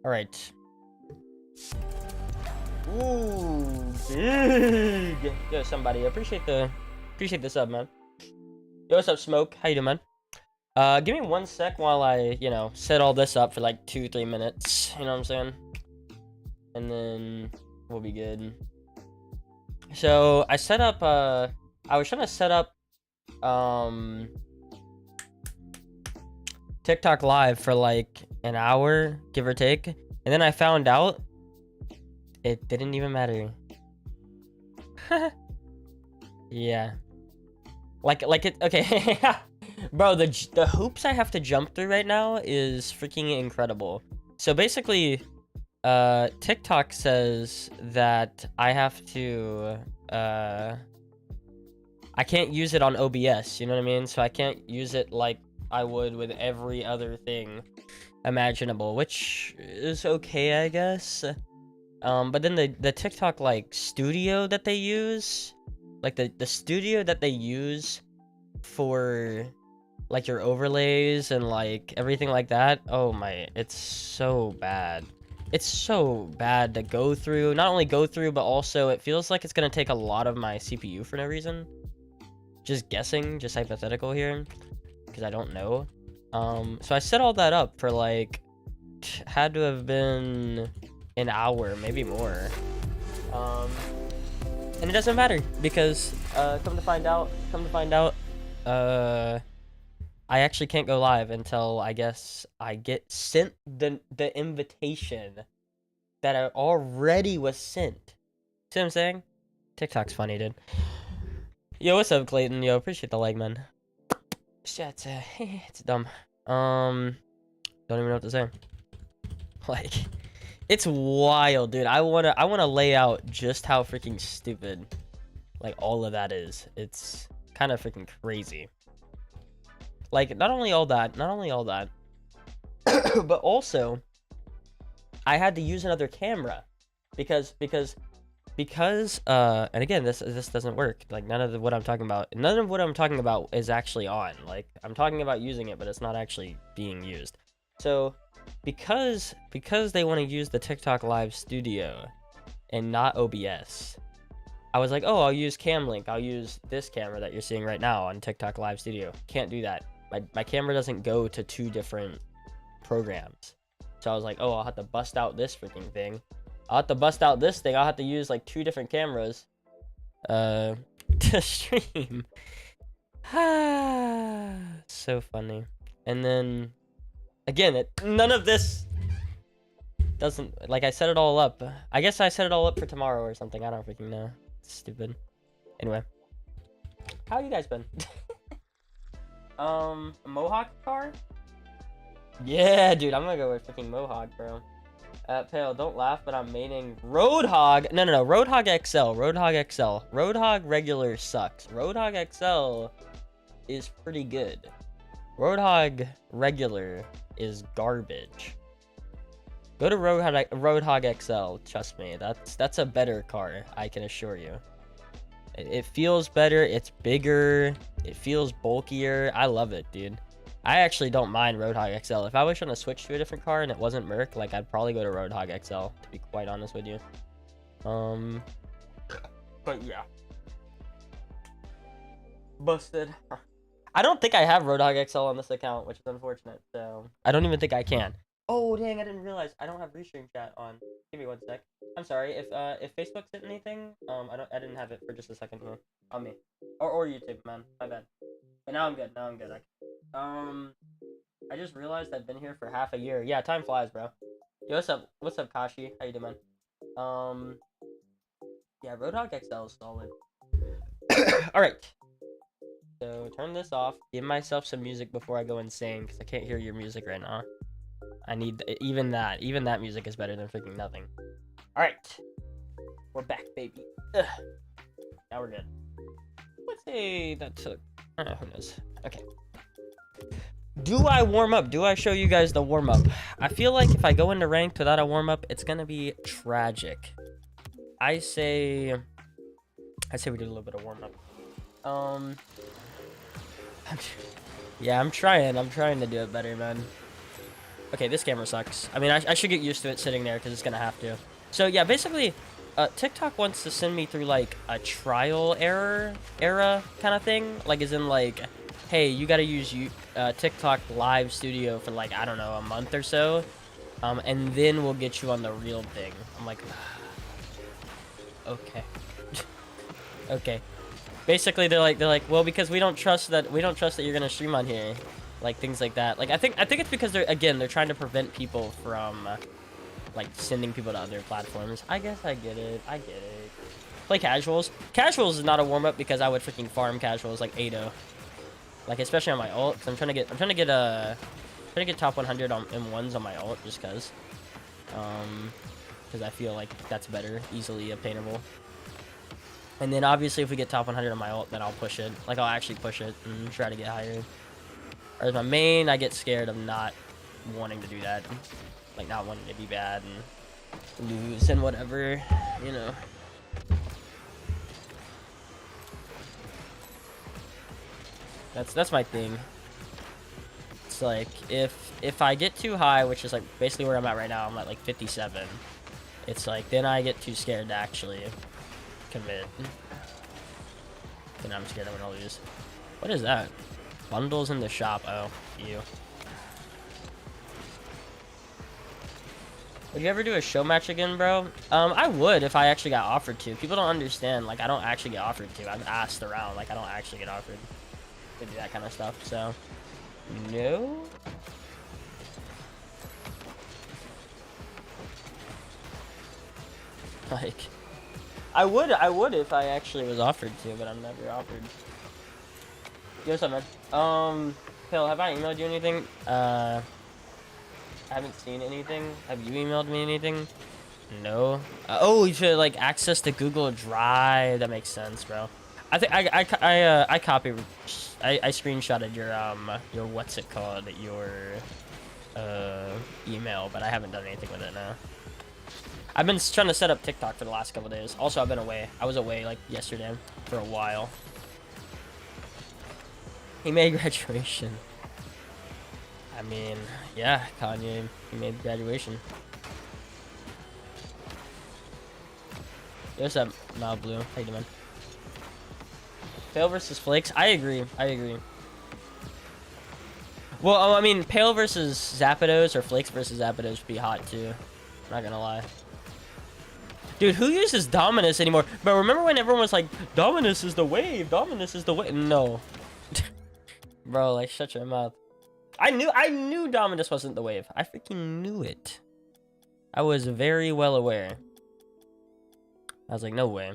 All right. Ooh, big. Yo, somebody, appreciate the sub, man. Yo, what's up, Smoke? How you doing, man? Give me 1 sec while I, set all this up for like 2-3 minutes. You know what I'm saying? And then we'll be good. So I set up. I was trying to set up TikTok Live for like an hour, give or take, and then I found out it didn't even matter. Yeah. Like it. Okay. Bro, the hoops I have to jump through right now is freaking incredible. So basically, TikTok says that I have to, I can't use it on OBS, you know what I mean? So I can't use it like I would with every other thing imaginable, which is okay, I guess. But then the TikTok, like, studio that they use, like, the studio that they use for, like, your overlays and, like, everything like that, oh my, it's so bad. It's so bad to go through. Not only go through, but also it feels like it's gonna take a lot of my CPU for no reason. Just guessing, just hypothetical here, because I don't know. So I set all that up for like, had to have been an hour, maybe more. And it doesn't matter because come to find out, I actually can't go live until I guess I get sent the invitation that I already was sent. See what I'm saying? TikTok's funny, dude. Yo, what's up, Clayton? Yo, appreciate the like, man. Shit, it's dumb. Don't even know what to say. Like, it's wild, dude. I wanna lay out just how freaking stupid, like, all of that is. It's kind of freaking crazy. Like, not only all that, but also, I had to use another camera because and again, this doesn't work. Like, none of what I'm talking about is actually on. Like, I'm talking about using it, but it's not actually being used. So because they want to use the TikTok Live Studio and not OBS, I was like, oh, I'll use Camlink. I'll use this camera that you're seeing right now on TikTok Live Studio. Can't do that. My camera doesn't go to 2 different programs. So I was like, oh, I'll have to bust out this freaking thing. I'll have to bust out this thing. I'll have to use like 2 different cameras to stream. So funny. And then again, none of this doesn't, like, I set it all up. I guess I set it all up for tomorrow or something. I don't freaking know. It's stupid. Anyway, how you guys been? Mohawk car? Yeah, dude, I'm gonna go with freaking Mohawk, bro. Pale, don't laugh, but I'm maining Roadhog. No, Roadhog XL. Roadhog XL. Roadhog regular sucks. Roadhog XL is pretty good. Roadhog regular is garbage. Go to Roadhog XL. Trust me, that's a better car. I can assure you. It feels better. It's bigger. It feels bulkier. I love it, dude. I actually don't mind Roadhog XL. If I was trying to switch to a different car and it wasn't MERC, like, I'd probably go to Roadhog XL, to be quite honest with you. But yeah. Busted. I don't think I have Roadhog XL on this account, which is unfortunate, so I don't even think I can. Oh, dang, I didn't realize I don't have restream chat on. Give me 1 sec. I'm sorry, if Facebook sent anything, I didn't have it for just a second here. On me. Or YouTube, man. My bad. But now I'm good. I just realized I've been here for half a year. Yeah, time flies, bro. Yo, what's up, Kashi? How you doing, man? Yeah, Roadhog XL is solid. Alright. So, turn this off. Give myself some music before I go insane, because I can't hear your music right now. I need, even that music is better than freaking nothing. Alright. We're back, baby. Ugh. Now we're good. Let's say that took, who knows. Okay. Do I warm up? Do I show you guys the warm up? I feel like if I go into ranked without a warm up, it's gonna be tragic. I say we do a little bit of warm up. Yeah, I'm trying to do it better, man. Okay, this camera sucks. I mean, I should get used to it sitting there because it's gonna have to. So yeah, basically, TikTok wants to send me through like a trial era kind of thing. Like, as in like, hey, you gotta use TikTok Live Studio for like, I don't know, a month or so, and then we'll get you on the real thing. I'm like, okay, okay. Basically, they're like, well, because we don't trust that you're gonna stream on here, like things like that. Like, I think it's because they're trying to prevent people from like sending people to other platforms. I guess I get it. Play casuals. Casuals is not a warm up because I would freaking farm casuals like Ado, like especially on my ult. Cause I'm trying to get top 100 on M1s on my ult just cause I feel like that's better, easily obtainable. And then obviously if we get top 100 on my ult, then I'll push it. Like, I'll actually push it and try to get higher. Or as my main, I get scared of not wanting to do that. Like, not wanting to be bad and lose and whatever, you know. That's my thing. It's like, if I get too high, which is like basically where I'm at right now, I'm at like 57. It's like, then I get too scared to actually commit. Then I'm scared I'm gonna lose. What is that? Bundles in the shop. Oh, you. Would you ever do a show match again, bro? I would if I actually got offered to. People don't understand. Like, I don't actually get offered to. I've asked around. Like, I don't actually get offered to do that kind of stuff. So, no. Like, I would if I actually was offered to, but I'm never offered. Yo, what's up, man? Phil, have I emailed you anything? I haven't seen anything. Have you emailed me anything? No. Oh, you should like access the Google Drive. That makes sense, bro. I think I copied. I screenshotted your what's it called, your email, but I haven't done anything with it now. I've been trying to set up TikTok for the last couple days. Also, I've been away. I was away like yesterday for a while. He made graduation. I mean, yeah, Kanye, he made graduation. Yo, what's up, Mal Blue? How you doing? Pale versus Flakes? I agree. Well, I mean, Pale versus Zapdos or Flakes versus Zapdos would be hot too. Not gonna lie. Dude, who uses Dominus anymore? But remember when everyone was like, Dominus is the wave, Dominus is the wave? No. Bro, like, shut your mouth. I knew Dominus wasn't the wave. I freaking knew it. I was very well aware. I was like, no way.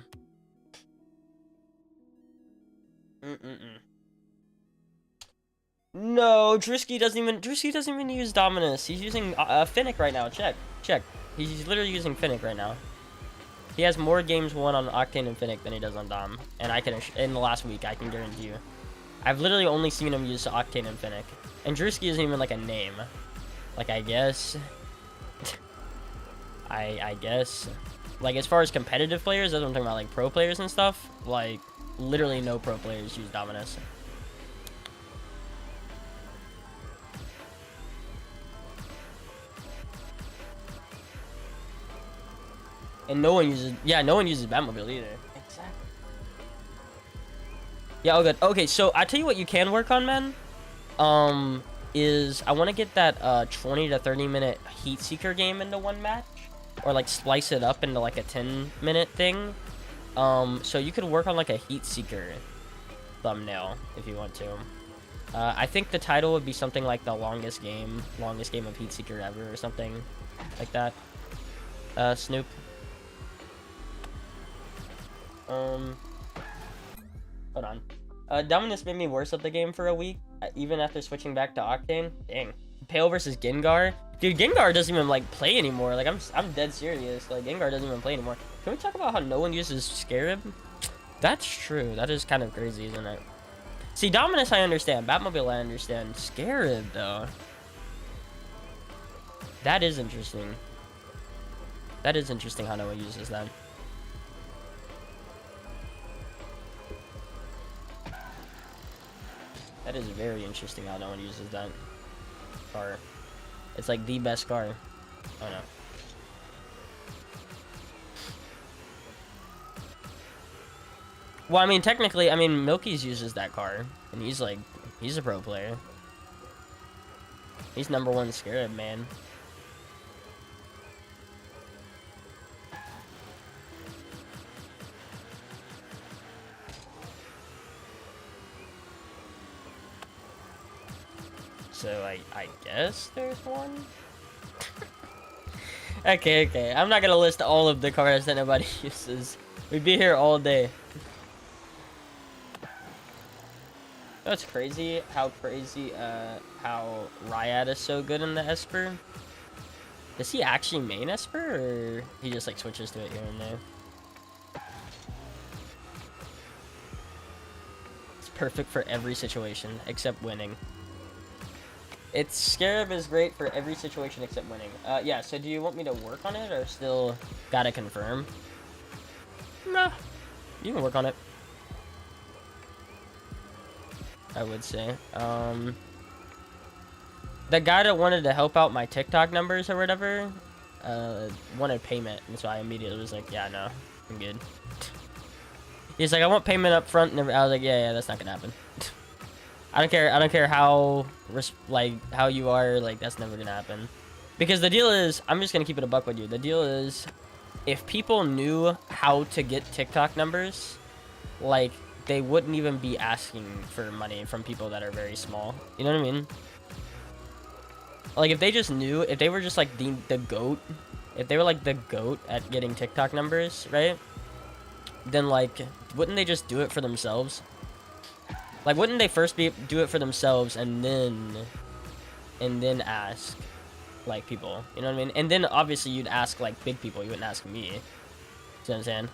No, Drewski doesn't even use Dominus. He's using Finnick right now. Check. He's literally using Finnick right now. He has more games won on Octane and Finnick than he does on Dom. And I can, in the last week, I can guarantee you. I've literally only seen him use Octane and Finnick. And Drewski isn't even like a name. Like, I guess. I guess. Like, as far as competitive players, that's what I'm talking about, like pro players and stuff. Like, literally no pro players use Dominus. And no one uses Batmobile either. Exactly. Yeah, all good. Okay, so I tell you what you can work on, man. Is I want to get that 20 to 30 minute Heat Seeker game into one match, or like splice it up into like a 10-minute thing. So you could work on like a Heat Seeker thumbnail if you want to. I think the title would be something like the longest game of Heat Seeker ever, or something like that. Snoop. Hold on. Dominus made me worse at the game for a week, even after switching back to Octane. Dang. Pale versus Gengar. Dude, Gengar doesn't even like play anymore. Like, I'm dead serious. Like, Gengar doesn't even play anymore. Can we talk about how no one uses Scarab? That's true. That is kind of crazy, isn't it? See, Dominus I understand. Batmobile I understand. Scarab though. That is interesting. That is interesting how no one uses that. That is very interesting how no one uses that. Or It's like the best car. Oh no. Well, I mean, technically, I mean, Milky's uses that car, and he's like, he's a pro player. He's #1 Scarab, man. So I guess there's one. Okay. I'm not gonna list all of the cars that nobody uses. We'd be here all day. That's crazy. How Ryad is so good in the Esper. Does he actually main Esper, or he just like switches to it here and there? It's perfect for every situation except winning. It's Scarab is great for every situation except winning. Yeah, so do you want me to work on it or still gotta confirm? Nah, you can work on it. I would say. The guy that wanted to help out my TikTok numbers or whatever, wanted payment, and so I immediately was like, yeah, no, I'm good. He's like, I want payment up front, and I was like, yeah, that's not gonna happen. I don't care how how you are, like, that's never gonna happen. Because the deal is, I'm just gonna keep it a buck with you. The deal is, if people knew how to get TikTok numbers, like, they wouldn't even be asking for money from people that are very small. You know what I mean? Like, if they just knew, if they were just like the GOAT, if they were like the GOAT at getting TikTok numbers, right? Then like, wouldn't they just do it for themselves? Like, wouldn't they first do it for themselves and then ask like people? You know what I mean? And then obviously you'd ask like big people. You wouldn't ask me. See what I'm saying?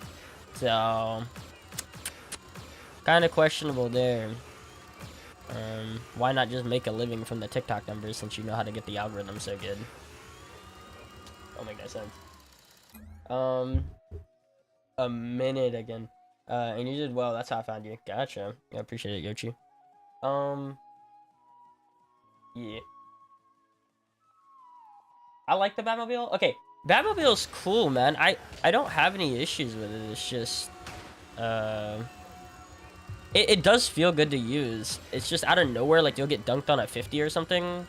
So kind of questionable there. Why not just make a living from the TikTok numbers since you know how to get the algorithm so good? Don't make that sense. A minute again. And you did well. That's how I found you. Gotcha. I appreciate it, Yoshi. Yeah. I like the Batmobile. Okay, Batmobile's cool, man. I don't have any issues with it. It's just, it does feel good to use. It's just out of nowhere, like you'll get dunked on at 50 or something,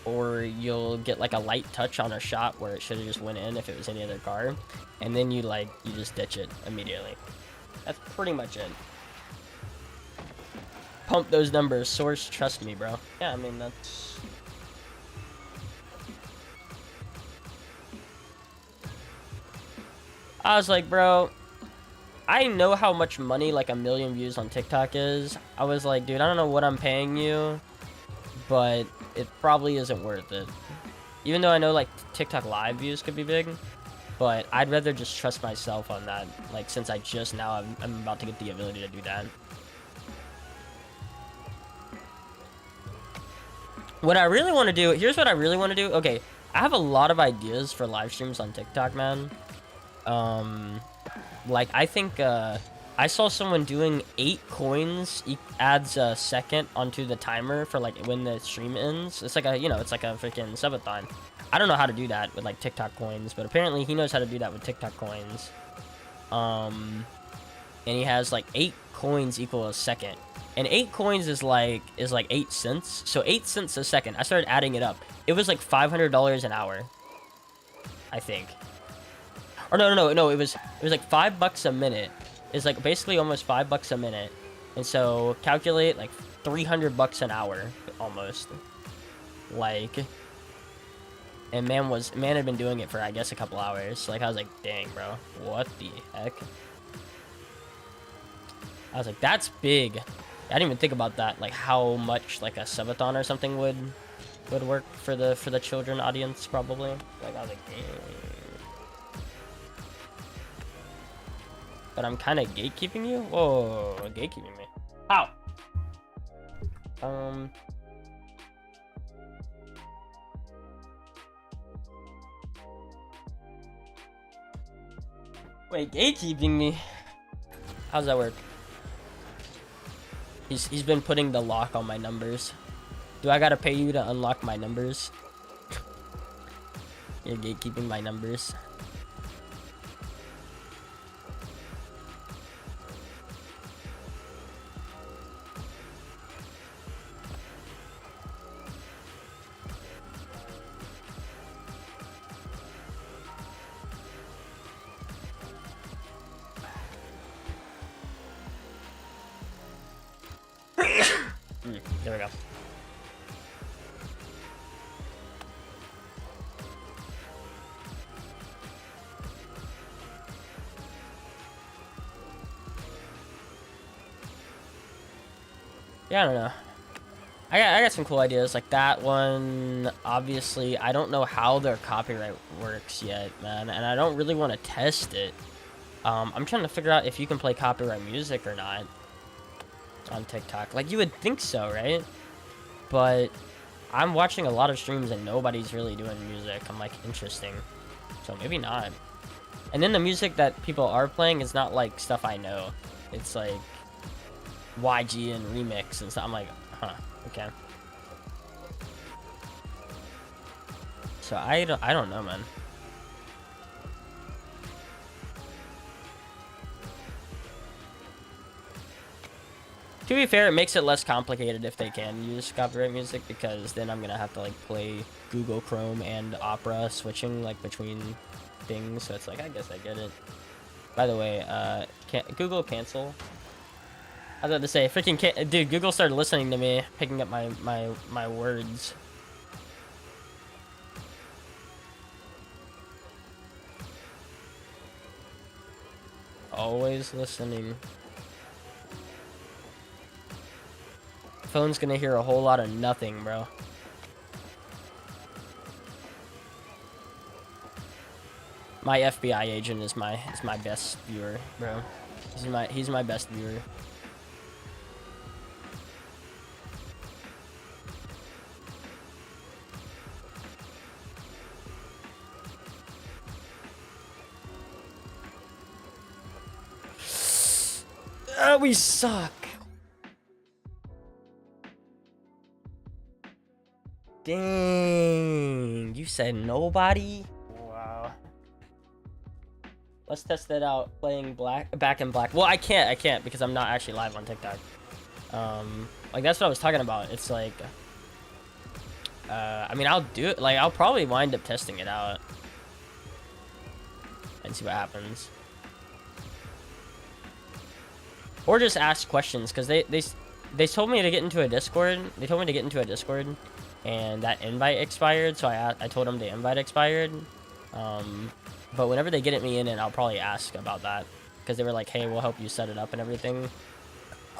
or you'll get like a light touch on a shot where it should have just went in if it was any other car, and then you just ditch it immediately. That's pretty much it. Pump those numbers, Source, trust me, bro. Yeah, I mean, that's... I was like, bro, I know how much money like 1 million views on TikTok is. I was like, dude, I don't know what I'm paying you, but it probably isn't worth it. Even though I know like TikTok live views could be big, but I'd rather just trust myself on that. Like, since I just now I'm about to get the ability to do that. What I really want to do, here's what I really want to do. Okay, I have a lot of ideas for live streams on TikTok, man. Like, I think, I saw someone doing 8 coins adds a second onto the timer for, like, when the stream ends. It's like a, you know, it's like a freaking subathon. I don't know how to do that with, like, TikTok coins, but apparently he knows how to do that with TikTok coins. And he has, like, 8 coins equal a second. And 8 coins is like 8 cents. So 8 cents a second. I started adding it up. It was like $500 an hour, I think. Or no, it was like $5 a minute. It's like basically almost $5 a minute. And so calculate like $300 an hour almost. Like, and man had been doing it for I guess a couple hours. Like, I was like, dang, bro, what the heck? I was like, that's big. I didn't even think about that, like how much like a subathon or something would work for the children audience probably. Like, I was like, dang. But I'm kind of gatekeeping you? Whoa, gatekeeping me. How? Wait, gatekeeping me? How's that work? He's been putting the lock on my numbers. Do I gotta pay you to unlock my numbers? You're gatekeeping my numbers. There we go. Yeah, I don't know. I got some cool ideas like that one. Obviously, I don't know how their copyright works yet, man, and I don't really want to test it. I'm trying to figure out if you can play copyright music or not on TikTok. Like, you would think so, right? But I'm watching a lot of streams and nobody's really doing music. I'm like, interesting. So maybe not. And then the music that people are playing is not like stuff I know. It's like YG and remix and stuff. I'm like, huh, okay. So I don't know, man. To be fair, it makes it less complicated if they can use copyright music, because then I'm gonna have to like play Google Chrome and Opera, switching like between things. So it's like, I guess I get it. By the way, Google cancel. I was about to say, freaking dude, Google started listening to me, picking up my words. Always listening. Phone's gonna hear a whole lot of nothing, bro. My FBI agent is my best viewer, bro. He's my best viewer. We suck. Dang, you said nobody? Wow. Let's test that out, playing back in black. Well, I can't because I'm not actually live on TikTok. Like, that's what I was talking about. It's like, I mean, I'll do it. Like, I'll probably wind up testing it out and see what happens. Or just ask questions, because they told me to get into a Discord. They told me to get into a Discord, and that invite expired, so I told them the invite expired. But whenever they get me in, I'll probably ask about that, because they were like, hey, we'll help you set it up and everything.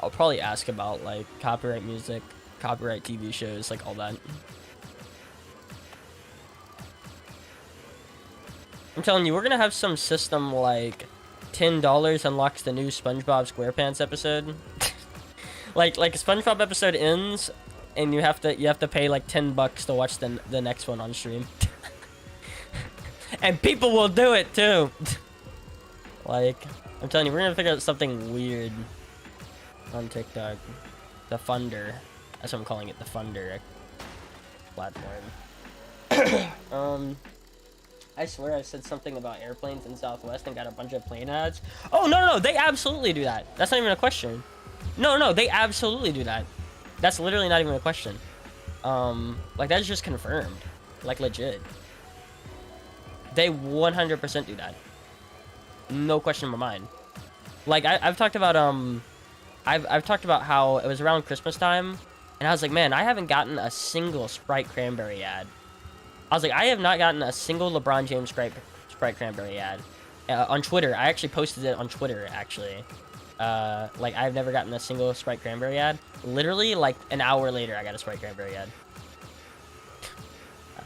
I'll probably ask about like copyright music, copyright TV shows, like all that. I'm telling you, we're gonna have some system like $10 unlocks the new SpongeBob SquarePants episode. like SpongeBob episode ends, and you have to pay like $10 to watch the next one on stream. And people will do it too. Like, I'm telling you, we're gonna figure out something weird on TikTok. The Funder, that's what I'm calling it, the Funder platform. I swear I said something about airplanes in Southwest and got a bunch of plane ads. Oh, no, they absolutely do that. That's not even a question. No, they absolutely do that. That's literally not even a question. Like, that's just confirmed. Like, legit. They 100% do that. No question in my mind. Like, I've talked about, I've talked about how it was around Christmas time, and I was like, man, I haven't gotten a single Sprite Cranberry ad. I was like, I have not gotten a single LeBron James Sprite Cranberry ad. On Twitter, I actually posted it on Twitter, actually. Like, I've never gotten a single Sprite Cranberry ad. Literally, like, an hour later, I got a Sprite Cranberry ad.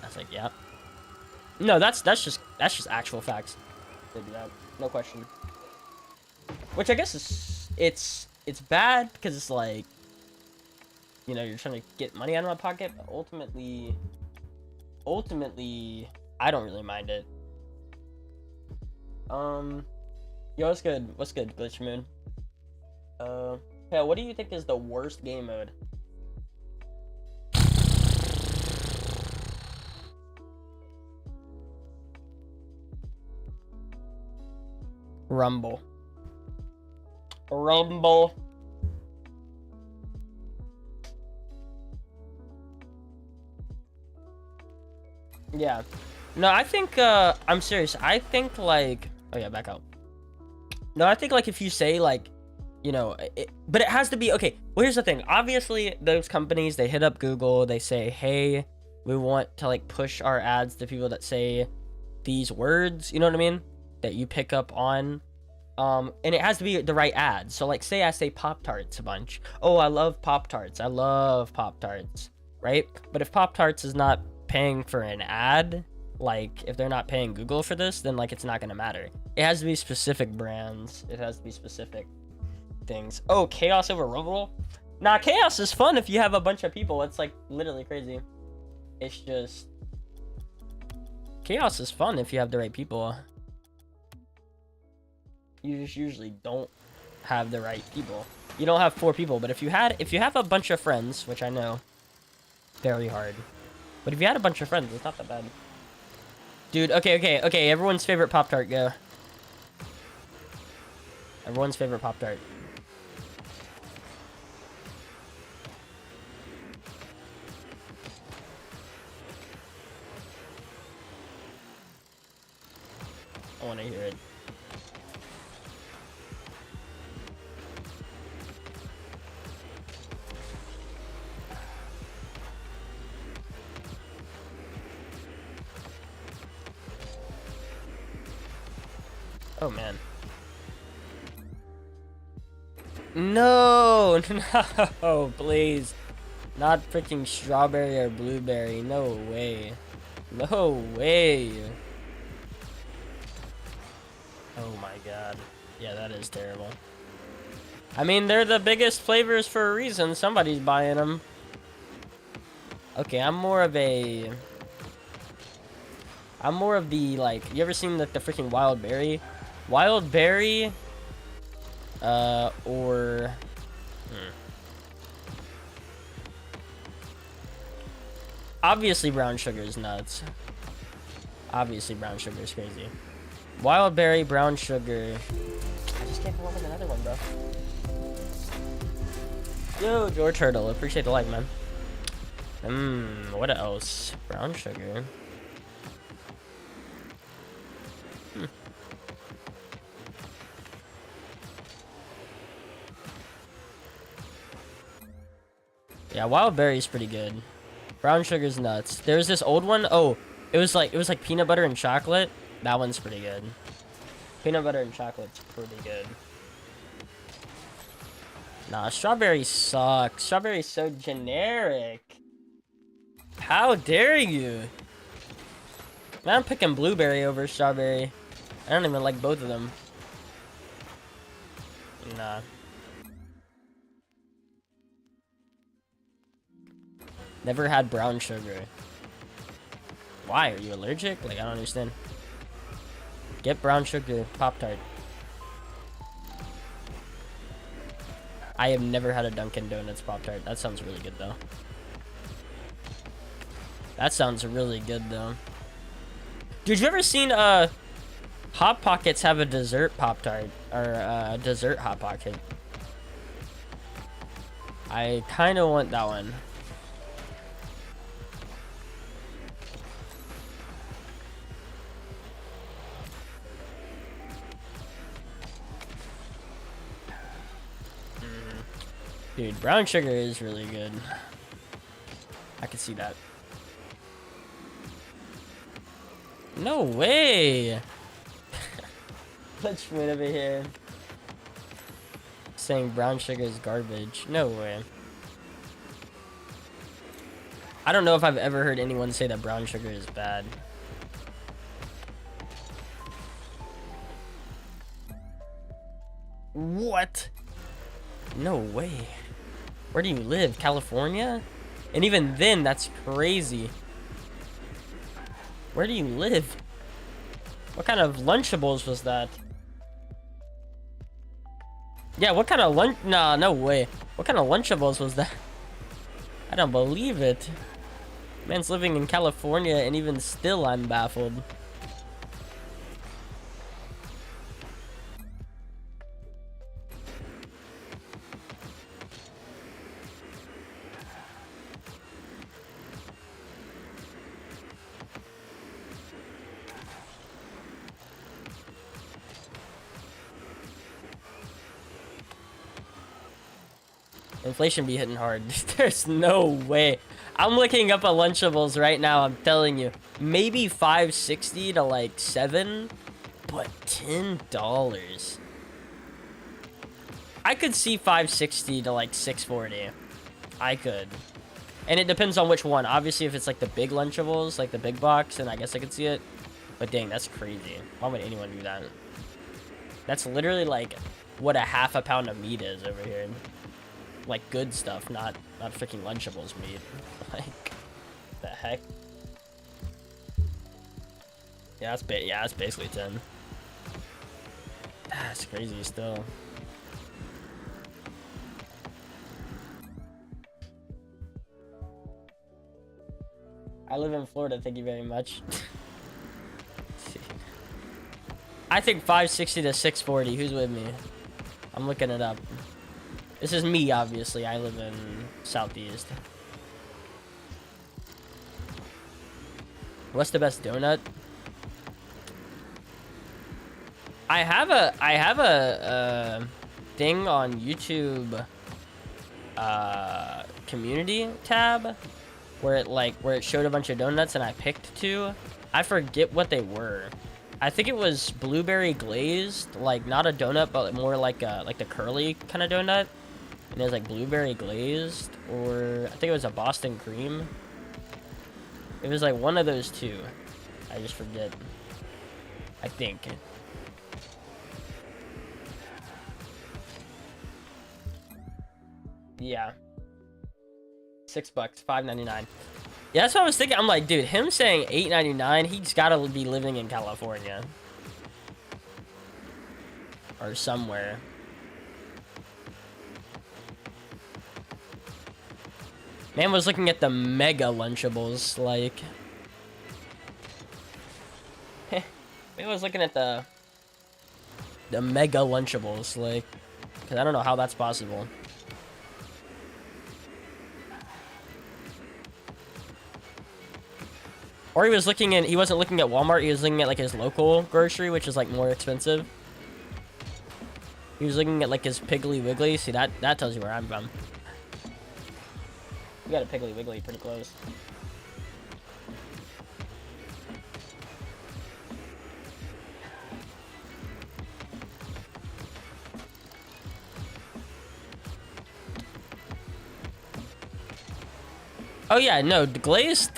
I was like, yeah. No, that's just actual facts. They do that. No question. Which I guess is, it's bad, because it's like, you know, you're trying to get money out of my pocket, but ultimately, I don't really mind it. Yo, what's good? What's good, Glitch Moon? Yeah, what do you think is the worst game mode? Rumble. Rumble. Yeah. No, I think, I'm serious. I think, like, oh yeah, back out. No, I think, like, if you say, like, you know, but it has to be, okay, well, here's the thing. Obviously, those companies, they hit up Google, they say, hey, we want to, like, push our ads to people that say these words, you know what I mean? That you pick up on. And it has to be the right ad. So, like, say I say Pop-Tarts a bunch. Oh, I love Pop-Tarts. I love Pop-Tarts, right? But if Pop-Tarts is not paying for an ad, like, if they're not paying Google for this, then, like, it's not gonna matter. It has to be specific brands. It has to be specific things. Oh, chaos over Rumble? Nah, chaos is fun if you have a bunch of people. It's, like, literally crazy. It's just... chaos is fun if you have the right people. You just usually don't have the right people. You don't have 4 people, but if you have a bunch of friends, which I know, very hard. But if you had a bunch of friends, it's not that bad. Dude, okay, everyone's favorite Pop-Tart, go. Everyone's favorite Pop-Tart. I want to hear it. Oh, man. No, no, please. Not freaking strawberry or blueberry. No way. No way. Oh my god. Yeah, that is terrible. I mean, they're the biggest flavors for a reason. Somebody's buying them. Okay, I'm more of the, like, you ever seen the freaking wild berry? Wild berry, or... Obviously, brown sugar is nuts. Obviously, brown sugar is crazy. Wild berry, brown sugar. I just can't come up with another one, bro. Yo, George Turtle, appreciate the like, man. What else? Brown sugar. Yeah, wild berry is pretty good. Brown sugar's nuts. There's this old one. Oh, it was like peanut butter and chocolate. That one's pretty good. Peanut butter and chocolate's pretty good. Nah, strawberry sucks. Strawberry's so generic. How dare you? Man, I'm picking blueberry over strawberry. I don't even like both of them. Nah. Never had brown sugar. Why? Are you allergic? Like, I don't understand. Get brown sugar Pop-Tart. I have never had a Dunkin' Donuts Pop-Tart. That sounds really good, though. That sounds really good, though. Dude, you ever seen, Hot Pockets have a dessert Pop-Tart? Or, a dessert Hot Pocket? I kind of want that one. Dude, brown sugar is really good. I can see that. No way! Let's wait over here. Saying brown sugar is garbage. No way. I don't know if I've ever heard anyone say that brown sugar is bad. What? No way. Where do you live? California? And even then, that's crazy. Where do you live? What kind of Lunchables was that? Yeah, what kind of lunch? Nah, no way. What kind of Lunchables was that? I don't believe it. Man's living in California, and even still, I'm baffled. Inflation be hitting hard. There's no way. I'm looking up a Lunchables right now. I'm telling you, maybe 560 to like 7, but $10. I could see 560 to like 640. I could. And it depends on which one. Obviously, if it's like the big Lunchables, like the big box, then I guess I could see it. But dang, that's crazy. Why would anyone do that? That's literally like what a half a pound of meat is over here. Like good stuff, not freaking Lunchables meat. Like, the heck? Yeah, that's basically 10. That's crazy still. I live in Florida, thank you very much. I think 560 to 640. Who's with me? I'm looking it up. This is me, obviously. I live in Southeast. What's the best donut? I have a thing on YouTube community tab where it showed a bunch of donuts and I picked 2. I forget what they were. I think it was blueberry glazed, like not a donut, but more like the curly kind of donut. And it was like blueberry glazed, or I think it was a Boston cream. It was like one of those 2. I just forget. I think. Yeah. $6, $5.99. Yeah, that's what I was thinking. I'm like, dude, him saying $8.99, he's gotta be living in California. Or somewhere. Man was looking at the mega Lunchables, like. Man was looking at the mega Lunchables, like. Because I don't know how that's possible. Or he wasn't looking at Walmart, he was looking at like his local grocery, which is like more expensive. He was looking at like his Piggly Wiggly. See, that tells you where I'm from. We got a Piggly Wiggly pretty close. Oh yeah, no, glaze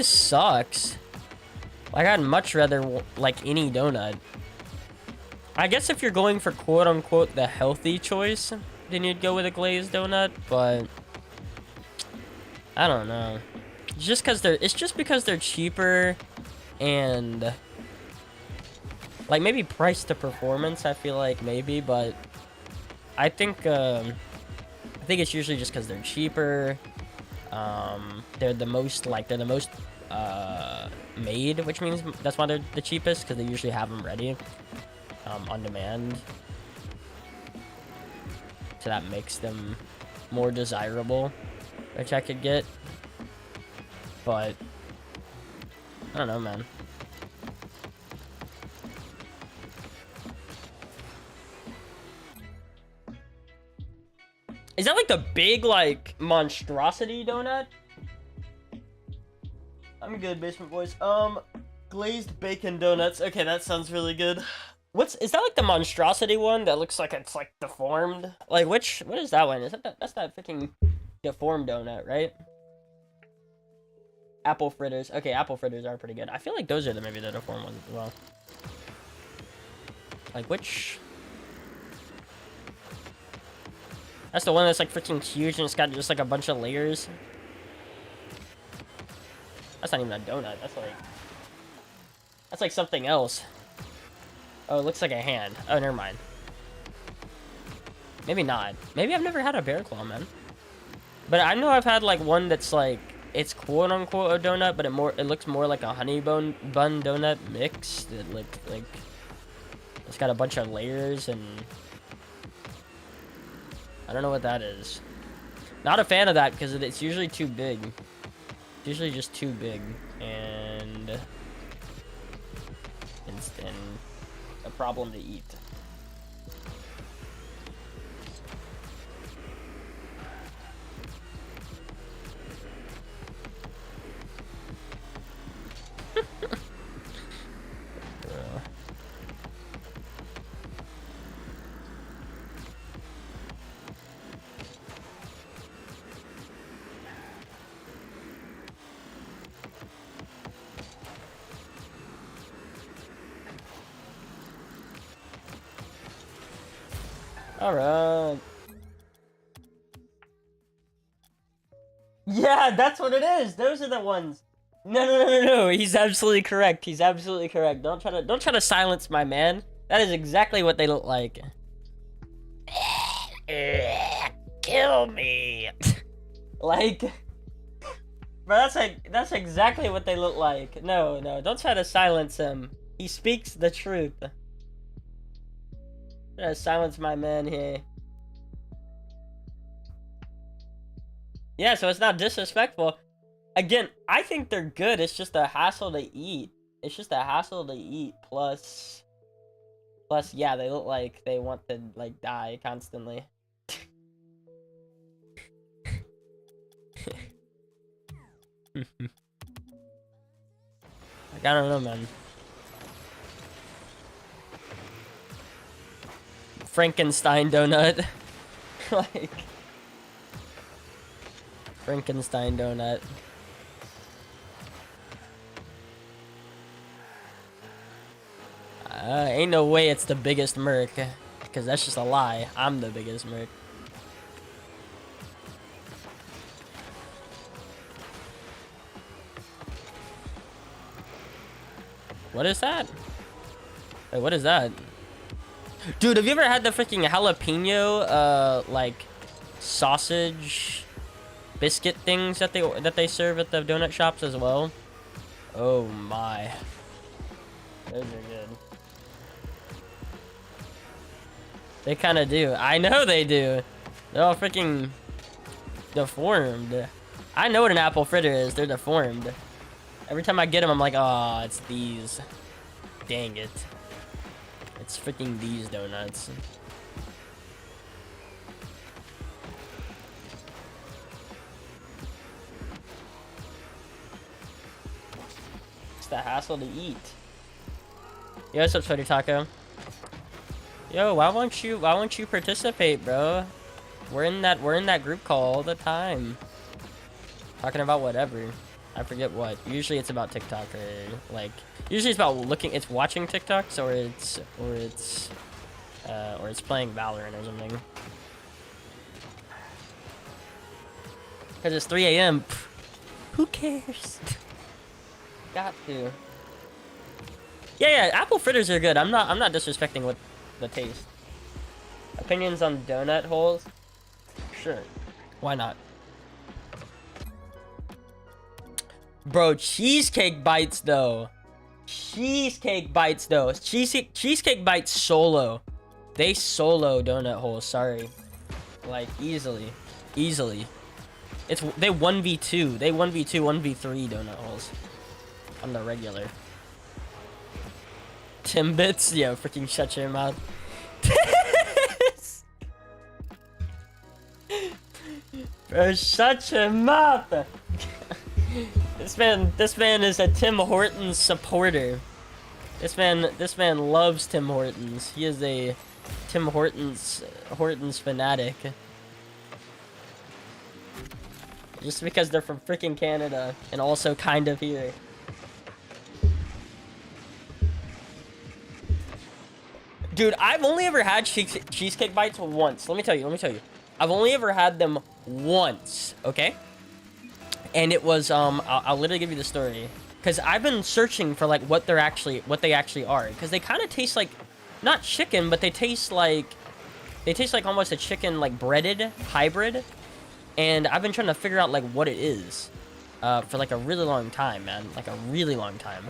sucks. Like, I'd much rather like any donut. I guess if you're going for quote unquote the healthy choice, then you'd go with a glazed donut, but I don't know. It's just because they're cheaper and like maybe price to performance, I feel like maybe, but I think it's usually just because they're cheaper. They're the most made, which means that's why they're the cheapest, because they usually have them ready on demand, so that makes them more desirable, which I could get. But I don't know, man. Is that like the big, like, monstrosity donut? I'm good, Basement Boys. Glazed bacon donuts. Okay, that sounds really good. Is that like the monstrosity one that looks like it's like deformed? Like, what is that one? That's that freaking deformed donut, right? Apple fritters. Okay, apple fritters are pretty good. I feel like those are maybe the deformed ones as well. Like, which? That's the one that's like freaking huge and it's got just like a bunch of layers. That's not even a donut. That's like something else. Oh, it looks like a hand. Oh, never mind. Maybe not. Maybe I've never had a bear claw, man. But I know I've had like one that's like, it's quote unquote a donut, but it looks more like a honey bun donut mix. It like it's got a bunch of layers, and I don't know what that is. Not a fan of that because it's usually too big. It's usually just too big, and a problem to eat. Alright. Yeah, that's what it is. Those are the ones. No. He's absolutely correct. He's absolutely correct. Don't try to silence my man. That is exactly what they look like. Kill me. Like, bro, that's exactly what they look like. No, don't try to silence him. He speaks the truth. Try to silence my man here. Yeah, so it's not disrespectful. Again, I think they're good. It's just a hassle to eat. It's just a hassle to eat. Plus, yeah, they look like they want to like die constantly. Like, I don't know, man. Frankenstein donut. Like, Frankenstein donut. Ain't no way it's the biggest MERC, because that's just a lie. I'm the biggest MERC. What is that? Wait, what is that? Dude, have you ever had the freaking jalapeno, like, sausage biscuit things that they serve at the donut shops as well? Oh my. Those are good. They kind of do. I know they do. They're all freaking deformed. I know what an apple fritter is. They're deformed. Every time I get them, I'm like, oh, it's these. Dang it. It's freaking these donuts. It's the hassle to eat. Yo, what's up, Sweaty Taco? Yo, why won't you participate, bro? We're in that group call all the time. Talking about whatever. I forget what. Usually it's about TikTok or like usually it's about watching TikToks or it's playing Valorant or something. Cause it's 3 a.m. Who cares? Got to. Yeah, apple fritters are good. I'm not disrespecting what the taste. Opinions on donut holes? Sure. Why not? Bro, cheesecake bites though. Cheesecake bites bites solo. They solo donut holes, sorry. Like easily. They 1v2. They 1v2, 1v3 donut holes. On the regular. Timbits? Yeah, freaking shut your mouth. Bro, shut your mouth. This man is a Tim Hortons supporter. This man loves Tim Hortons. He is a Tim Hortons fanatic. Just because they're from freaking Canada and also kind of here. Dude, I've only ever had cheesecake bites once. Let me tell you. I've only ever had them once, okay? And it was, I'll literally give you the story. Because I've been searching for, like, what they actually are. Because they kind of taste like, not chicken, but they taste like almost a chicken, like, breaded hybrid. And I've been trying to figure out, like, what it is. For, like, a really long time, man. Like, a really long time.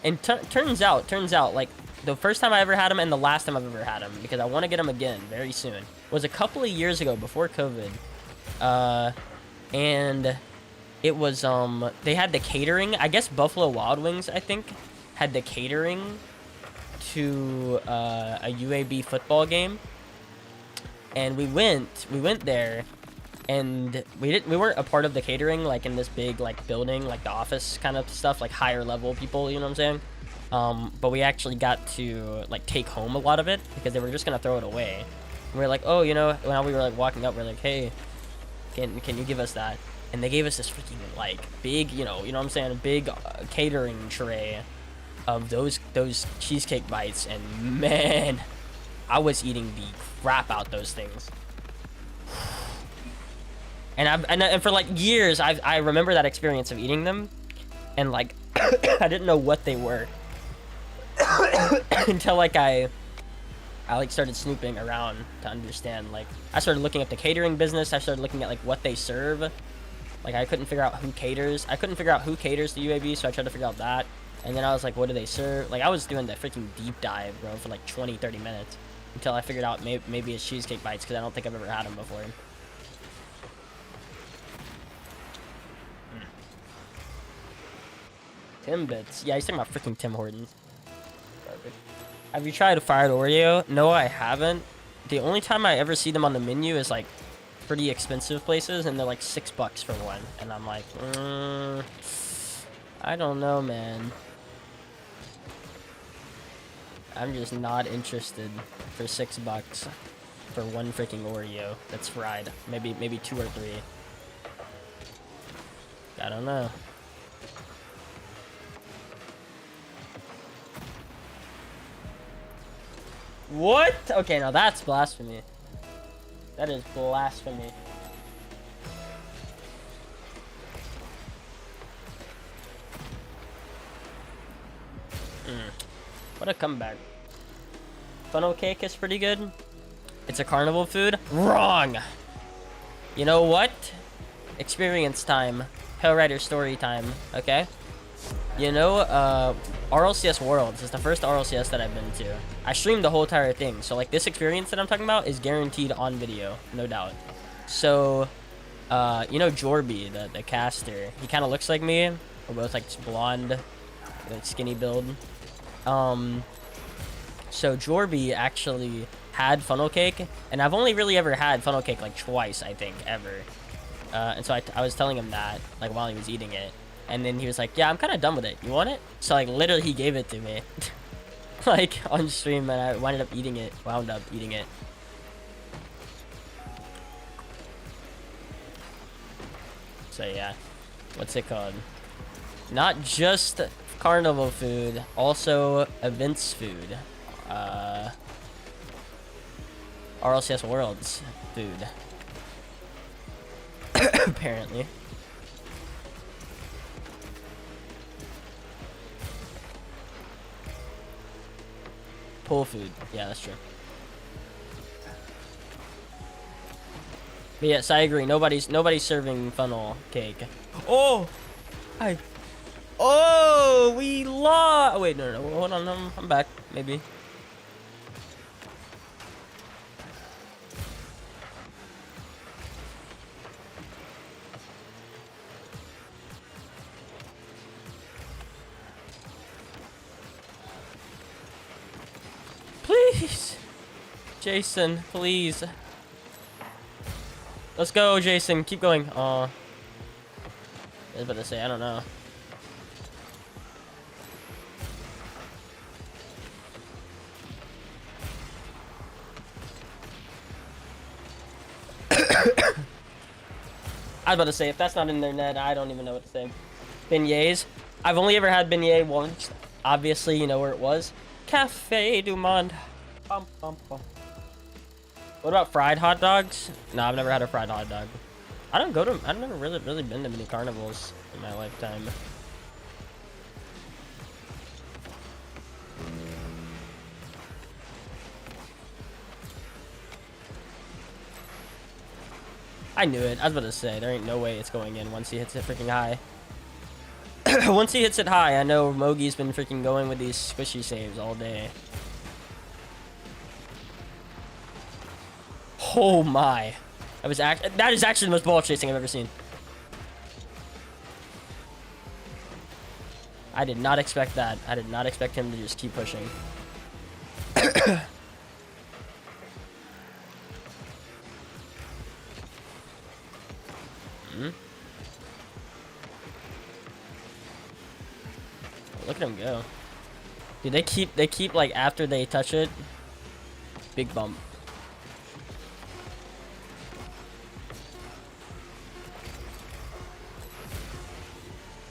And turns out, like, the first time I ever had them and the last time I've ever had them, because I want to get them again very soon, was a couple of years ago before COVID. And it was, they had the catering. I guess Buffalo Wild Wings, I think, had the catering to a UAB football game. And we went there, and we weren't a part of the catering, like in this big like building, like the office kind of stuff, like higher level people, you know what I'm saying? But we actually got to like take home a lot of it because they were just gonna throw it away. And we were like, oh, you know, when we were like walking up, we're like, hey, can you give us that? And they gave us this freaking like big, you know what I'm saying, a big catering tray. of those cheesecake bites, and man, I was eating the crap out those things. And for like years, I remember that experience of eating them, and like I didn't know what they were until like I like started snooping around to understand. Like I started looking up the catering business. I started looking at like what they serve. Like I couldn't figure out who caters. I couldn't figure out who caters to UAB, so I tried to figure out that. And then I was like, what do they serve? Like I was doing the freaking deep dive, bro, for like 20-30 minutes until I figured out maybe it's cheesecake bites, because I don't think I've ever had them before. Timbits. Yeah, he's talking about freaking Tim Hortons. Garbage. Have you tried a fried Oreo? No, I haven't. The only time I ever see them on the menu is like pretty expensive places, and they're like $6 for one. And I'm like, I don't know, man. I'm just not interested for $6 for one freaking Oreo that's fried. Maybe 2 or 3. I don't know. What? Okay, now that's blasphemy. That is blasphemy. What a comeback. Funnel cake is pretty good. It's a carnival food. Wrong. You know what? Experience time. Hell Rider story time. Okay. You know, RLCS Worlds is the first RLCS that I've been to. I streamed the whole entire thing, so like this experience that I'm talking about is guaranteed on video, no doubt. So, you know Jorby, the caster, he kind of looks like me. We're both like blonde, like skinny build. So Jorby actually had funnel cake, and I've only really ever had funnel cake like twice, I think, ever. And so I was telling him that like while he was eating it. And then he was like, yeah, I'm kind of done with it. You want it? So, like, literally, he gave it to me. Like, on stream, and I wound up eating it. So, yeah. What's it called? Not just carnival food, also events food. RLCS Worlds food. Apparently. Pool food. Yeah, that's true. But yes, I agree. Nobody's serving funnel cake. Oh! Oh, we lost. Oh, wait, no. Hold on. I'm back. Maybe. Please, Jason, please. Let's go, Jason. Keep going. I was about to say, I don't know. I was about to say, if that's not in their net, I don't even know what to say. Beignets. I've only ever had beignet once. Obviously, you know where it was. Cafe du Monde. Bum, bum, bum. What about fried hot dogs? No, I've never had a fried hot dog. I've never really been to many carnivals in my lifetime. I knew it. I was about to say, there ain't no way it's going in once he hits it freaking high. Once he hits it high, I know Mogi's been freaking going with these squishy saves all day. Oh my. That is actually the most ball chasing I've ever seen. I did not expect that. I did not expect him to just keep pushing. Look at him go. Dude, they keep like after they touch it. Big bump.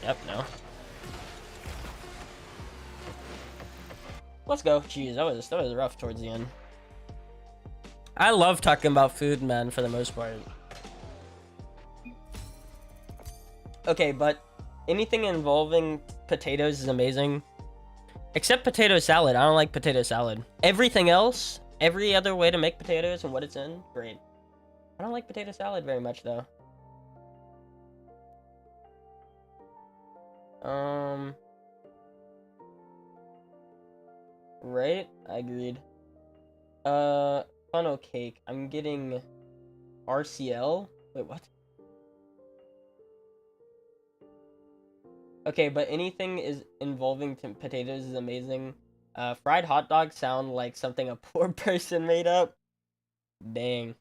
Yep, no. Let's go. Jeez, that was rough towards the end. I love talking about food, man, for the most part. Okay, but anything involving potatoes is amazing. Except potato salad. I don't like potato salad. Everything else, every other way to make potatoes and what it's in, great. I don't like potato salad very much, though. Right? I agreed. Funnel cake. I'm getting RCL. Wait, what? Okay, but anything is involving potatoes is amazing. Fried hot dogs sound like something a poor person made up. Dang.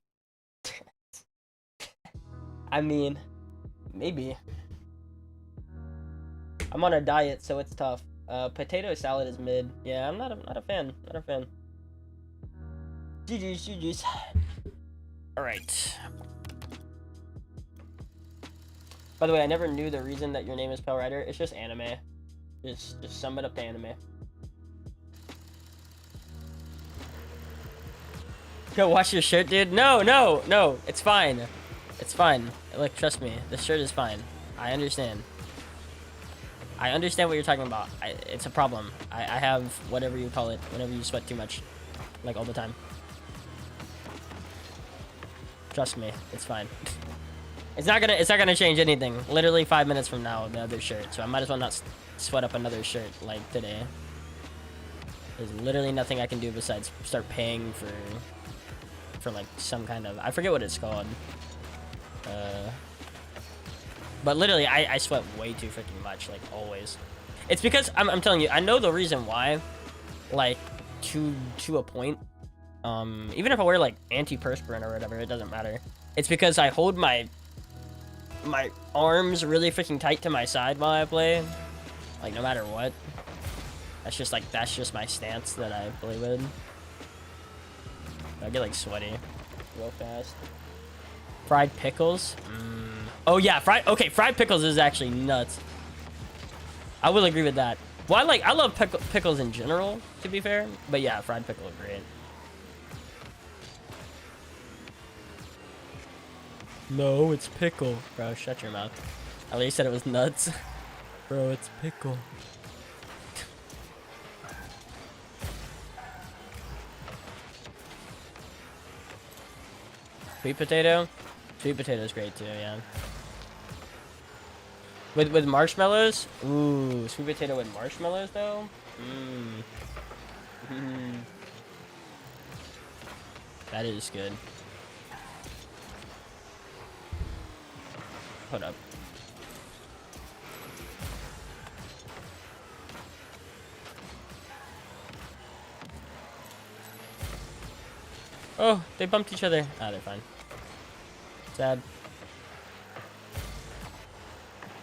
I mean, maybe. I'm on a diet, so it's tough. Potato salad is mid. Yeah, I'm not a fan. Not a fan. GG's. Alright. By the way, I never knew the reason that your name is Pale Rider. It's just anime. Just sum it up to anime. Go wash your shirt, dude. No. It's fine. It's fine. Look, trust me. The shirt is fine. I understand. I understand what you're talking about. It's a problem. I have whatever you call it whenever you sweat too much. Like all the time. Trust me. It's fine. It's not gonna change anything. Literally 5 minutes from now, the other shirt. So I might as well not sweat up another shirt like today. There's literally nothing I can do besides start paying for like some kind of, I forget what it's called. But literally I sweat way too freaking much, like always. It's because I'm telling you, I know the reason why, like to a point. Even if I wear like antiperspirant or whatever, it doesn't matter. It's because I hold my arms really freaking tight to my side while I play, like no matter what. That's just my stance that I play with. I get like sweaty real fast. Fried pickles. Oh yeah, fried pickles is actually nuts. I will agree with that. Well, I love pickles in general, to be fair, but yeah, fried pickle are great. No, it's pickle. Bro, shut your mouth. At least said it was nuts. Bro, it's pickle. Sweet potato? Sweet potato is great too, yeah. With marshmallows? Ooh, sweet potato with marshmallows though? That is good. Hold up. Oh, they bumped each other. Ah, they're fine. Sad.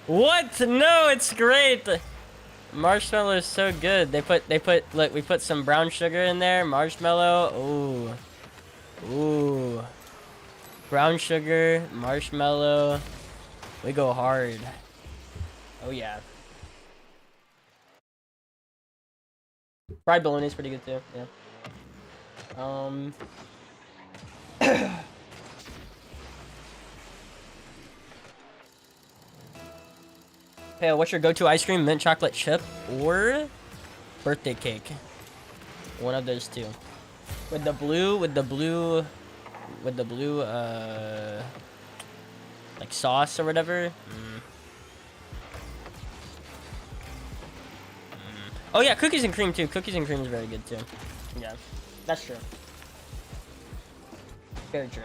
What? No, it's great. Marshmallow is so good. Look, we put some brown sugar in there. Marshmallow. Ooh. Brown sugar, marshmallow. We go hard. Oh yeah. Fried bologna is pretty good too. Yeah. Hey, what's your go-to ice cream? Mint chocolate chip or birthday cake? One of those two. With the blue, like sauce or whatever. Oh yeah, cookies and cream too. Cookies and cream is very good too. Yeah, that's true. Very true.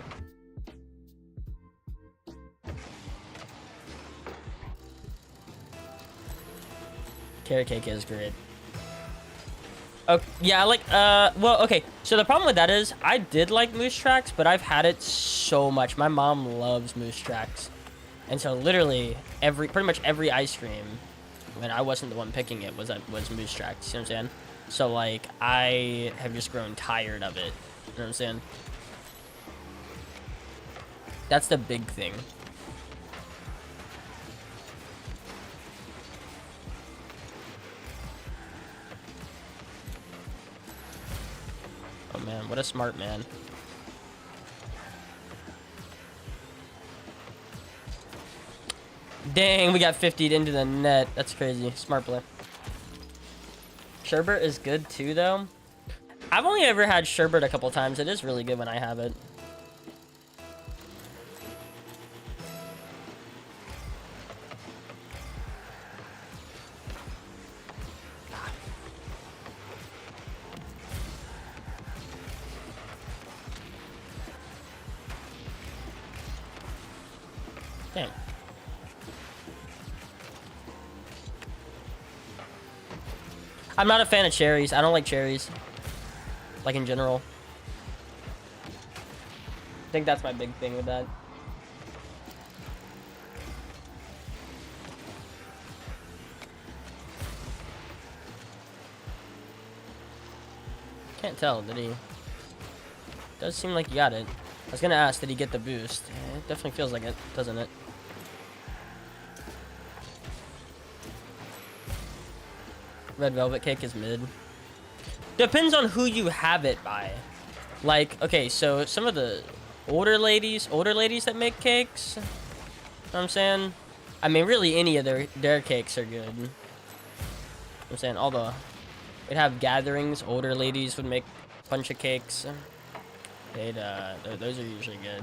Carrot cake is great. Okay, yeah, well, okay. So the problem with that is I did like Moose Tracks, but I've had it so much. My mom loves Moose Tracks. And so literally pretty much every ice cream, when I wasn't the one picking it, was Moose Tracks. You know what I'm saying? So like I have just grown tired of it. You know what I'm saying? That's the big thing. man, what a smart man. Dang, we got 50'd into the net. That's crazy. Smart play. Sherbet is good too, though. I've only ever had sherbet a couple times. It is really good when I have it. Damn. I'm not a fan of cherries. I don't like cherries. Like in general. I think that's my big thing with that. Can't tell, did he? Does seem like he got it. I was gonna ask, did he get the boost? It definitely feels like it, doesn't it? Red velvet cake is mid. Depends on who you have it by. Like, okay, so some of the older ladies that make cakes, you know what I'm saying? I mean, really any of their cakes are good. You know what I'm saying? All the, we'd have gatherings, older ladies would make a bunch of cakes. They'd, those are usually good.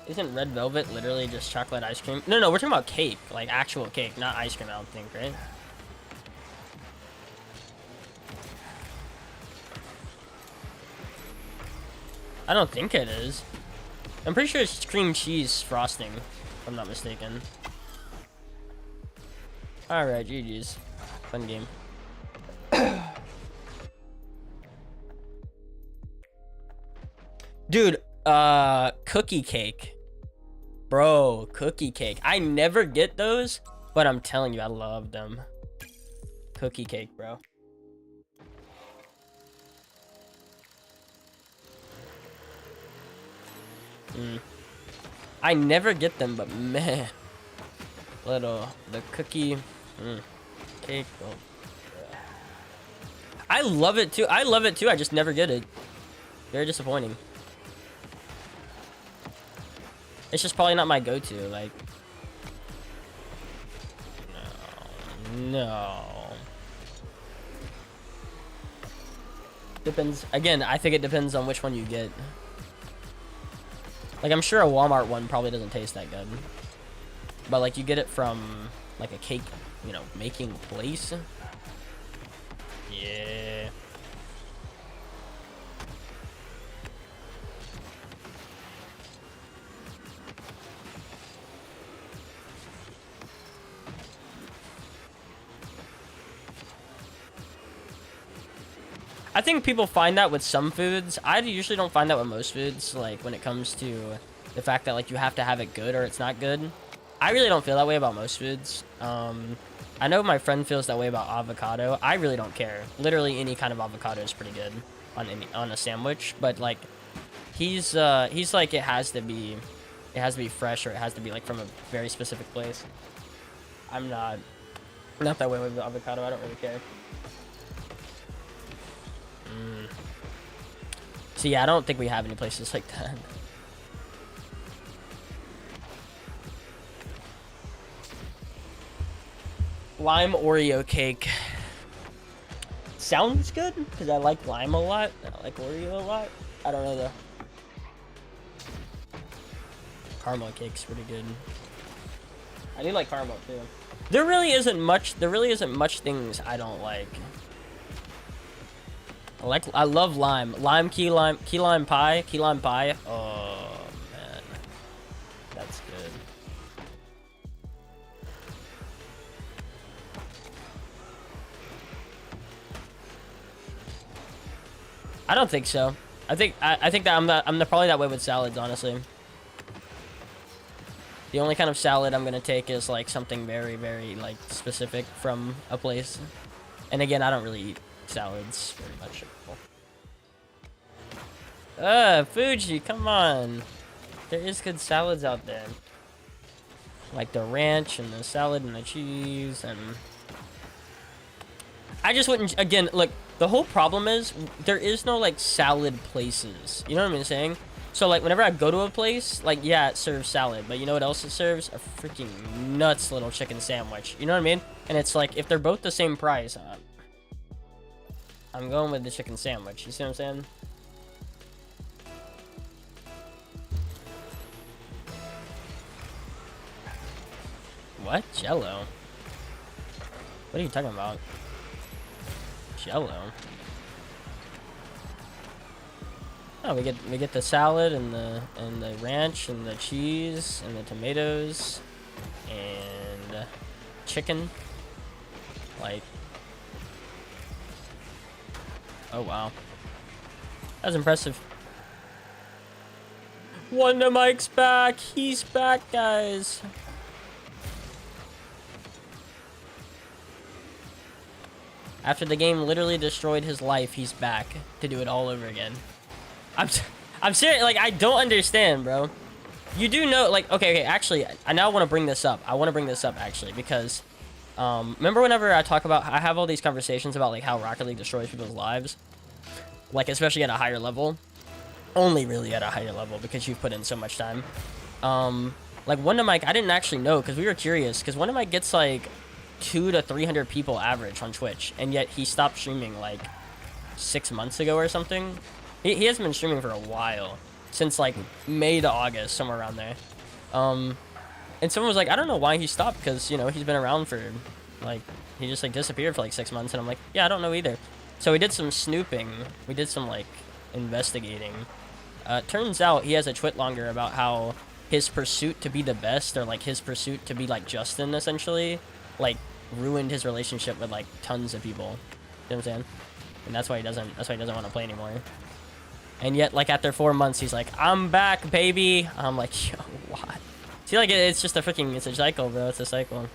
Isn't red velvet literally just chocolate ice cream? No, no, we're talking about cake. Like actual cake, not ice cream, I don't think, right? I don't think it is. I'm pretty sure it's cream cheese frosting, if I'm not mistaken. Alright, GG's. Fun game. Dude, cookie cake. Bro, cookie cake. I never get those, but I'm telling you, I love them. Cookie cake, bro. I never get them, but man. The cookie cake. Oh. I love it too. I love it too. I just never get it. Very disappointing. It's just probably not my go-to, like... No. Depends. Again, I think it depends on which one you get. Like, I'm sure a Walmart one probably doesn't taste that good. But, like, you get it from, like, a cake, you know, making place. Yeah. I think people find that with some foods. I usually don't find that with most foods, like when it comes to the fact that like you have to have it good or it's not good. I really don't feel that way about most foods. I know my friend feels that way about avocado. I really don't care. Literally any kind of avocado is pretty good on a sandwich, but like he's like it has to be fresh or it has to be like from a very specific place. I'm not that way with avocado. I don't really care. So yeah, I don't think we have any places like that. Lime Oreo cake. Sounds good, because I like lime a lot. I like Oreo a lot. I don't know though. Caramel cake's pretty good. I do like caramel too. There really isn't much things I don't like. I love lime. Key lime pie. Oh man, that's good. I don't think so. I think that I'm probably that way with salads, honestly. The only kind of salad I'm gonna take is like something very, very like specific from a place. And again, I don't really eat salads very much. Fuji, come on. There is good salads out there. like the ranch and the salad and the cheese, and I just wouldn't. Again, look, the whole problem is there is no like salad places. You know what I'm saying? So like whenever I go to a place, like yeah, it serves salad, but you know what else it serves? A freaking nuts little chicken sandwich. You know what I mean? And it's like if they're both the same price, I'm going with the chicken sandwich. You see what I'm saying? What? Jello? What are you talking about? Jello? Oh, we get the salad and the ranch and the cheese and the tomatoes and chicken. Like, oh wow, that's impressive. Wonder Mike's back. He's back, guys. After the game literally destroyed his life, he's back to do it all over again. I'm serious. Like, I don't understand, bro. You do know, like, okay, actually, I now want to bring this up. I want to bring this up, actually, because, remember whenever I talk about, I have all these conversations about, like, how Rocket League destroys people's lives? Like, especially at a higher level. Only really at a higher level, because you've put in so much time. Like, Wonder Mike, I didn't actually know, because we were curious, because Wonder Mike gets, like, 200 to 300 people average on Twitch, and yet he stopped streaming, like, 6 months ago or something. He hasn't been streaming for a while, since like May to August, somewhere around there. And someone was like, I don't know why he stopped, because, you know, he's been around for, like, he just like disappeared for like 6 months, and I'm like, yeah, I don't know either. So we did some snooping, we did some like investigating. Turns out he has a twit longer about how his pursuit to be the best, or like his pursuit to be like Justin, essentially, like ruined his relationship with like tons of people. You know what I'm saying? And that's why he doesn't want to play anymore. And yet, like, after 4 months, he's like, I'm back, baby. I'm like, yo, what? See, like, it's just a freaking, it's a cycle, bro. It's a cycle.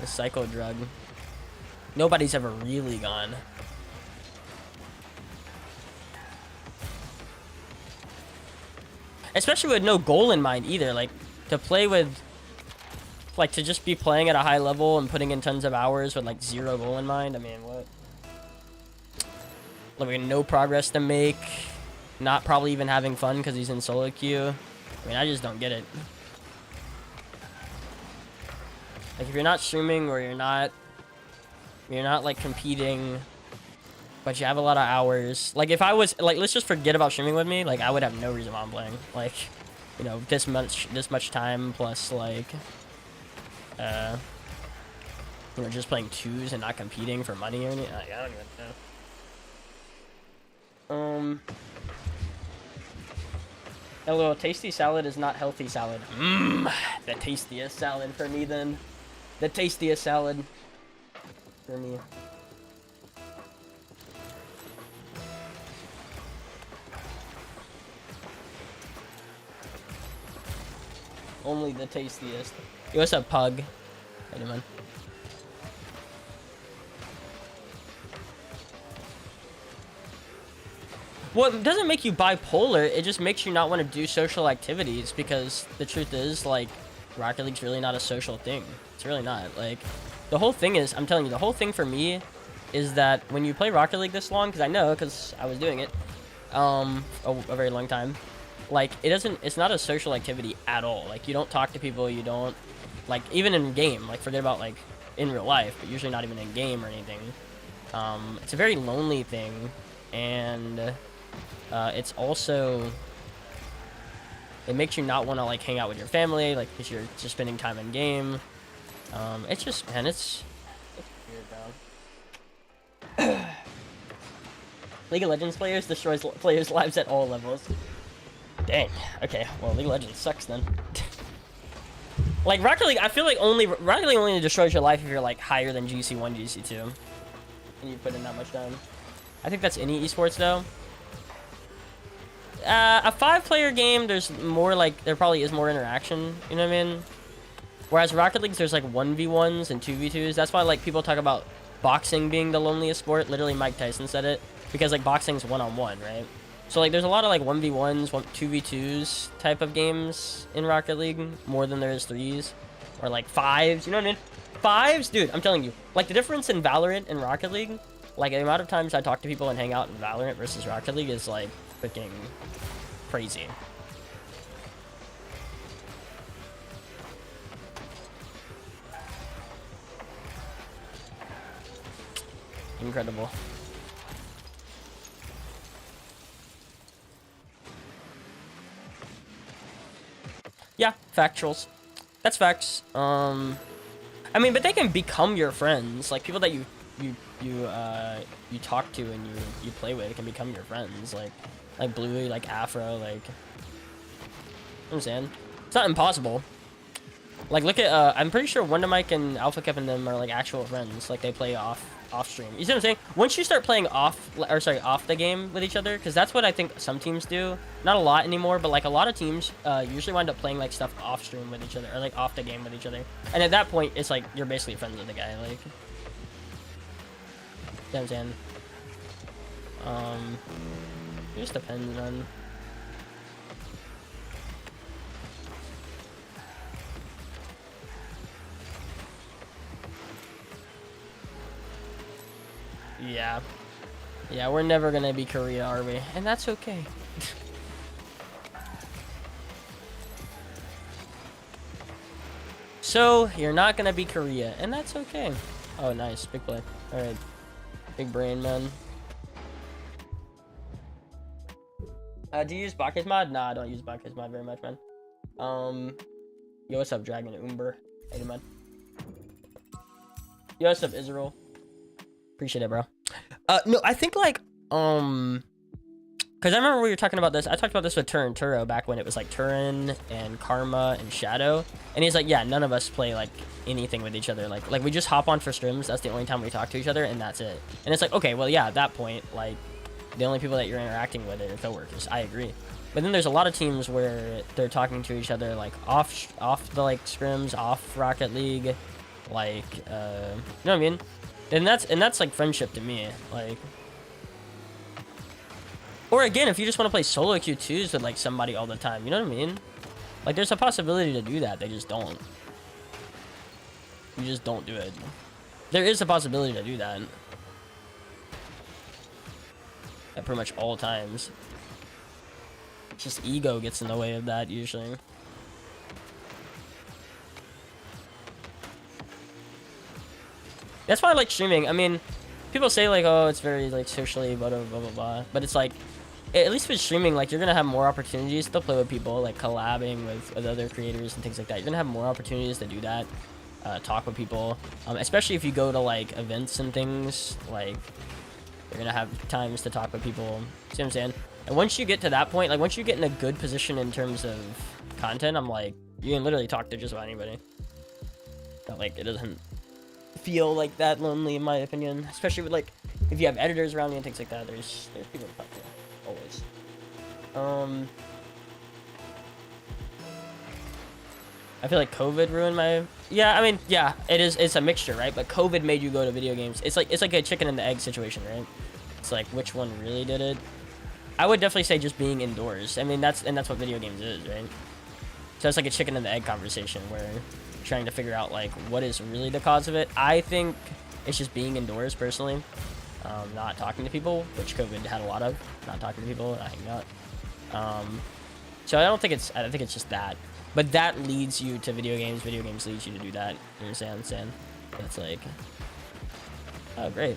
A psycho drug. Nobody's ever really gone. Especially with no goal in mind, either. Like, to play with, like, to just be playing at a high level and putting in tons of hours with, like, 0 goal in mind. I mean, what? Like, no progress to make, not probably even having fun because he's in solo queue. I mean, I just don't get it. Like, if you're not streaming, or you're not like competing, but you have a lot of hours. Like, if I was like, let's just forget about streaming with me. Like, I would have no reason why I'm playing. Like, you know, this much time plus like, you know, just playing twos and not competing for money or anything. Like, I don't even know. LOL, tasty salad is not healthy salad. The tastiest salad for me then. The tastiest salad for me. Only the tastiest. Yo, what's up, Pug? How you doing? Well, it doesn't make you bipolar, it just makes you not want to do social activities, because the truth is, like, Rocket League's really not a social thing. It's really not. Like, the whole thing is, I'm telling you, the whole thing for me is that when you play Rocket League this long, because I know, because I was doing it a very long time, like, it's not a social activity at all. Like, you don't talk to people, you don't, like, even in game, like, forget about, like, in real life, but usually not even in game or anything. It's a very lonely thing, and it's also, it makes you not want to like hang out with your family, like, because you're just spending time in game. It's just, man, it's weird, bro. League of Legends players destroys players' lives at all levels. Dang. Okay, well, League of Legends sucks then. Like, Rocket League, I feel like Rocket League only destroys your life if you're like higher than GC1, GC2, and you put in that much time. I think that's any esports though. A 5-player game, there's more, like, there probably is more interaction, you know what I mean? Whereas Rocket League, there's, like, 1v1s and 2v2s. That's why, like, people talk about boxing being the loneliest sport. Literally, Mike Tyson said it. Because, like, boxing's one-on-one, right? So like there's a lot of like 1v1s, 2v2s type of games in Rocket League, more than there is 3s. Or like 5s, you know what I mean? 5s, dude, I'm telling you. Like the difference in Valorant and Rocket League, like the amount of times I talk to people and hang out in Valorant versus Rocket League is like freaking crazy. Incredible. Yeah, factuals. That's facts. I mean, but they can become your friends. Like people that you talk to and you play with can become your friends. Like Bluey, like Afro, like. You know what I'm saying? It's not impossible. Like look at I'm pretty sure Wonder Mike and Alpha Cup and them are like actual friends. Like they play off stream. You see what I'm saying? Once you start playing off the game with each other, because that's what I think some teams do. Not a lot anymore, but like a lot of teams usually wind up playing like stuff off stream with each other, or like off the game with each other. And at that point, it's like you're basically friends with the guy. Like, you know what I'm saying? It just depends on. Yeah. Yeah, we're never gonna be Korea, are we? And that's okay. So, you're not gonna be Korea, and that's okay. Oh, nice. Big play. Alright. Big brain, man. Do you use Bakis mod? Nah, I don't use Bakis mod very much, man. Yo, what's up, Dragon Umber? Hey, man. Yo, what's up, Israel? Appreciate it, bro. No, I think like because I remember we were talking about this. I talked about this with Turin Turo back when it was like Turin and Karma and Shadow, and he's like, yeah, none of us play like anything with each other. Like we just hop on for streams. That's the only time we talk to each other, and that's it. And it's like, okay, well, yeah, at that point, like the only people that you're interacting with are your coworkers. I agree. But then there's a lot of teams where they're talking to each other like off the like scrims, off Rocket League, like you know what I mean? And that's like friendship to me, like. Or again, if you just want to play solo Q2s with like somebody all the time, you know what I mean? Like there's a possibility to do that, they just don't. You just don't do it. There is a possibility to do that. At pretty much all times. Just ego gets in the way of that usually. That's why I like streaming. I mean, people say like, oh, it's very like socially blah blah blah blah, but it's like, at least with streaming, like you're gonna have more opportunities to play with people, like collabing with other creators and things like that. You're gonna have more opportunities to do that, talk with people, especially if you go to like events and things. Like you're gonna have times to talk with people. See what I'm saying? And once you get to that point, like once you get in a good position in terms of content, I'm like, you can literally talk to just about anybody. But like it doesn't feel like that lonely in my opinion, especially with like if you have editors around you and things like that. There's people to talk to always. I feel like COVID ruined my. Yeah, I mean, yeah, it's a mixture, right? But COVID made you go to video games. It's like a chicken and the egg situation, right? It's like which one really did it. I would definitely say just being indoors. I mean, that's what video games is, right? So it's like a chicken and the egg conversation where you're trying to figure out like what is really the cause of it. I think it's just being indoors personally, not talking to people, which COVID had a lot of, not talking to people, not hanging out. So I think it's just that, but that leads you to video games. Video games leads you to do that. You understand what I'm saying? It's like, oh great.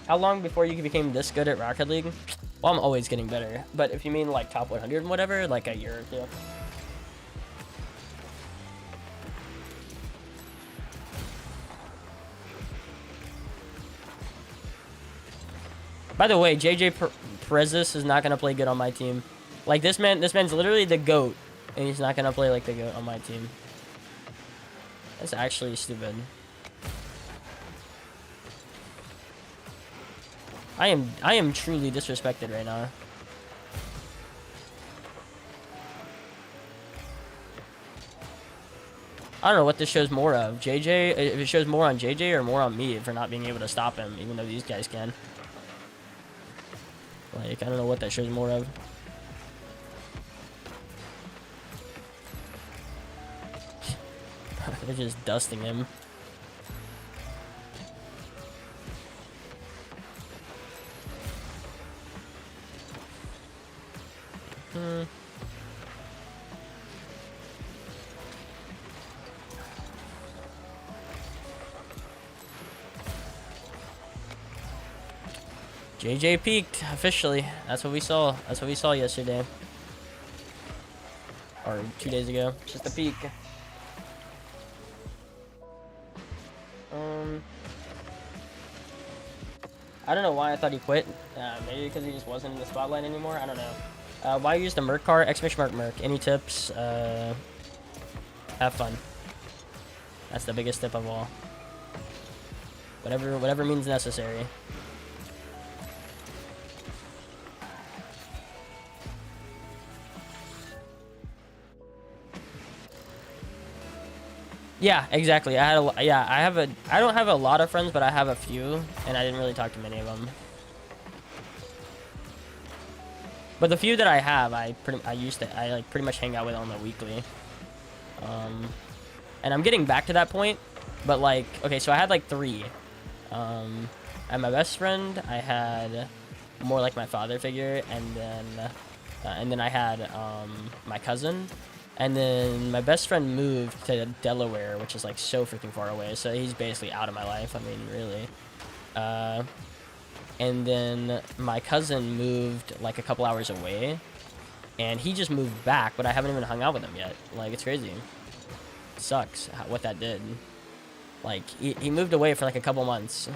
How long before you became this good at Rocket League? Well, I'm always getting better. But if you mean like top 100 and whatever, like a year or two. By the way, JJ Prezis is not gonna play good on my team. Like this man's literally the GOAT, and he's not gonna play like the GOAT on my team. That's actually stupid. I am truly disrespected right now. I don't know what this shows more of. JJ, if it shows more on JJ or more on me for not being able to stop him, even though these guys can. Like, I don't know what that shows more of. They're just dusting him. JJ peaked officially. That's what we saw. That's what we saw yesterday. Or 2 days ago. Just a peak. I don't know why I thought he quit. Maybe because he just wasn't in the spotlight anymore. I don't know. Why use the MERC car? Exclamation mark MERC. Any tips? Have fun. That's the biggest tip of all. Whatever means necessary. Yeah, exactly. I don't have a lot of friends, but I have a few, and I didn't really talk to many of them. But the few that I have, I like pretty much hang out with on the weekly. And I'm getting back to that point, but like, okay, so I had like 3. I had my best friend, I had more like my father figure, and then I had my cousin. And then my best friend moved to Delaware, which is like so freaking far away. So he's basically out of my life. I mean, really. And then my cousin moved like a couple hours away. And he just moved back, but I haven't even hung out with him yet. Like, it's crazy. It sucks what that did. Like, he moved away for like a couple months.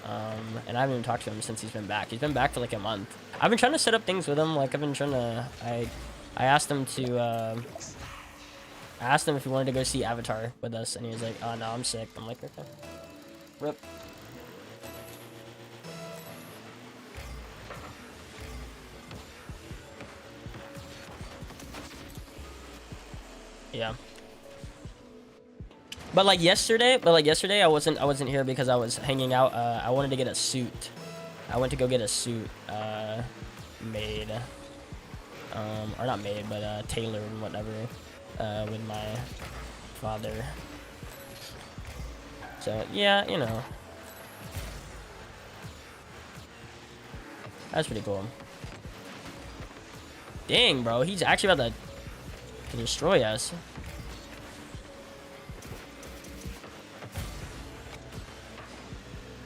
And I haven't even talked to him since he's been back. He's been back for like a month. I've been trying to set up things with him. Like, I've been trying to... I asked him to, I asked him if he wanted to go see Avatar with us, and he was like, oh, no, I'm sick. I'm like, okay. Rip. Yeah. But like yesterday I wasn't here because I was hanging out. I wanted to get a suit. I went to go get a suit, made. Or not made, but tailored and whatever, with my father. So yeah, you know, that's pretty cool. Dang, bro, he's actually about to destroy us.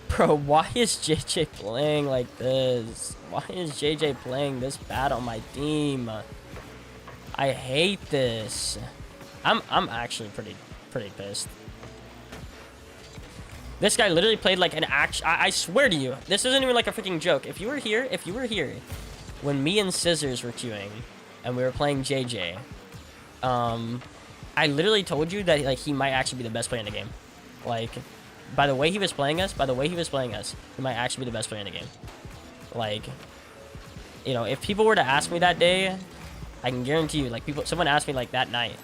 Bro, why is JJ playing like this? Why is JJ playing this bad on my team? I hate this. I'm actually pretty pissed. This guy literally played like an I swear to you, this isn't even like a freaking joke. If you were here when me and Scissors were queuing and we were playing JJ, I literally told you that like he might actually be the best player in the game. Like, by the way he was playing us, he might actually be the best player in the game. Like, you know, if people were to ask me that day, I can guarantee you, like, someone asked me like that night,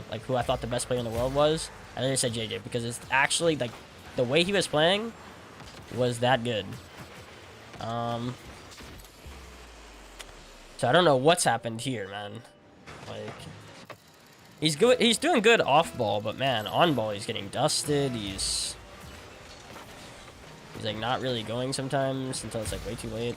like who I thought the best player in the world was, I literally said JJ, because it's actually like the way he was playing was that good. So I don't know what's happened here, man. Like, he's good. He's doing good off ball, but man, on ball he's getting dusted. He's like not really going sometimes until it's like way too late.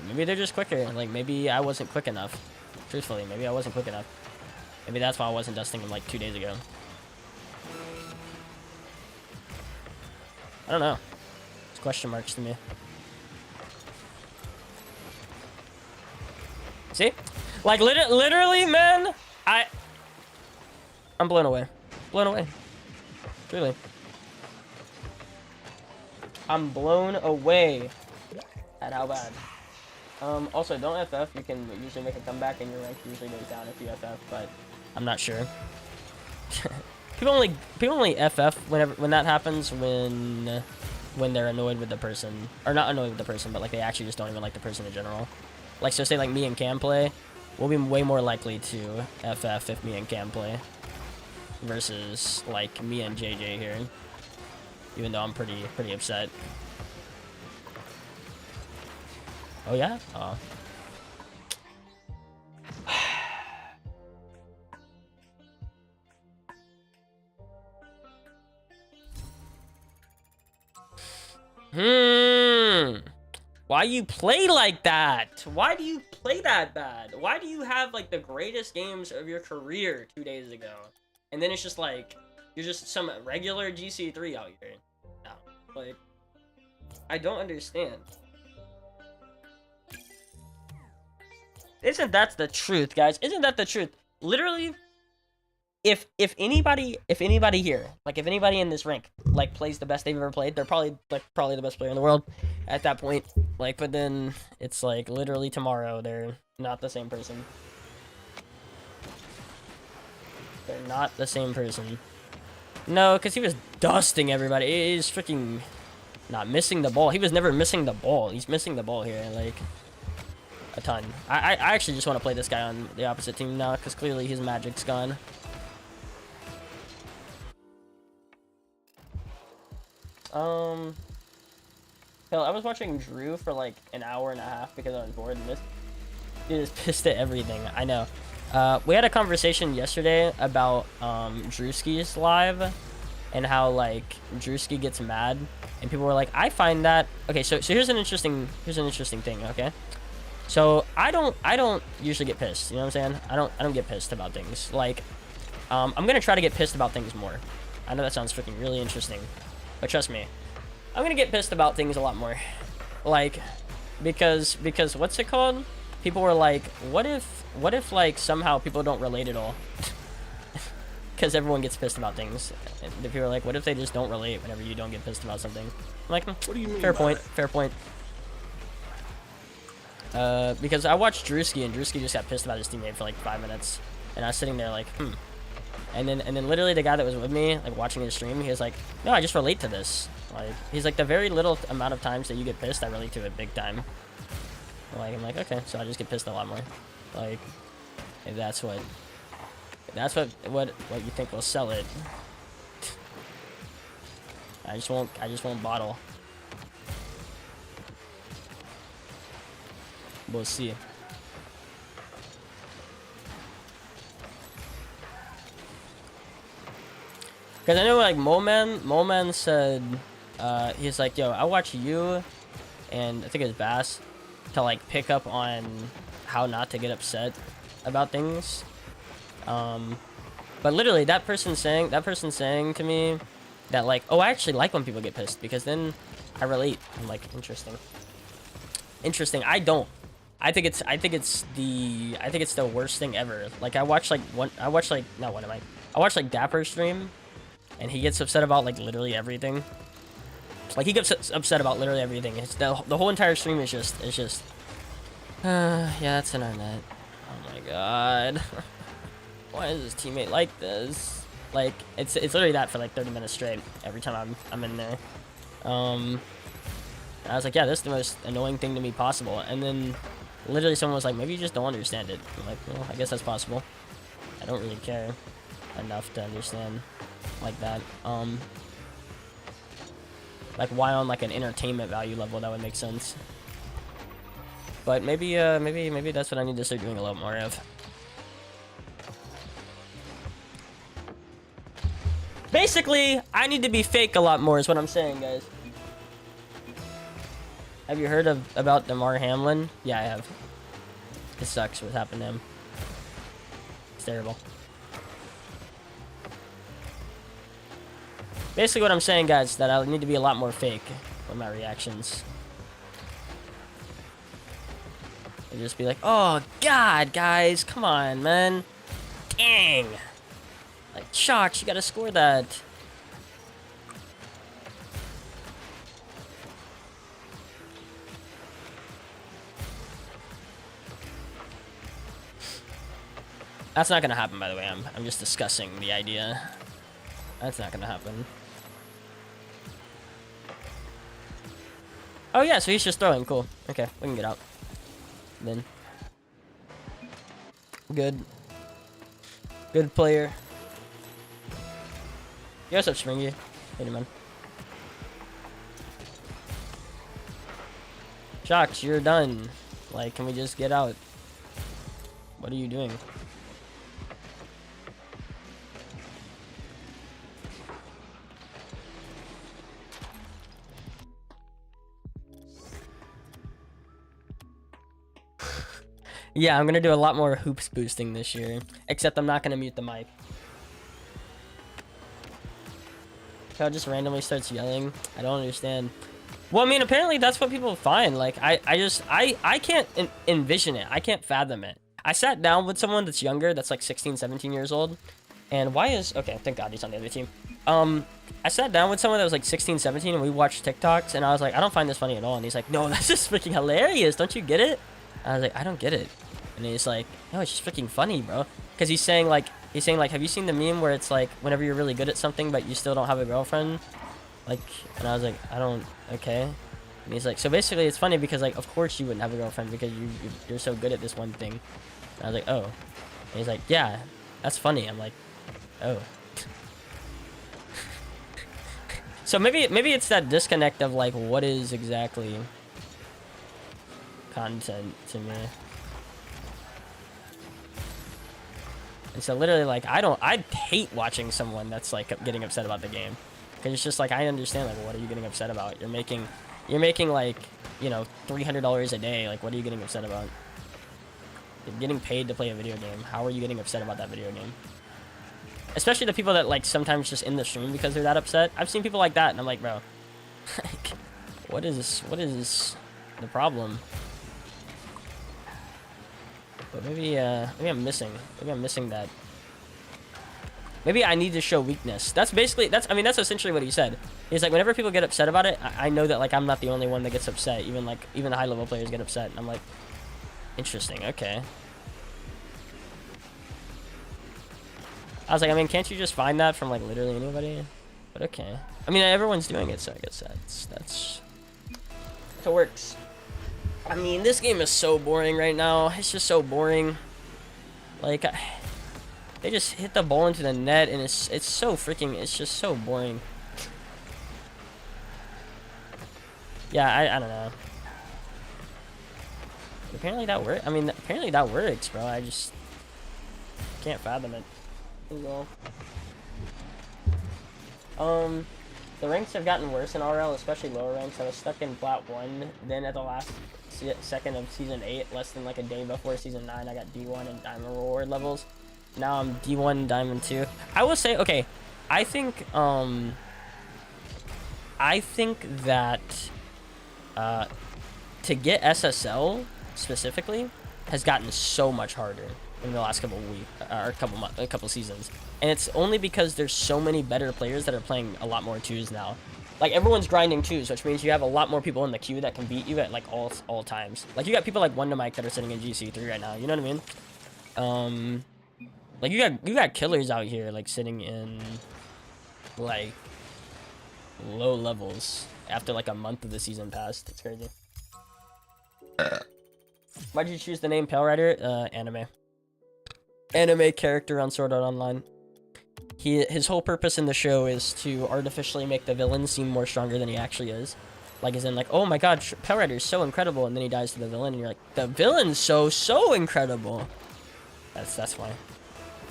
Maybe they're just quicker. Like, maybe I wasn't quick enough. Truthfully, maybe I wasn't quick enough. Maybe that's why I wasn't dusting him like 2 days ago. I don't know. It's question marks to me. See? Like, literally, man, I'm blown away. Blown away. Truly. I'm blown away at how bad. Also, don't FF. You can usually make a comeback, and your rank usually goes down if you FF, but I'm not sure. people only FF when that happens when they're annoyed with the person, or not annoyed with the person, but like they actually just don't even like the person in general. Like, so say like me and Cam play, we'll be way more likely to FF if me and Cam play versus like me and JJ here. Even though I'm pretty upset. Oh yeah? Oh. Why you play like that? Why do you play that bad? Why do you have like the greatest games of your career 2 days ago? And then it's just like, you're just some regular GC3 out here. No, like, I don't understand. Isn't that the truth, guys? Isn't that the truth? Literally, if anybody here, like if anybody in this rank like plays the best they've ever played, they're probably the best player in the world at that point. Like, but then it's like literally tomorrow they're not the same person. They're not the same person. No, because he was dusting everybody. He's freaking not missing the ball. He was never missing the ball. He's missing the ball here, like a ton. I actually just want to play this guy on the opposite team now because clearly his magic's gone. Hell, I was watching Drew for like an hour and a half because I was bored, and this dude is pissed at everything. I know. We had a conversation yesterday about Drewski's live and how like Drewski gets mad, and people were like, I find that okay. So here's an interesting thing. Okay, so I don't usually get pissed. You know what I'm saying? I don't get pissed about things. Like, I'm gonna try to get pissed about things more. I know that sounds freaking really interesting. But trust me, I'm gonna get pissed about things a lot more. Like, because what's it called? People were like, what if like somehow people don't relate at all? Because everyone gets pissed about things. And the people are like, what if they just don't relate whenever you don't get pissed about something? I'm like, what do you mean? Fair point. Fair point. Because I watched Drewski, and Drewski just got pissed about his teammate for like 5 minutes, and I was sitting there like, And then literally the guy that was with me, like watching his stream, he was like, no, I just relate to this. Like, he's like, the very little amount of times that you get pissed, I relate to it big time. Like, I'm like, okay, so I just get pissed a lot more. Like, if that's what you think will sell it. I just won't bottle. We'll see. Because I know, like, Moman said, he's like, yo, I watch you, and I think it was Bass, to, like, pick up on how not to get upset about things. But literally, that person saying to me that, like, oh, I actually like when people get pissed, because then I relate. I'm like, interesting. I don't. I think it's the worst thing ever. Like, I watched like Dapper stream, and he gets upset about like literally everything. Like, he gets upset about literally everything. It's the whole entire stream is just yeah, that's internet. Oh my god. Why is this teammate like this? Like, it's literally that for like 30 minutes straight every time I'm in there. And I was like, yeah, this is the most annoying thing to me possible. And then literally someone was like, maybe you just don't understand it. I'm like, well, I guess that's possible. I don't really care enough to understand like that. Like, why on like an entertainment value level that would make sense. But maybe that's what I need to start doing a lot more of. Basically, I need to be fake a lot more is what I'm saying, guys. Have you heard about Damar Hamlin? Yeah, I have. It sucks what happened to him. It's terrible. Basically what I'm saying, guys, is that I need to be a lot more fake with my reactions. And just be like, oh, God, guys, come on, man. Dang. Like, Shots, you gotta score that. That's not gonna happen, by the way. I'm just discussing the idea. That's not gonna happen. Oh yeah, so he's just throwing. Cool. Okay, we can get out. then. Good. Good player. You guys have Springy. Hey, man. Shocks, you're done. Like, can we just get out? What are you doing? Yeah, I'm gonna do a lot more hoops boosting this year. Except I'm not gonna mute the mic. Cal just randomly starts yelling. I don't understand. Well, I mean, apparently that's what people find. Like, I can't envision it. I can't fathom it. I sat down with someone that's younger, that's like 16, 17 years old. And okay, thank God he's on the other team. I sat down with someone that was like 16, 17, and we watched TikToks, and I was like, I don't find this funny at all. And he's like, no, that's just freaking hilarious. Don't you get it? I was like, I don't get it. And he's like, no, it's just freaking funny, bro. Because he's saying like, have you seen the meme where it's like, whenever you're really good at something, but you still don't have a girlfriend? Like, and I was like, I don't, okay. And he's like, so basically it's funny because like, of course you wouldn't have a girlfriend because you're so good at this one thing. And I was like, oh. And he's like, yeah, that's funny. I'm like, oh. So maybe it's that disconnect of like, what is exactly content to me. And so literally like, I hate watching someone that's like getting upset about the game. Cause it's just like, I understand like, what are you getting upset about? You're making like, you know, $300 a day. Like, what are you getting upset about? You're getting paid to play a video game. How are you getting upset about that video game? Especially the people that like sometimes just in the stream because they're that upset. I've seen people like that and I'm like, bro, like, what is the problem? But maybe I'm missing that. Maybe I need to show weakness. That's essentially what he said. He's like, whenever people get upset about it, I know that like I'm not the only one that gets upset. Even high level players get upset. And I'm like, interesting, okay. I was like, I mean, can't you just find that from like literally anybody? But okay. I mean, everyone's doing it, so I guess that's how it works. I mean, this game is so boring right now. It's just so boring. Like, they just hit the ball into the net, and it's so freaking. It's just so boring. Yeah, I don't know. But apparently that works. I mean, apparently that works, bro. I just can't fathom it. The ranks have gotten worse in RL, especially lower ranks. I was stuck in Plat 1, then at the last second of Season 8, less than like a day before Season 9, I got D1 and Diamond Reward levels. Now I'm D1 and Diamond 2. I will say, okay, I think that to get SSL specifically has gotten so much harder in the last couple of weeks or a couple seasons, and it's only because there's so many better players that are playing a lot more twos now. Like, everyone's grinding twos, which means you have a lot more people in the queue that can beat you at like all times. Like, you got people like Wonder Mike that are sitting in GC3 right now, you know what I mean? Like, you got killers out here like sitting in like low levels after like a month of the season passed. It's crazy. Why'd you choose the name Pale Rider? Anime character on Sword Art Online. His whole purpose in the show is to artificially make the villain seem more stronger than he actually is. Like, as in like, oh my god, Pale Rider is so incredible, and then he dies to the villain, and you're like, the villain's so incredible. That's why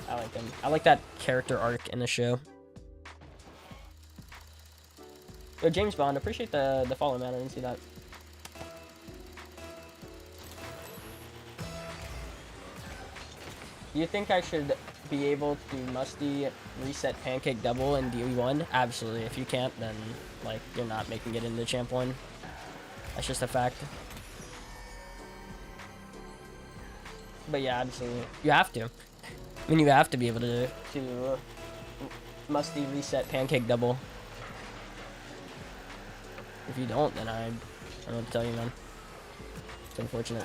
I like him. I like that character arc in the show. Yo, James Bond, appreciate the follow, man. I didn't see that. Do you think I should be able to musty reset pancake double in DE1? Absolutely. If you can't, then like you're not making it into Champ 1. That's just a fact. But yeah, absolutely. You have to. I mean, you have to be able to musty reset pancake double. If you don't, then I don't know what to tell you, man. It's unfortunate.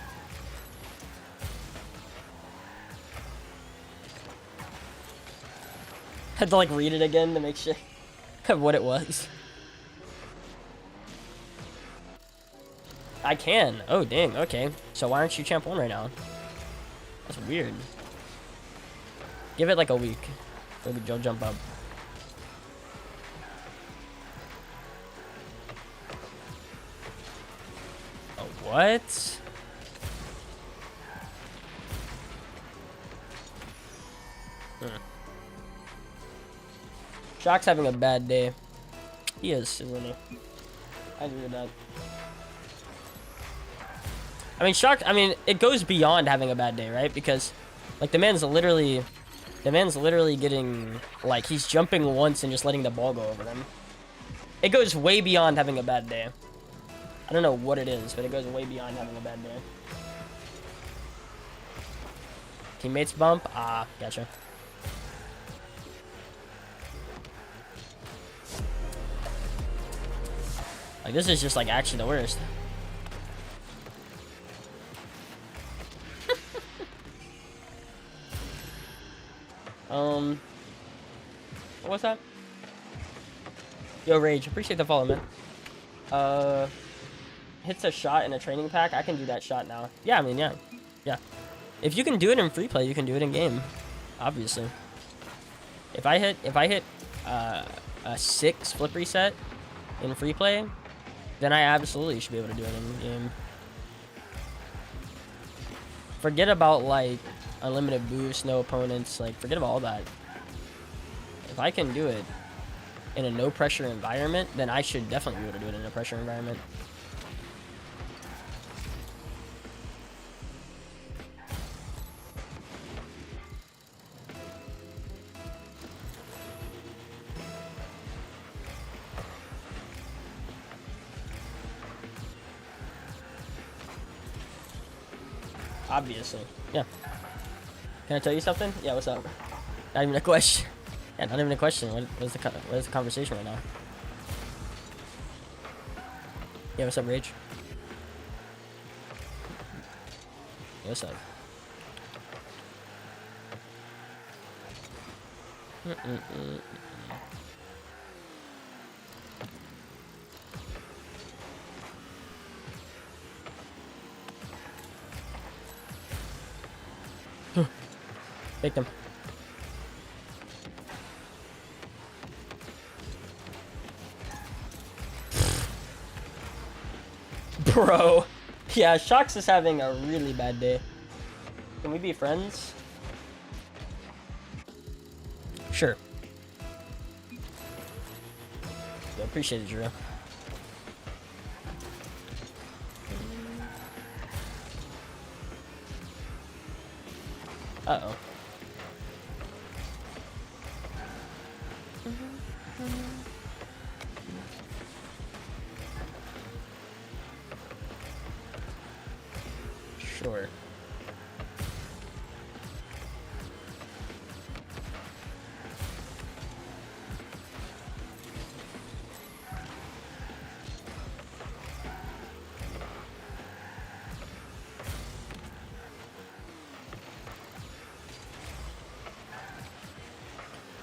Had to like read it again to make sure of what it was. I can. Oh, dang. Okay. So why aren't you champ 1 right now? That's weird. Give it like a week. Maybe you'll jump up. Oh, what? Shock's having a bad day. He is, isn't he? I agree with that. I mean, Shock, I mean, it goes beyond having a bad day, right? Because, like, the man's literally getting, like, he's jumping once and just letting the ball go over them. It goes way beyond having a bad day. I don't know what it is, but it goes way beyond having a bad day. Teammates bump? Ah, gotcha. Like, this is just, like, actually the worst. What's that? Yo, Rage, appreciate the follow, man. Hits a shot in a training pack. I can do that shot now. Yeah, I mean, yeah. Yeah. If you can do it in free play, you can do it in game. Obviously. If I hit a 6 flip reset in free play, then I absolutely should be able to do it in game. Forget about, like, unlimited boost, no opponents. Like, forget about all that. If I can do it in a no pressure environment, then I should definitely be able to do it in a pressure environment. Obviously. Yeah. Can I tell you something? Yeah, what's up? Not even a question. Yeah, not even a question. What is the conversation right now? Yeah, what's up, Rage? Yeah, what's up? Victim. Bro. Yeah, Shox is having a really bad day. Can we be friends? Sure. Yeah, appreciate it, Drew. Uh-oh. Sure.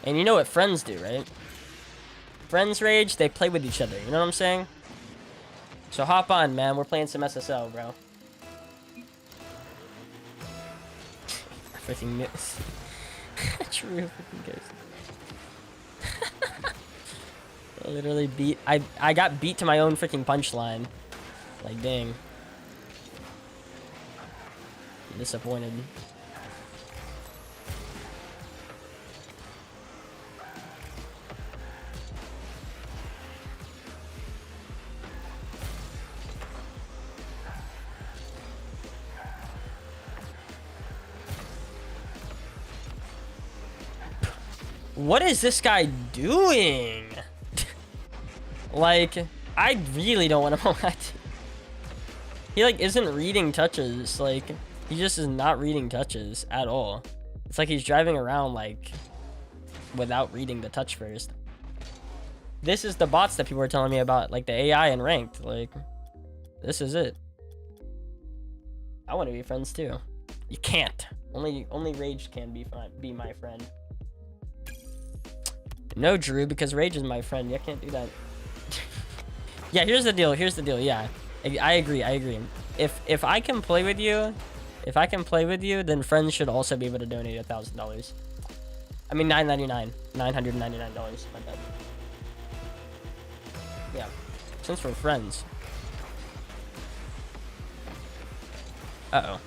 And you know what friends do, right? Friends rage, they play with each other, you know what I'm saying? So hop on, man. We're playing some SSL, bro. Freaking miss. True freaking ghost. I literally beat. I got beat to my own freaking punchline. Like, dang. I'm disappointed. What is this guy doing? Like, I really don't want him on that team. He, like, isn't reading touches. Like, he just is not reading touches at all. It's like he's driving around, like, without reading the touch first. This is the bots that people were telling me about, like, the AI and ranked. Like, this is it. I want to be friends, too. You can't. Only Rage can be my friend. No, Drew, because Rage is my friend. You can't do that. Yeah, here's the deal. Yeah. I agree. I agree. If I can play with you, then friends should also be able to donate $1,000. I mean $999. My bad. Yeah, since we're friends. Uh-oh.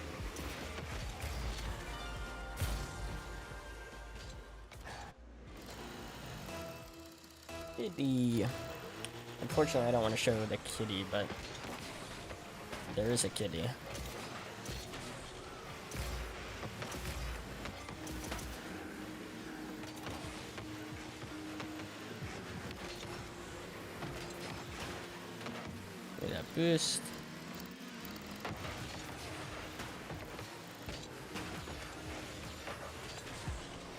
Kitty. Unfortunately, I don't want to show the kitty, but there is a kitty. Look at that boost.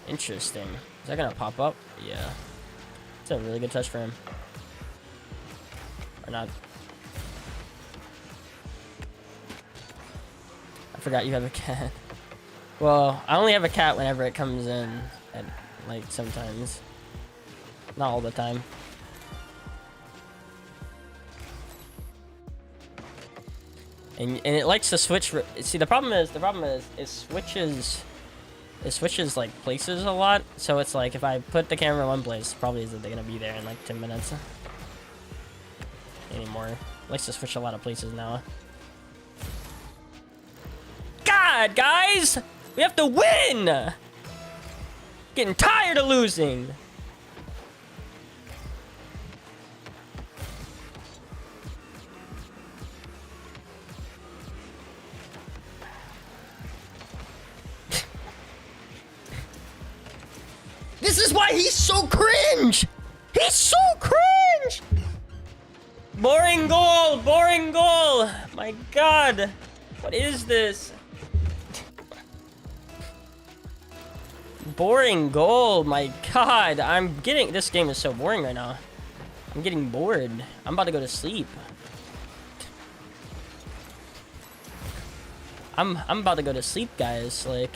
Interesting. Is that gonna pop up? Yeah. It's a really good touch for him. Or not. I forgot you have a cat. Well, I only have a cat whenever it comes in. And, like, sometimes. Not all the time. And it likes to switch. See, the problem is it switches like places a lot. So it's like if I put the camera in one place, probably isn't gonna be there in like 10 minutes anymore. It likes to switch a lot of places now. God, guys, we have to win. Getting tired of losing. This is why he's so cringe! He's so cringe! Boring goal! Boring goal! My god! What is this? Boring goal! My god! I'm getting... This game is so boring right now. I'm getting bored. I'm about to go to sleep. I'm about to go to sleep, guys. Like...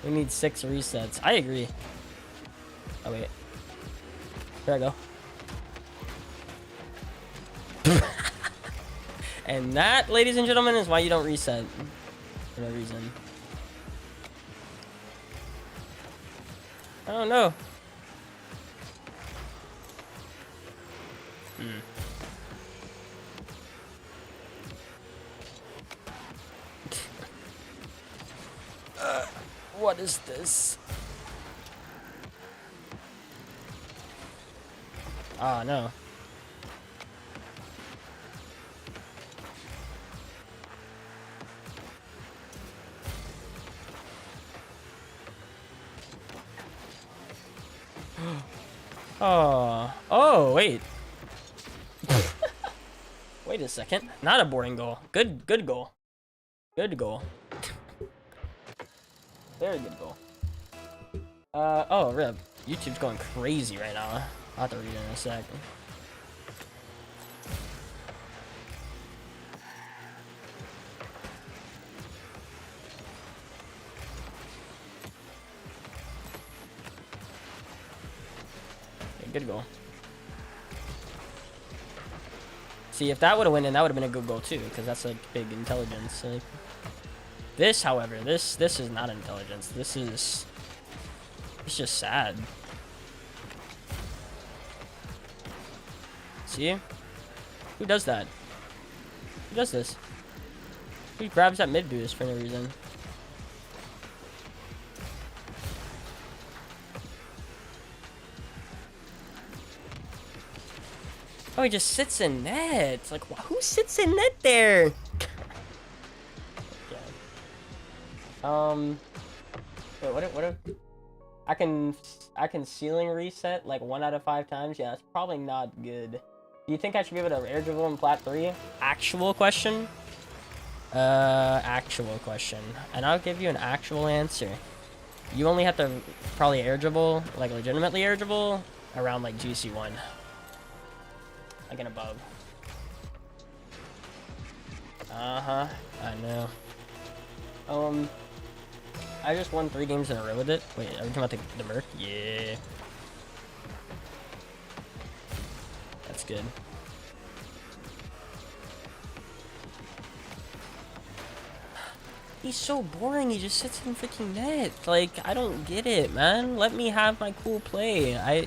We need 6 resets. I agree. Oh, wait. There I go. And that, ladies and gentlemen, is why you don't reset. For no reason. Oh, no. What is this? Oh, no. Oh, wait. Wait a second. Not a boring goal. Good goal. Good goal. Very good goal. Oh, rip. YouTube's going crazy right now. I'll have to read it in a sec. Okay, good goal. See, if that would have went in, that would have been a good goal too, because that's like big intelligence. Like, this, however, this is not intelligence. This is... It's just sad. See? Who does that? Who does this? Who grabs that mid boost for no reason? Oh, he just sits in net. It's like, who sits in net there? Wait, what if I can ceiling reset like 1 out of 5 times? Yeah, that's probably not good. Do you think I should be able to air dribble in plat 3? Actual question? Actual question. And I'll give you an actual answer. You only have to probably air dribble, like legitimately air dribble, around like GC1. Like and above. Uh-huh. I know. I just won 3 games in a row with it. Wait, are we talking about the MERC? Yeah. That's good. He's so boring. He just sits in freaking net. Like, I don't get it, man. Let me have my cool play.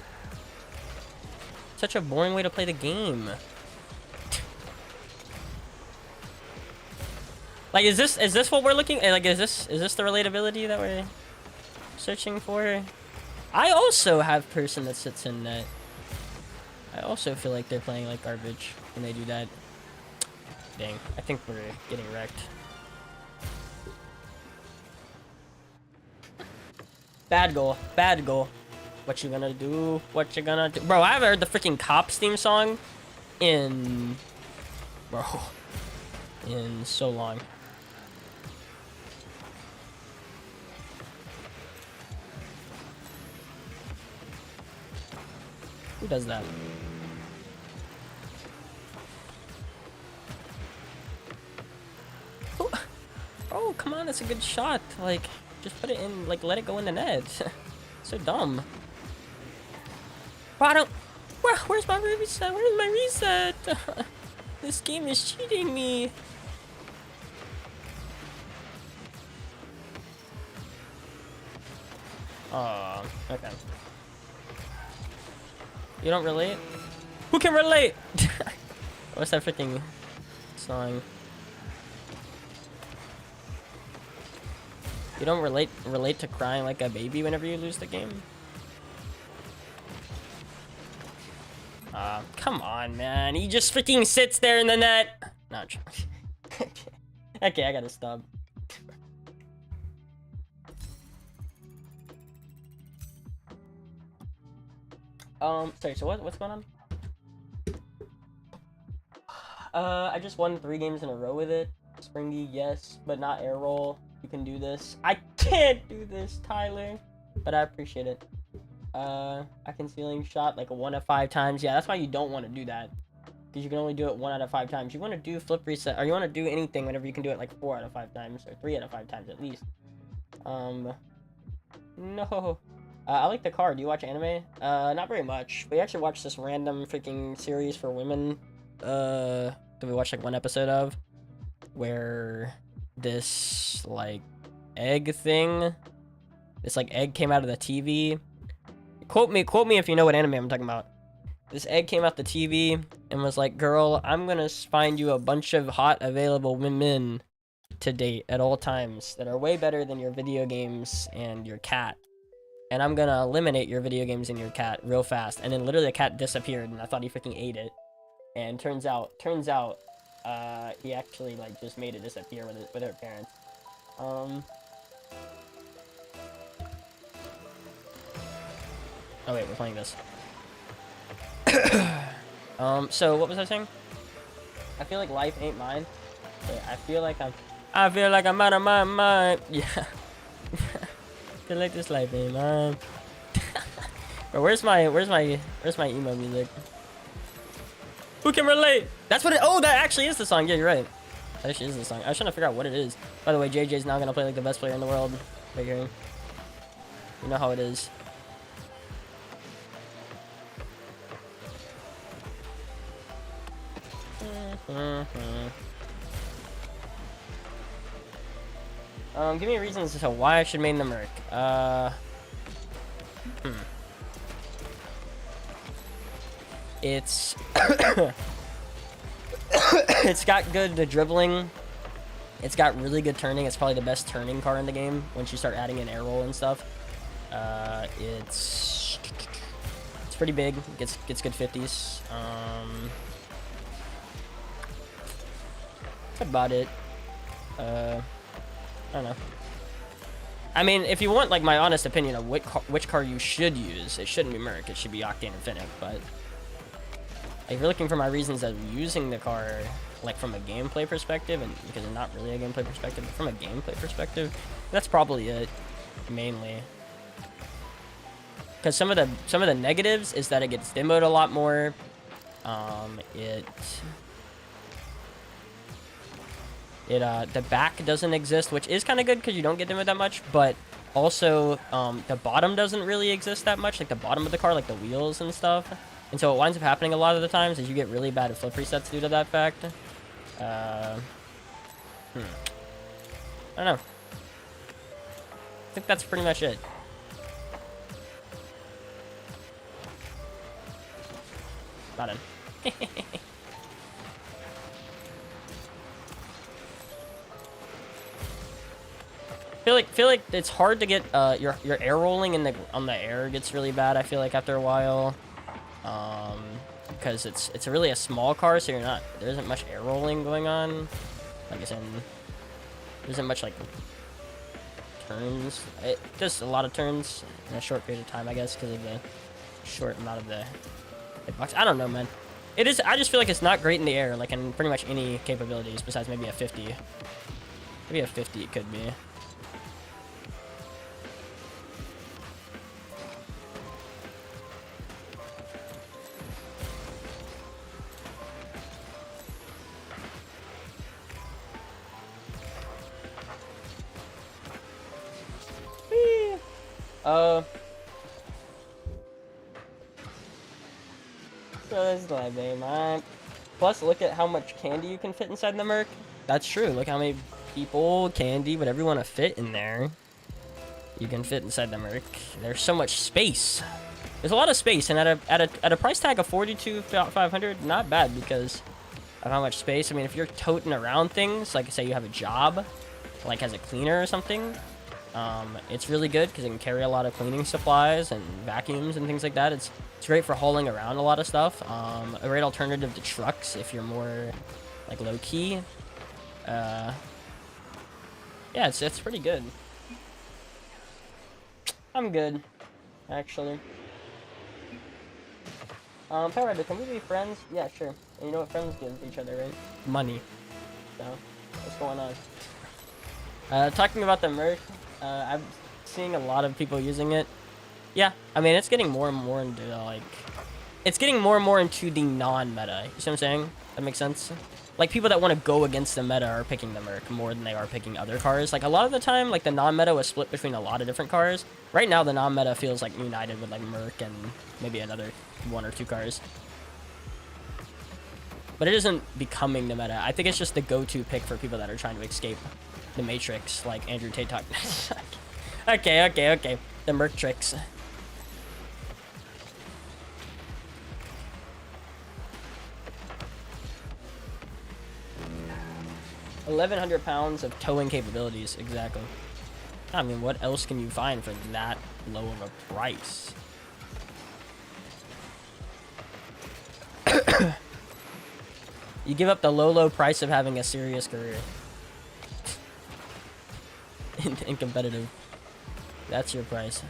Such a boring way to play the game. Like, is this what we're looking at? Like, is this the relatability that we're searching for? I also have person that sits in net. I also feel like they're playing like garbage when they do that. Dang, I think we're getting wrecked. Bad goal, bad goal. What you gonna do? What you gonna do? Bro, I haven't heard the freaking Cops theme song in... Bro. In so long. Who does that? Oh, come on, that's a good shot. Like, just put it in, like, let it go in the net. So dumb. Bro, I don't... Where's my reset? Where's my reset? This game is cheating me. Oh, okay. You don't relate? Who can relate? What's that freaking song? You don't relate to crying like a baby whenever you lose the game? Come on, man. He just freaking sits there in the net. No, okay, I gotta stop. Sorry, so what's going on? I just won 3 games in a row with it. Springy, yes, but not air roll. You can do this. I can't do this, Tyler, but I appreciate it. I can ceiling shot like 1 out of 5 times. Yeah, that's why you don't want to do that, because you can only do it 1 out of 5 times. You want to do flip reset, or you want to do anything whenever you can do it like 4 out of 5 times, or 3 out of 5 times at least. No. I like the car. Do you watch anime? Not very much. We actually watched this random freaking series for women, that we watched like 1 episode of, where this like egg thing, this like egg came out of the TV. Quote me if you know what anime I'm talking about. This egg came out the TV and was like, girl, I'm gonna find you a bunch of hot available women to date at all times that are way better than your video games and your cat. And I'm gonna eliminate your video games and your cat real fast. And then literally the cat disappeared and I thought he freaking ate it. And turns out, he actually like just made it disappear with her parents. Oh wait, we're playing this. So what was I saying? I feel like life ain't mine. Wait, I feel like I'm out of my mind. Yeah. I feel like this life ain't mine. Bro, where's my emo music? Who can relate? That's what it, oh, that actually is the song. Yeah, you're right. That actually is the song. I was trying to figure out what it is. By the way, JJ's now gonna play like the best player in the world. Right here. You know how it is. Give me reasons as to why I should main the MERC. It's it's got good dribbling. It's got really good turning. It's probably the best turning car in the game once you start adding in air roll and stuff. It's pretty big. Gets good 50s. That's about it. I don't know. I mean, if you want like my honest opinion of which car you should use, it shouldn't be MERC. It should be Octane Infinite. But like, if you're looking for my reasons of using the car, like from a gameplay perspective, and because it's not really a gameplay perspective, but from a gameplay perspective, that's probably it mainly. Because some of the negatives is that it gets demoed a lot more. The back doesn't exist, which is kind of good because you don't get demoed that much, but also the bottom doesn't really exist that much, like the bottom of the car, like the wheels and stuff. And so what winds up happening a lot of the times is you get really bad flip resets due to that fact. I don't know. I think that's pretty much it. Not in. Feel like it's hard to get your air rolling in the on the air gets really bad. I feel like after a while, because it's really a small car, so there isn't much air rolling going on. Like I said, there isn't much like turns. Just a lot of turns in a short period of time, I guess, because of the short amount of the hitbox. I don't know, man. It is. I just feel like it's not great in the air, like in pretty much any capabilities besides maybe a 50. Maybe a 50 it could be. So this is my game, man. Plus, look at how much candy you can fit inside the MERC. That's true. Look how many people, candy, whatever you want to fit in there. You can fit inside the MERC. There's so much space. There's a lot of space, and at a price tag of $42,500, not bad because of how much space. I mean, if you're toting around things, like say you have a job, like as a cleaner or something, it's really good because it can carry a lot of cleaning supplies and vacuums and things like that. It's great for hauling around a lot of stuff. A great alternative to trucks if you're more like low key. Yeah, it's pretty good. I'm good, actually. Power Rider, can we be friends? Yeah, sure. And you know what friends give each other, right? Money. So, what's going on? Talking about the MERC, I'm seeing a lot of people using it. Yeah, I mean, it's getting more and more into, like... It's getting more and more into the non-meta. You see what I'm saying? That makes sense? Like, people that want to go against the meta are picking the MERC more than they are picking other cars. Like, a lot of the time, like, the non-meta was split between a lot of different cars. Right now, the non-meta feels, like, united with, like, MERC and maybe another 1 or 2 cars. But it isn't becoming the meta. I think it's just the go-to pick for people that are trying to escape the Matrix, like Andrew Tate talked. Okay. The MERC tricks. £1,100 of towing capabilities, exactly. I mean, what else can you find for that low of a price? You give up the low price of having a serious career. in competitive. That's your price.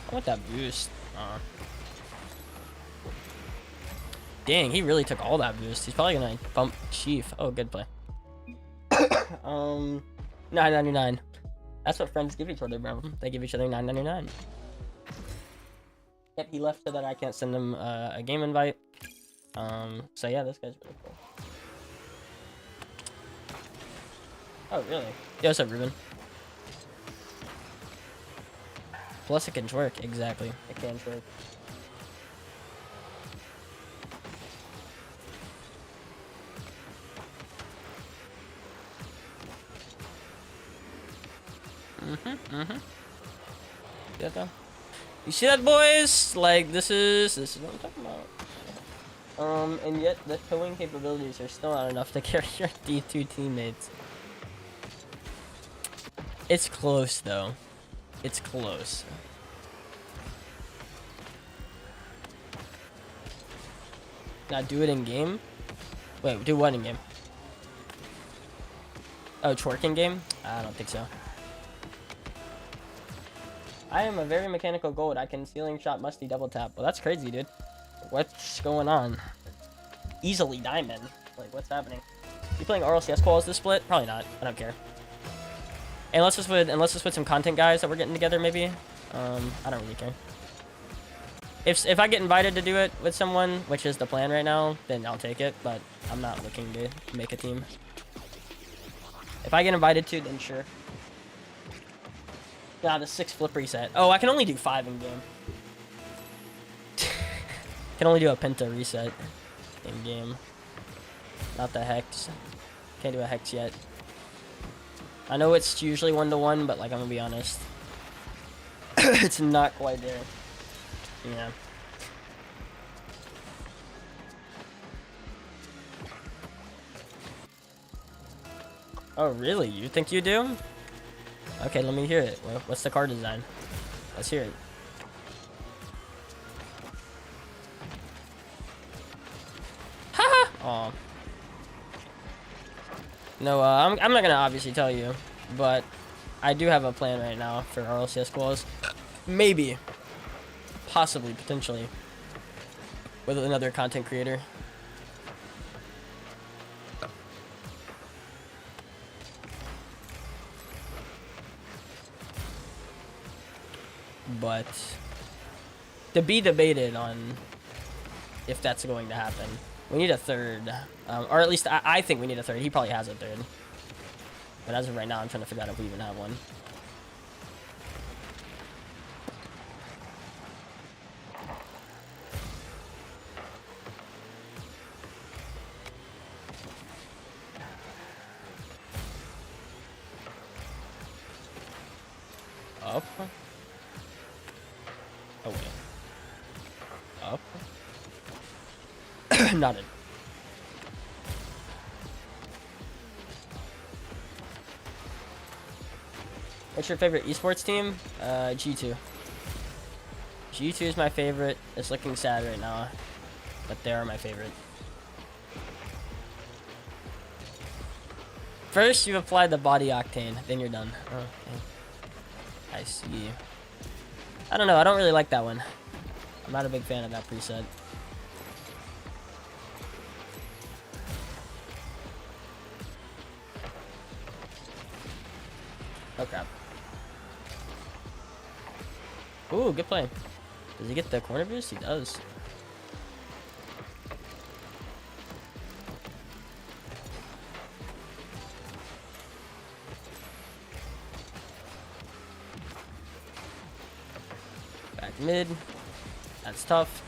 I want that boost. Dang, he really took all that boost. He's probably gonna bump Chief. Oh, good play. 9.99. That's what friends give each other, bro. They give each other 9.99. Yep, he left so that I can't send him a game invite. So yeah, this guy's really cool. Oh, really? Yeah, what's up, Ruben? Plus, it can twerk. Exactly. It can twerk. Yeah, though. You see that, boys? Like, this is what I'm talking about. And yet the towing capabilities are still not enough to carry your D2 teammates. It's close, though. It's close. Now do it in game? Wait, do what in game? Oh, twerk in game? I don't think so. I am a very mechanical gold. I can ceiling shot musty double tap. Well, that's crazy, dude. What's going on? Easily diamond. Like, what's happening? You playing RLCS quals this split? Probably not. I don't care. Unless it's with some content guys that we're getting together, maybe. I don't really care. If I get invited to do it with someone, which is the plan right now, then I'll take it. But I'm not looking to make a team. If I get invited to, then sure. Nah, the 6 flip reset. Oh, I can only do 5 in game. Can only do a penta reset in game. Not the hex. Can't do a hex yet. I know it's usually 1-to-1, but like I'm gonna be honest, it's not quite there. Yeah. Oh really? You think you do? Okay, let me hear it. What's the card design? Let's hear it. Haha! Aw. No, I'm not gonna obviously tell you, but I do have a plan right now for RLCS quals. Maybe. Possibly, potentially. With another content creator. But to be debated on if that's going to happen. We need a third, or at least I think we need a third. He probably has a third, but as of right now, I'm trying to figure out if we even have one. Up. Oh wait. Up. Not in. What's your favorite esports team? G2. G2 is my favorite. It's looking sad right now, but they are my favorite. First, you apply the body octane, then you're done. Oh, okay. I see. I don't know. I don't really like that one. I'm not a big fan of that preset. Oh crap. Ooh, good play. Does he get the corner boost? He does. Back mid. That's tough.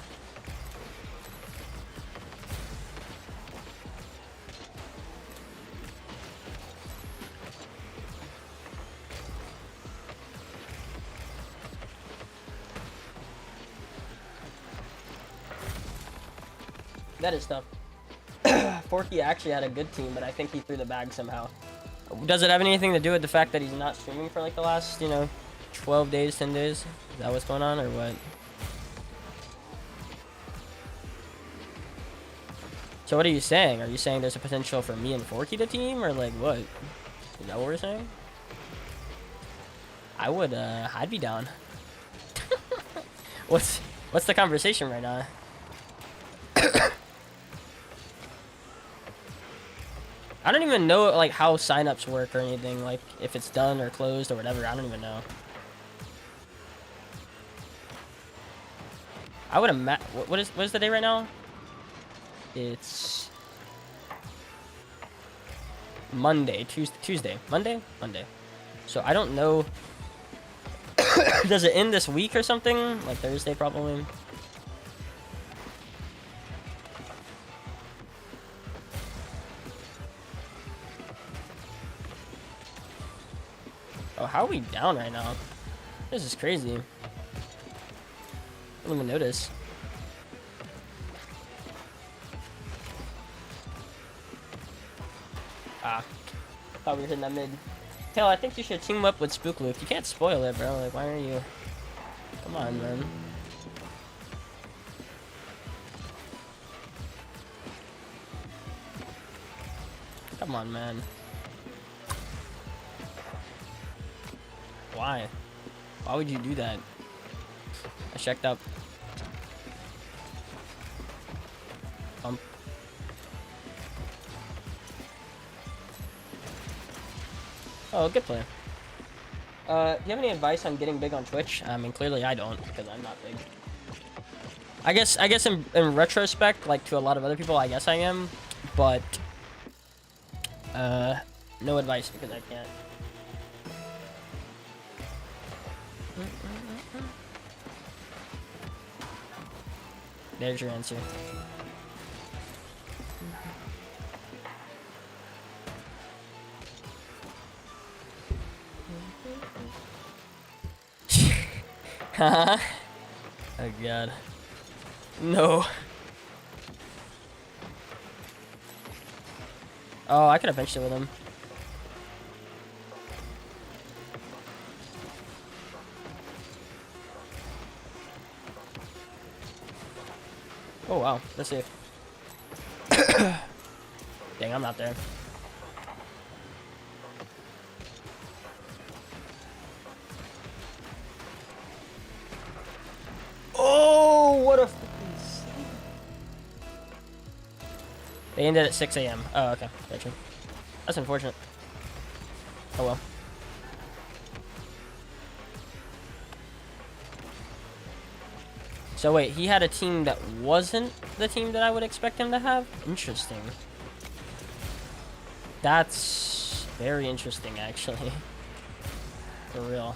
That is tough. Forky actually had a good team, but I think he threw the bag somehow. Does it have anything to do with the fact that he's not streaming for like the last, 12 days, 10 days? Is that what's going on or what? So what are you saying? Are you saying there's a potential for me and Forky to team, or like what? Is that what we're saying? I'd be down. What's the conversation right now? I don't even know like how signups work or anything, like if it's done or closed or whatever. I don't even know. I would imagine. What is the day right now? It's Monday, Tuesday, Monday. So I don't know. Does it end this week or something? Like Thursday probably. Oh, how are we down right now? This is crazy. I didn't even notice. Ah. Thought we were hitting that mid. Hell, I think you should team up with Spook Luke. You can't spoil it, bro. Like, why are you... Come on, man. Come on, man. Why? Why would you do that? I checked up. Oh, good play. Do you have any advice on getting big on Twitch? I mean, clearly I don't, because I'm not big. I guess in retrospect, like to a lot of other people, I guess I am, but no advice because I can't. There's your answer. Haha. Oh god. No. Oh, I could have benched it with him. Oh wow, let's see. Dang, I'm not there. Oh, what a fucking save. They ended at 6 a.m. Oh, okay. Gotcha. That's unfortunate. Oh well. So wait, he had a team that wasn't the team that I would expect him to have? Interesting. That's very interesting, actually. For real.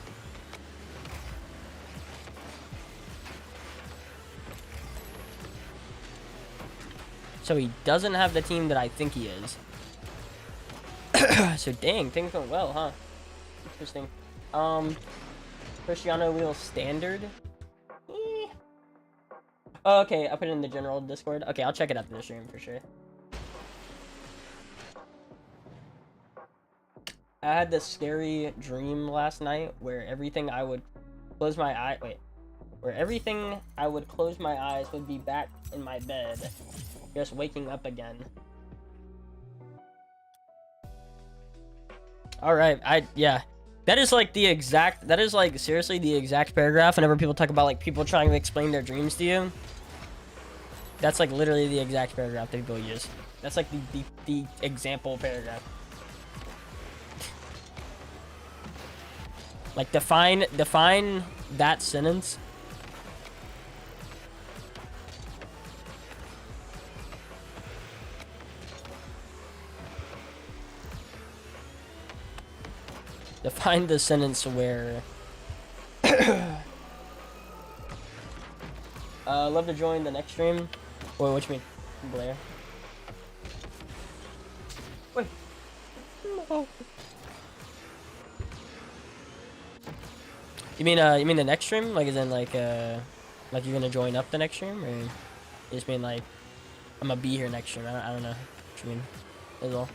So he doesn't have the team that I think he is. So dang, things went well, huh? Interesting. Cristiano Wheel standard. Oh, okay, I'll put it in the general Discord. Okay, I'll check it after the stream for sure. I had this scary dream last night where everything I would close my eye. Wait, where everything I would close my eyes would be back in my bed, just waking up again. All right, yeah. That is like the exact. That is like seriously the exact paragraph. Whenever people talk about like people trying to explain their dreams to you. That's like literally the exact paragraph that people use. That's like the example paragraph. Like define that sentence. Define the sentence where love to join the next stream. Wait, what you mean? Blair. Wait. No. You mean the next stream? Like, as in, like you're gonna join up the next stream? Or you just mean, like, I'm gonna be here next stream? I don't know what you mean. That's all.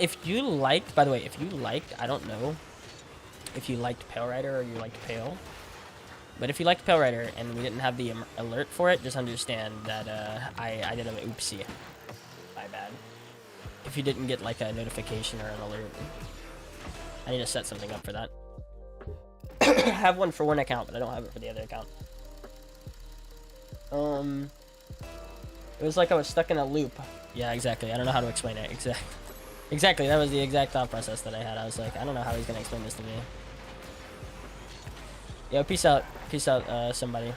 If you liked, by the way, if you liked, I don't know if you liked Pale Rider or you liked Pale. But if you liked Pale Rider and we didn't have the alert for it, just understand that I did an oopsie. My bad. If you didn't get like a notification or an alert, I need to set something up for that. I have one for one account, but I don't have it for the other account. It was like I was stuck in a loop. Yeah, exactly. I don't know how to explain it. Exactly. That was the exact thought process that I had. I was like, I don't know how he's gonna explain this to me. Yo, peace out. Peace out, somebody.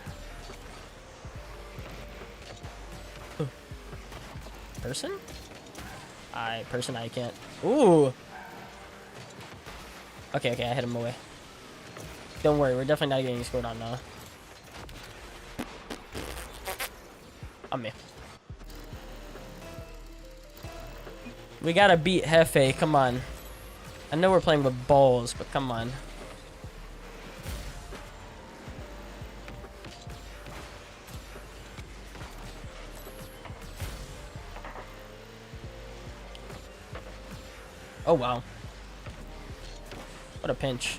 Person? Person, I can't. Ooh! Okay, I hit him away. Don't worry, we're definitely not getting scored on now. On me. We gotta beat Hefe, come on. I know we're playing with balls, but come on. Oh, wow. What a pinch.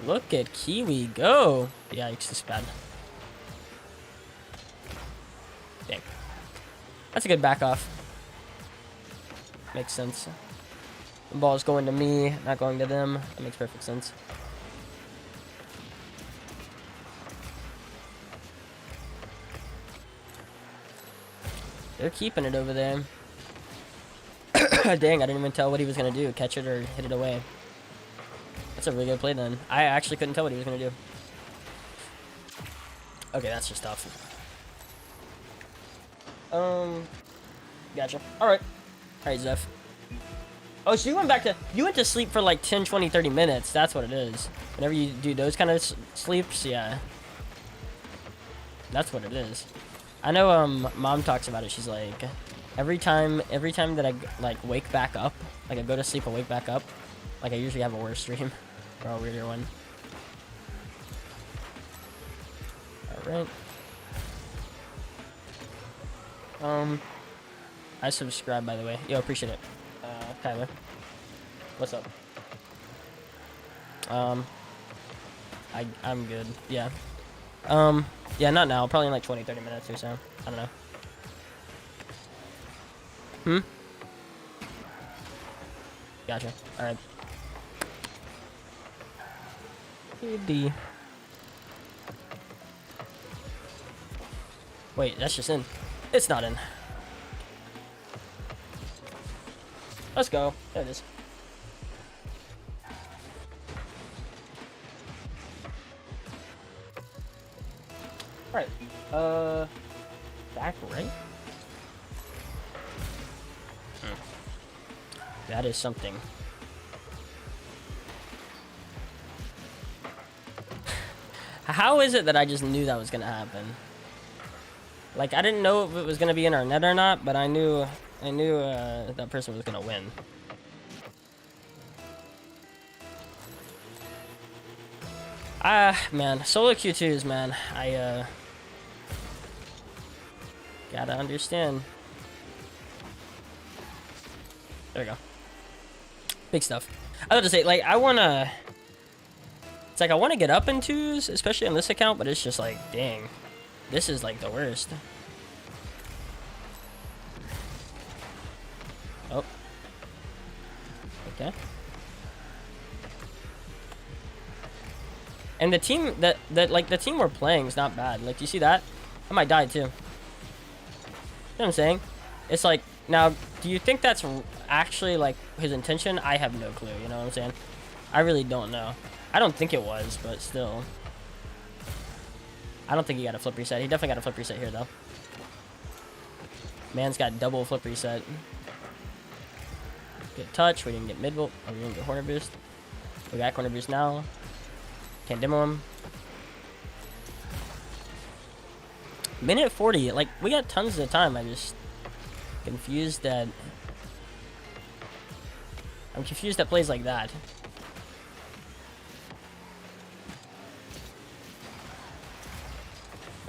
Look at Kiwi go. Yikes, this is bad. Dang. That's a good back off. Makes sense. The ball is going to me, not going to them. That makes perfect sense. They're keeping it over there. Dang, I didn't even tell what he was going to do. Catch it or hit it away. That's a really good play then. I actually couldn't tell what he was going to do. Okay, that's just tough. Gotcha. Alright. Alright, Zeph. Oh, so you went to sleep for like 10, 20, 30 minutes. That's what it is. Whenever you do those kind of sleeps, yeah. That's what it is. I know, Mom talks about it. She's like, every time that I, like, wake back up, like, I go to sleep and wake back up, like, I usually have a worse dream. Or a weirder one. Alright. I subscribe, by the way. Yo, appreciate it. Tyler. What's up? I'm good. Yeah. Yeah, not now. Probably in like 20, 30 minutes or so. I don't know. Gotcha. Alright. D. Wait, that's just in. It's not in. Let's go. There it is. Alright. Back right? That is something. How is it that I just knew that was gonna happen? Like, I didn't know if it was gonna be in our net or not, but I knew that person was gonna win. Man, solo Q2s, man. I gotta understand. There we go. Big stuff. I was about to say, like, it's like I wanna get up in 2s, especially on this account, but it's just like, dang. This is like the worst. Oh. Okay. And the team that the team we're playing is not bad. Like, do you see that? I might die too. You know what I'm saying? It's like, now, do you think that's actually like his intention? I have no clue, you know what I'm saying? I really don't know. I don't think it was, but still. I don't think he got a flip reset. He definitely got a flip reset here, though. Man's got double flip reset. Good touch. We didn't get mid volt. Oh, we didn't get corner boost. We got corner boost now. Can't demo him. Minute 40. Like, we got tons of time. I'm confused that plays like that.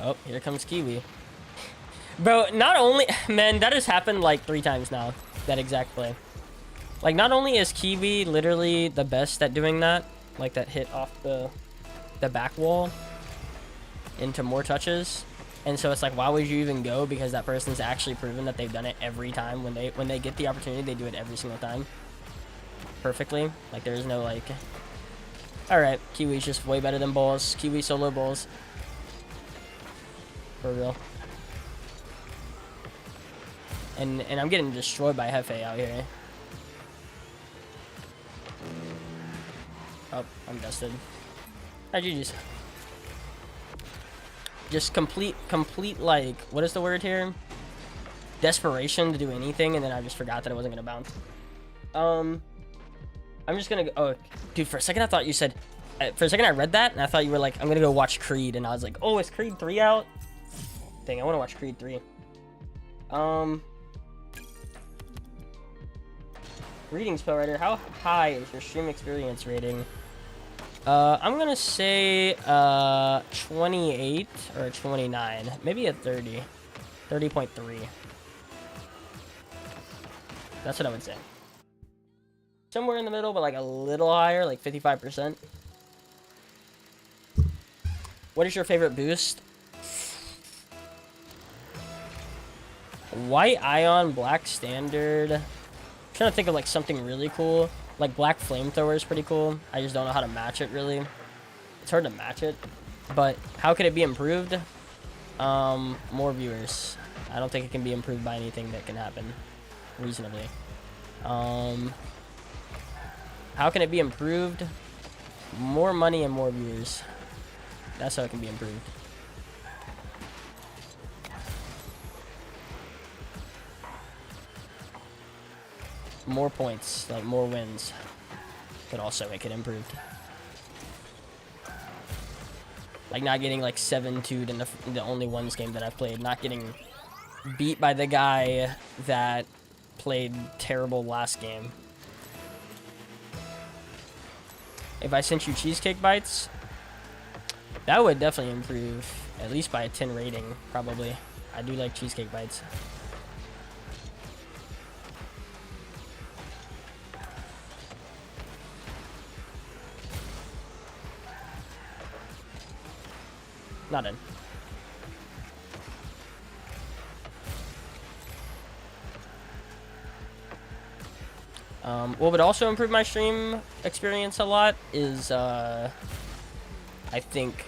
Oh, here comes Kiwi. Bro, not only... Man, that has happened like 3 times now. That exact play. Like, not only is Kiwi literally the best at doing that, like that hit off the back wall into more touches. And so it's like, why would you even go? Because that person's actually proven that they've done it every time. When they get the opportunity, they do it every single time. Perfectly. Like, there's no, like... Alright, Kiwi's just way better than balls. Kiwi solo balls. For real. And I'm getting destroyed by Hefe out here. Oh, I'm dusted. Alright, GG's. Just complete, like, what is the word here? Desperation to do anything, and then I just forgot that it wasn't gonna bounce. I'm just gonna go, oh, dude, for a second I thought you said, for a second I read that, and I thought you were like, I'm gonna go watch Creed, and I was like, oh, is Creed 3 out? Dang, I wanna watch Creed 3. Reading spell writer, how high is your stream experience rating? I'm gonna say 28 or 29, maybe a 30, 30.3. That's what I would say. Somewhere in the middle, but like a little higher, like 55%. What is your favorite boost? White Ion, Black Standard. I'm trying to think of like something really cool. Like Black Flamethrower is pretty cool. I just don't know how to match it really. It's hard to match it. But how can it be improved? More viewers. I don't think it can be improved by anything that can happen reasonably. How can it be improved? More money and more viewers. That's how it can be improved. more points, like more wins, could also make it improved. Like not getting like 7-2'd in the only ones game that I've played. Not getting beat by the guy that played terrible last game. If I sent you cheesecake bites, that would definitely improve, at least by a 10 rating, probably. I do like cheesecake bites. Not in. What would also improve my stream experience a lot is, I think...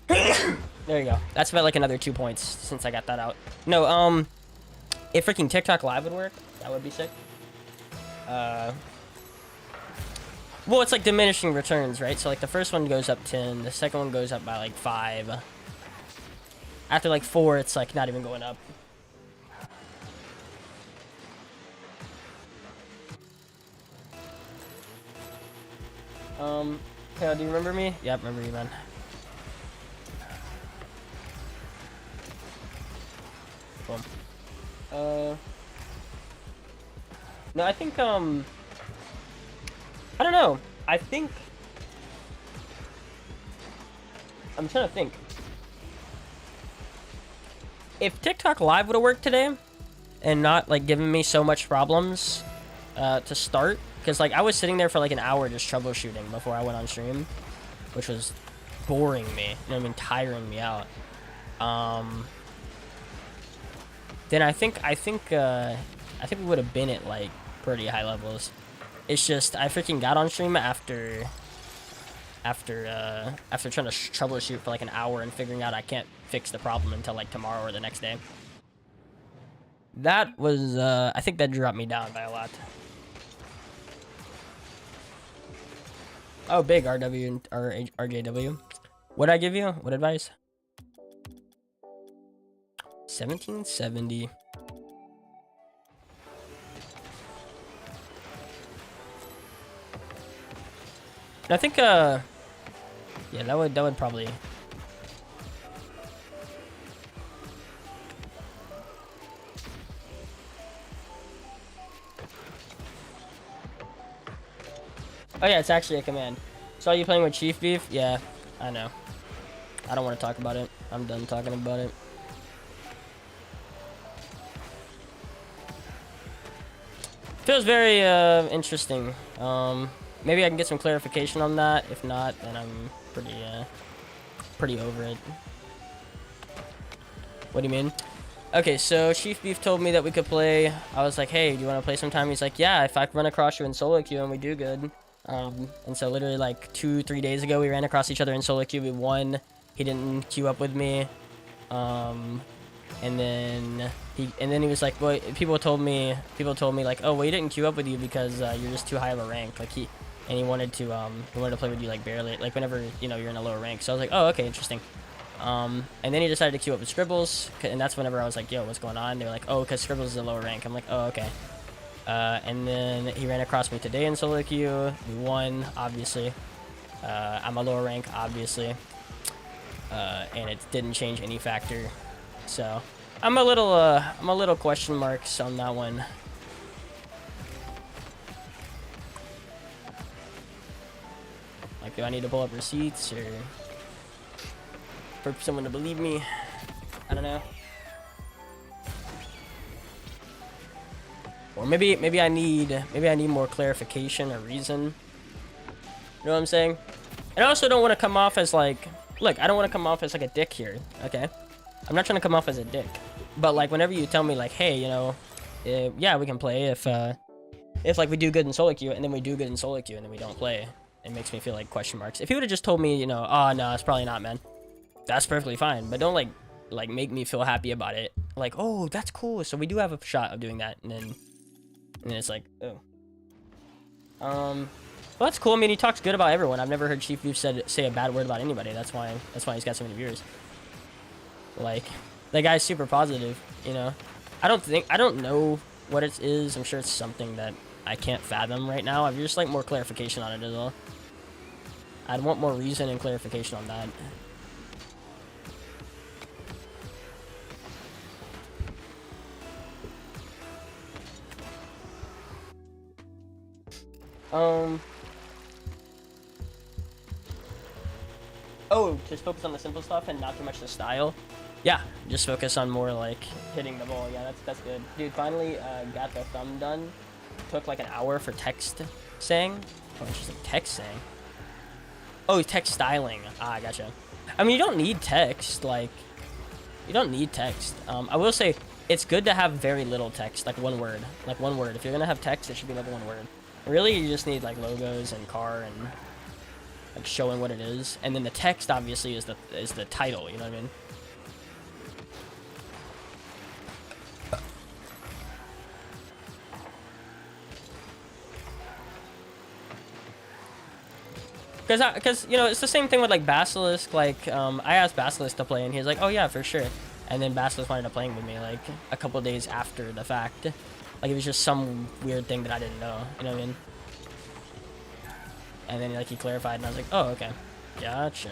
There you go. That's about like another 2 points since I got that out. No, if freaking TikTok Live would work, that would be sick. Well, it's like diminishing returns, right? So like the first one goes up 10, the second one goes up by like 5. After like 4, it's like not even going up. Kale, do you remember me? Yep, remember you, man. Boom. No, I think, I don't know. I think... I'm trying to think. If TikTok Live would have worked today, and not, like, giving me so much problems, to start, because, like, I was sitting there for, like, an hour just troubleshooting before I went on stream, which was boring me, you know what I mean, tiring me out. Then I think we would have been at, like, pretty high levels. It's just, I freaking got on stream after trying to troubleshoot for, like, an hour and figuring out I can't fix the problem until, like, tomorrow or the next day. That was, I think that dropped me down by a lot. Oh, big RW or RJW. What'd I give you? What advice? 1770. I think, yeah, that would probably. Oh yeah, it's actually a command. Saw you playing with Chief Beef? Yeah, I know. I don't want to talk about it. I'm done talking about it. Feels very interesting. Maybe I can get some clarification on that. If not, then I'm pretty over it. What do you mean? Okay, so Chief Beef told me that we could play. I was like, hey, do you want to play sometime? He's like, yeah, if I run across you in solo queue and we do good. And so literally like 2-3 days ago, we ran across each other in solo queue. We won. He didn't queue up with me. And then he was like, well, people told me like, oh, well, he didn't queue up with you because you're just too high of a rank. Like he wanted to play with you like barely, like whenever, you know, you're in a lower rank. So I was like, oh, okay, interesting. And then he decided to queue up with Scribbles, and that's whenever I was like, yo, what's going on? They were like, oh, because Scribbles is a lower rank. I'm like, oh, okay. And then he ran across me today in solo queue. We won, obviously. I'm a lower rank, obviously. And it didn't change any factor. So I'm a little question marks on that one. Like, do I need to pull up receipts or for someone to believe me? I don't know. Or maybe I need more clarification or reason. You know what I'm saying? And I also don't want to come off as like, look, I don't want to come off as like a dick here, okay? I'm not trying to come off as a dick. But like whenever you tell me like, hey, you know, yeah, we can play if like we do good in solo queue and then we do good in solo queue and then we don't play, it makes me feel like question marks. If you would have just told me, you know, oh no, it's probably not, man, that's perfectly fine. But don't like make me feel happy about it. Like, oh, that's cool. So we do have a shot of doing that, and then it's like, oh. Well, that's cool. I mean, he talks good about everyone. I've never heard Chief Beef say a bad word about anybody. That's why he's got so many viewers. Like The guy's super positive, you know. I don't know what it is. I'm sure it's something that I can't fathom right now. I'd just like more clarification on it as well. I'd want more reason and clarification on that. Oh, just focus on the simple stuff and not too much the style. Yeah, just focus on more like hitting the ball. Yeah, that's good. Dude, finally got the thumb done. Took like an hour for text saying. Oh, interesting. Text saying. Oh, text styling. Ah, gotcha. I mean, you don't need text. Like, you don't need text. I will say it's good to have very little text, like one word. Like one word. If you're gonna have text, it should be like one word. Really, you just need like logos and car and like showing what it is, and then the text obviously is the title. You know what I mean? Because you know, it's the same thing with like Basilisk. Like I asked Basilisk to play, and he was like, "Oh yeah, for sure." And then Basilisk wanted to play with me like a couple days after the fact. Like it was just some weird thing that I didn't know. You know what I mean? And then like he clarified, and I was like, "Oh, okay, gotcha."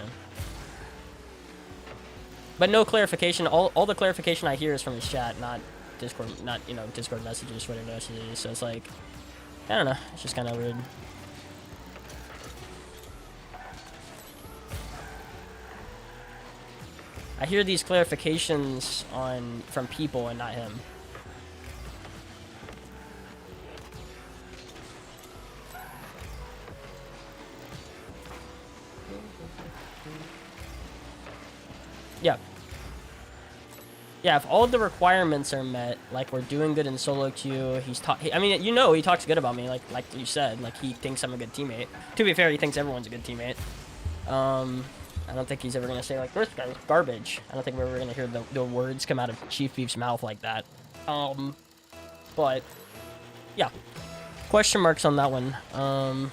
But no clarification. All the clarification I hear is from his chat, not Discord, not Discord messages, Twitter messages. So it's like, I don't know. It's just kind of weird. I hear these clarifications from people and not him. Yeah. Yeah, if all the requirements are met, like we're doing good in solo queue, I mean, you know, he talks good about me, like you said, like he thinks I'm a good teammate. To be fair, he thinks everyone's a good teammate. I don't think he's ever gonna say like, this guy's garbage. I don't think we're ever gonna hear the words come out of Chief Beef's mouth like that. But yeah, question marks on that one. And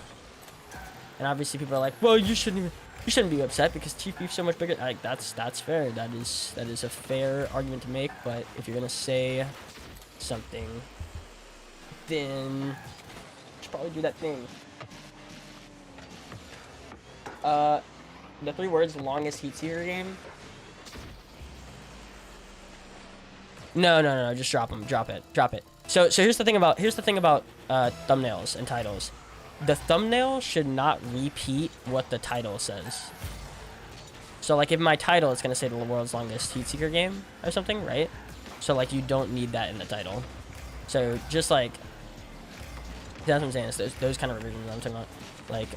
obviously people are like, well, you shouldn't be upset because Chief Beef's so much bigger. Like that's fair. That is a fair argument to make. But if you're gonna say something, then you should probably do that thing. The 3 words, longest heat seeker game. No, just drop them. Drop it. So here's the thing about thumbnails and titles. The thumbnail should not repeat what the title says. So like if my title is gonna say the world's longest heat seeker game or something, right? So like you don't need that in the title. So just like that's what I'm saying. It's those kind of revisions I'm talking about. Like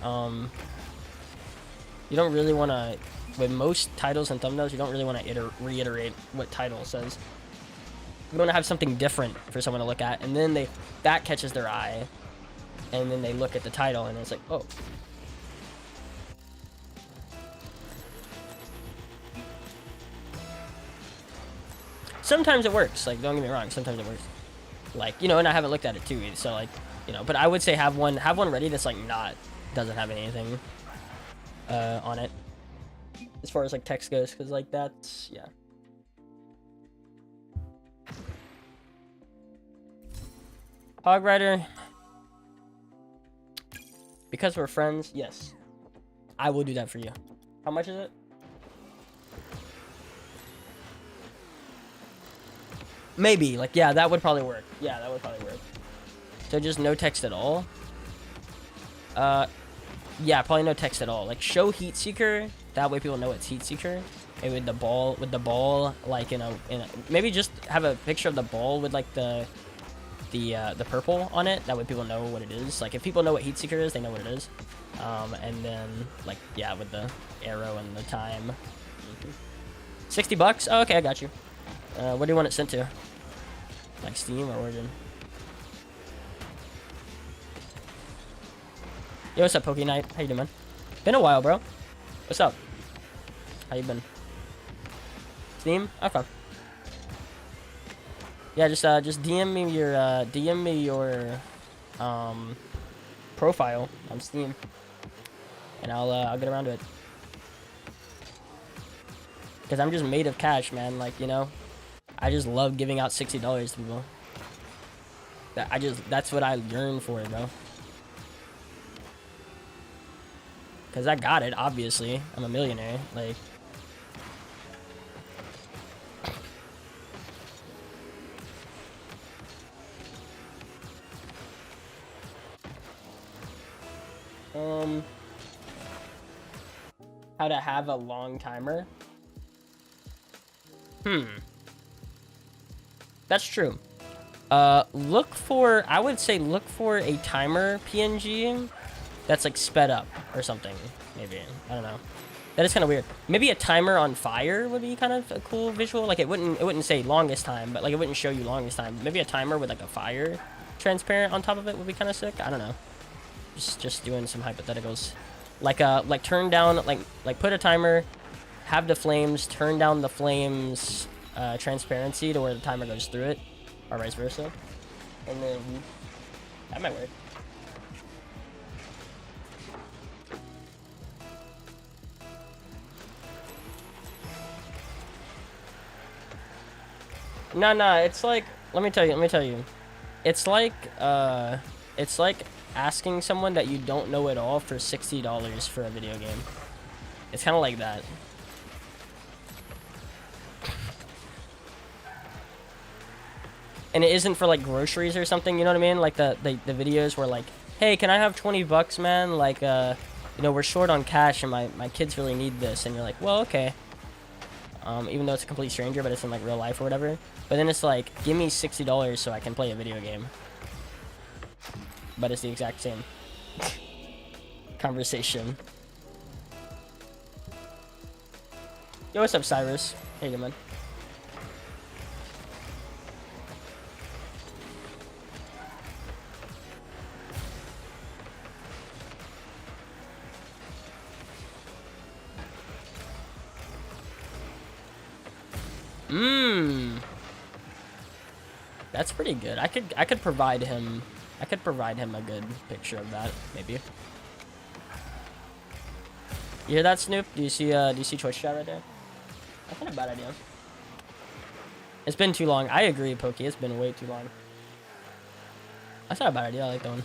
you don't really want to, with most titles and thumbnails, you don't really want to reiterate what title says. You want to have something different for someone to look at, and then that catches their eye, and then they look at the title, and it's like, oh. Sometimes it works. Like, don't get me wrong. Sometimes it works. Like, you know, and I haven't looked at it too, so like, you know, but I would say have one ready that's like doesn't have anything on it as far as like text goes, because like that's, yeah. Hog Rider, because we're friends, yes, I will do that for you. How much is it? Maybe, like, yeah, that would probably work. Yeah, that would probably work. So just no text at all. Yeah, probably no text at all. Like, show heat seeker. That way people know it's heat seeker. And with the ball, like in a maybe just have a picture of the ball with like the purple on it. That way people know what it is. Like if people know what heat seeker is, they know what it is. And then like, yeah, with the arrow and the time. $60? Oh, okay, I got you. What do you want it sent to? Like Steam or Origin? Yo, what's up, Poke Knight? How you doing, man? Been a while, bro. What's up? How you been? Steam? Okay. Yeah, just DM me your profile on Steam, and I'll get around to it. Cause I'm just made of cash, man. Like, you know, I just love giving out $60 to people. That's what I yearn for, bro. Cause I got it, obviously. I'm a millionaire. Like, how to have a long timer? That's true. I would say look for a timer PNG that's like sped up or something. Maybe, I don't know. That is kind of weird. Maybe a timer on fire would be kind of a cool visual. Like it wouldn't say longest time, but like it wouldn't show you longest time. Maybe a timer with like a fire transparent on top of it would be kind of sick. I don't know. Just doing some hypotheticals. Like turn down, like put a timer, have the flames, turn down the flames transparency to where the timer goes through it, or vice versa, and then that might work. No, it's like, let me tell you. It's like asking someone that you don't know at all for $60 for a video game. It's kind of like that. And it isn't for like groceries or something, you know what I mean? Like the videos where like, hey, can I have 20 bucks, man? Like, you know, we're short on cash and my kids really need this. And you're like, well, okay. Even though it's a complete stranger, but it's in like real life or whatever. But then it's like, give me $60 so I can play a video game. But it's the exact same conversation. Yo, what's up, Cyrus? How you doing, man? That's pretty good. I could provide him a good picture of that, maybe. You hear that, Snoop? Do you see Twitch chat right there? That's not a bad idea. It's been too long. I agree, Pokey. It's been way too long. That's not a bad idea. I like that one.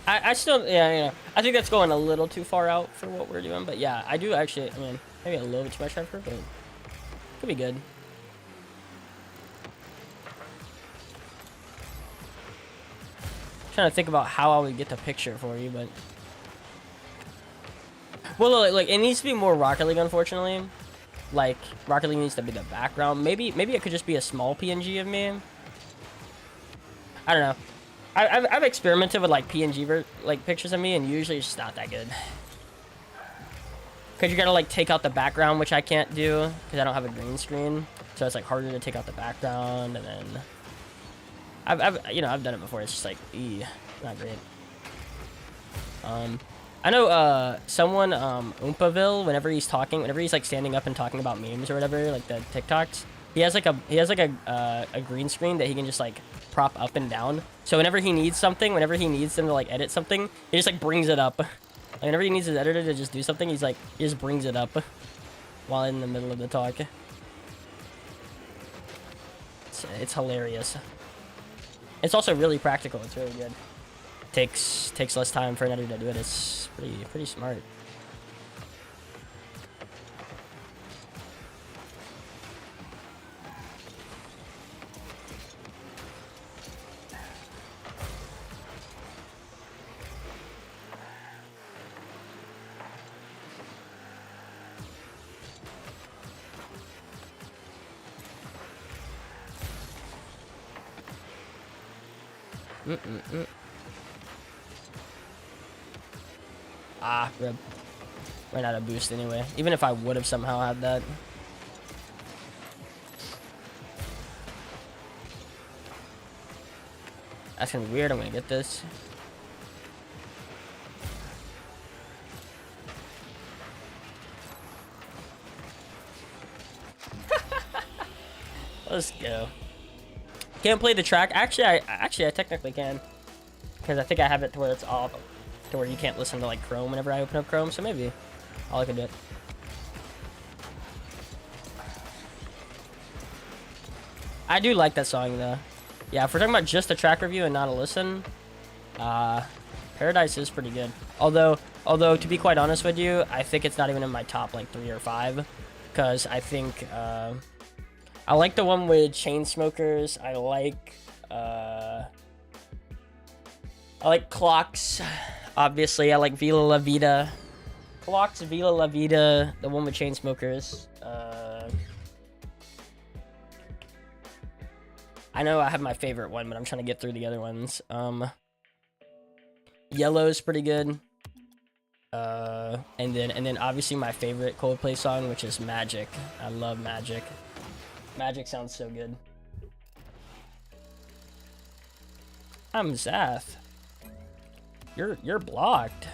I still, yeah, you know, I think that's going a little too far out for what we're doing, but yeah, I do actually, I mean, maybe a little bit too much effort, but it could be good. Trying to think about how I would get the picture for you, but well, like it needs to be more Rocket League, unfortunately. Like Rocket League needs to be the background. Maybe it could just be a small PNG of me. I don't know. I've experimented with like PNG like pictures of me, and usually it's just not that good. Cause you gotta like take out the background, which I can't do because I don't have a green screen, so it's like harder to take out the background. And then I've done it before. It's just like, not great. I know someone Oompaville, whenever he's like standing up and talking about memes or whatever, like the TikToks, he has like a green screen that he can just like prop up and down. So whenever he needs something, whenever he needs them to like edit something, he just like brings it up. Like whenever he needs his editor to just do something, he just brings it up while in the middle of the talk. It's hilarious. It's also really practical. It's really good. Takes less time for an editor to do it. It's pretty smart. Rip. Ran out of boost anyway. Even if I would have somehow had that. That's gonna be weird. I'm gonna get this. Let's go. Can't play the track. Actually, I technically can, because I think I have it to where it's off, to where you can't listen to like Chrome whenever I open up Chrome. So maybe All I can do it. I do like that song though. Yeah, if we're talking about just a track review and not a listen, Paradise is pretty good. Although to be quite honest with you, I think it's not even in my top like 3 or 5, because I think I like the one with Chainsmokers. I like Clocks. Obviously, I like Viva La Vida. Clocks, Viva La Vida, the one with Chainsmokers. I know I have my favorite one, but I'm trying to get through the other ones. Yellow's pretty good. And then obviously my favorite Coldplay song, which is Magic. I love Magic. Magic sounds so good. I'm Zath. You're blocked.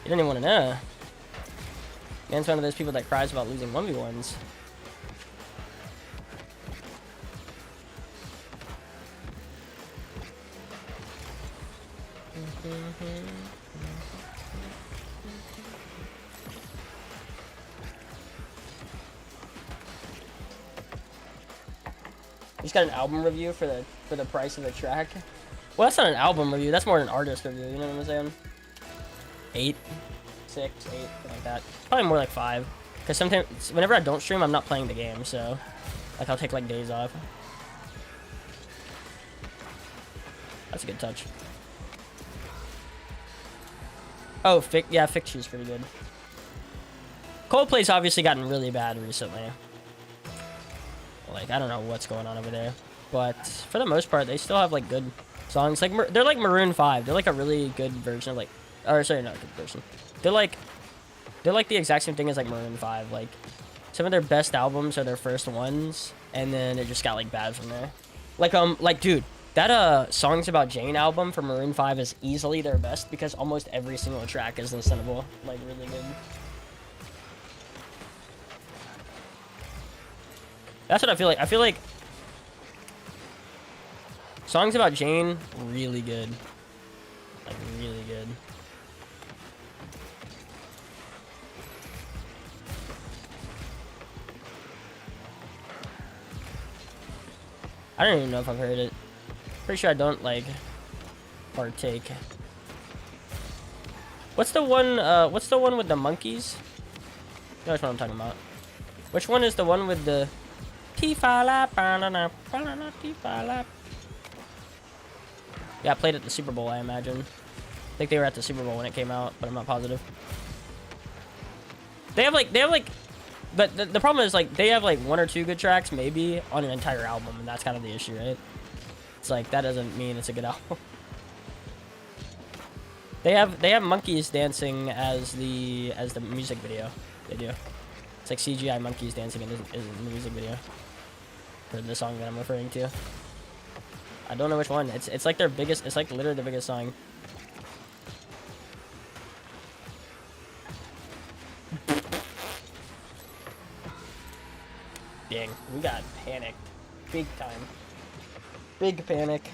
You don't even want to know. Man's one of those people that cries about losing 1v1s. You just got an album review for the price of the track. Well, that's not an album review. That's more an artist review. You know what I'm saying? 8, 6, 8, something like that. Probably more like 5. Because sometimes, whenever I don't stream, I'm not playing the game. So, like, I'll take like days off. That's a good touch. Oh, yeah, Ficture's pretty good. Coldplay's obviously gotten really bad recently. Like, I don't know what's going on over there. But for the most part, they still have, like, good songs. Like, they're like Maroon 5. They're, like, a really good version of, like... Or, sorry, not a good version. They're, like the exact same thing as, like, Maroon 5. Like, some of their best albums are their first ones. And then it just got, like, bad from there. Like, dude... That, Songs About Jane album from Maroon 5 is easily their best because almost every single track is listenable. Like, really good. That's what I feel like. I feel like Songs About Jane, really good. Like, really good. I don't even know if I've heard it. Pretty sure I don't, like, partake. What's the one with the monkeys? You know which one I'm talking about. Which one is the one with the... Yeah, I played at the Super Bowl, I imagine. I think they were at the Super Bowl when it came out, but I'm not positive. They have like... But the problem is, like, they have, like, 1 or 2 good tracks, maybe, on an entire album, and that's kind of the issue, right? It's like, that doesn't mean it's a good album. They have monkeys dancing as the music video. They do. It's like CGI monkeys dancing in the music video. For the song that I'm referring to. I don't know which one. It's like their biggest, it's like literally the biggest song. Dang, we got panicked. Big time. Big panic.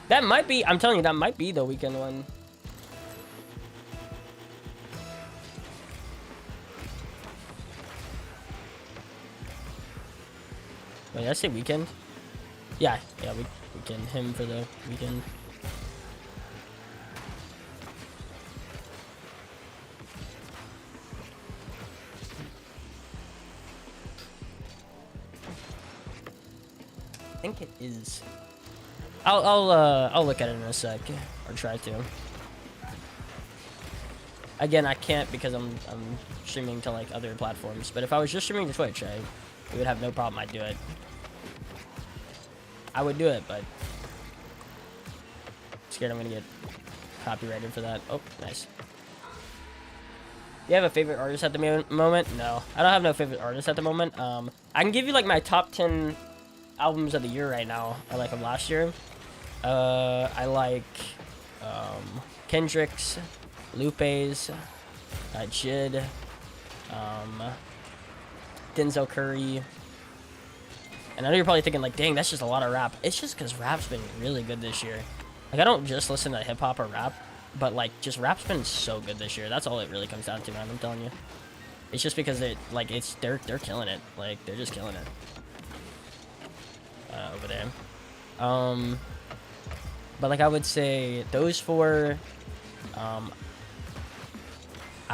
That might be, I'm telling you, that might be the weekend one. Wait, did I say weekend? Yeah, weekend. Him for the weekend. I think it is. I'll look at it in a sec, or try to. Again, I can't because I'm streaming to like other platforms. But if I was just streaming to Twitch, we would have no problem. I'd do it. I would do it, but I'm scared I'm gonna get copyrighted for that. Oh, nice. Do you have a favorite artist at the moment? No, I don't have no favorite artist at the moment. I can give you like my top 10 albums of the year right now, or like of last year. I like Kendrick's, Lupe's, Jid, Denzel Curry, And I know you're probably thinking like, dang, that's just a lot of rap. It's just because rap's been really good this year. Like, I don't just listen to hip hop or rap, but like, just rap's been so good this year. That's all it really comes down to, man. I'm telling you. It's just because they're killing it. Like, they're just killing it. Over there. But like, I would say those four. I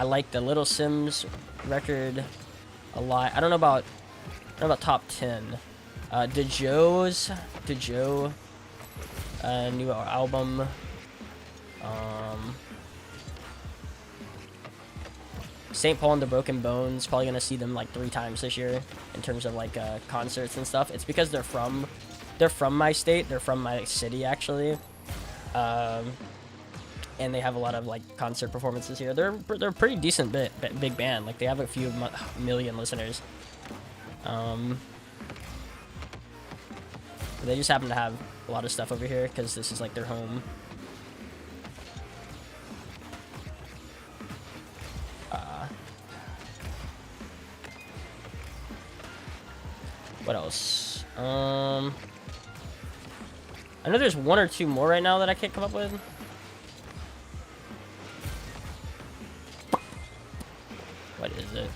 like the Little Sims record a lot. I don't know about top 10. Dejoe new album. St. Paul and the Broken Bones, probably gonna see them like 3 times this year in terms of like concerts and stuff. It's because they're from my state, they're from my city actually, and they have a lot of like concert performances here. They're a pretty decent big band. Like, they have a few million listeners. They just happen to have a lot of stuff over here because this is like their home. What else? I know there's 1 or 2 more right now that I can't come up with. What is it?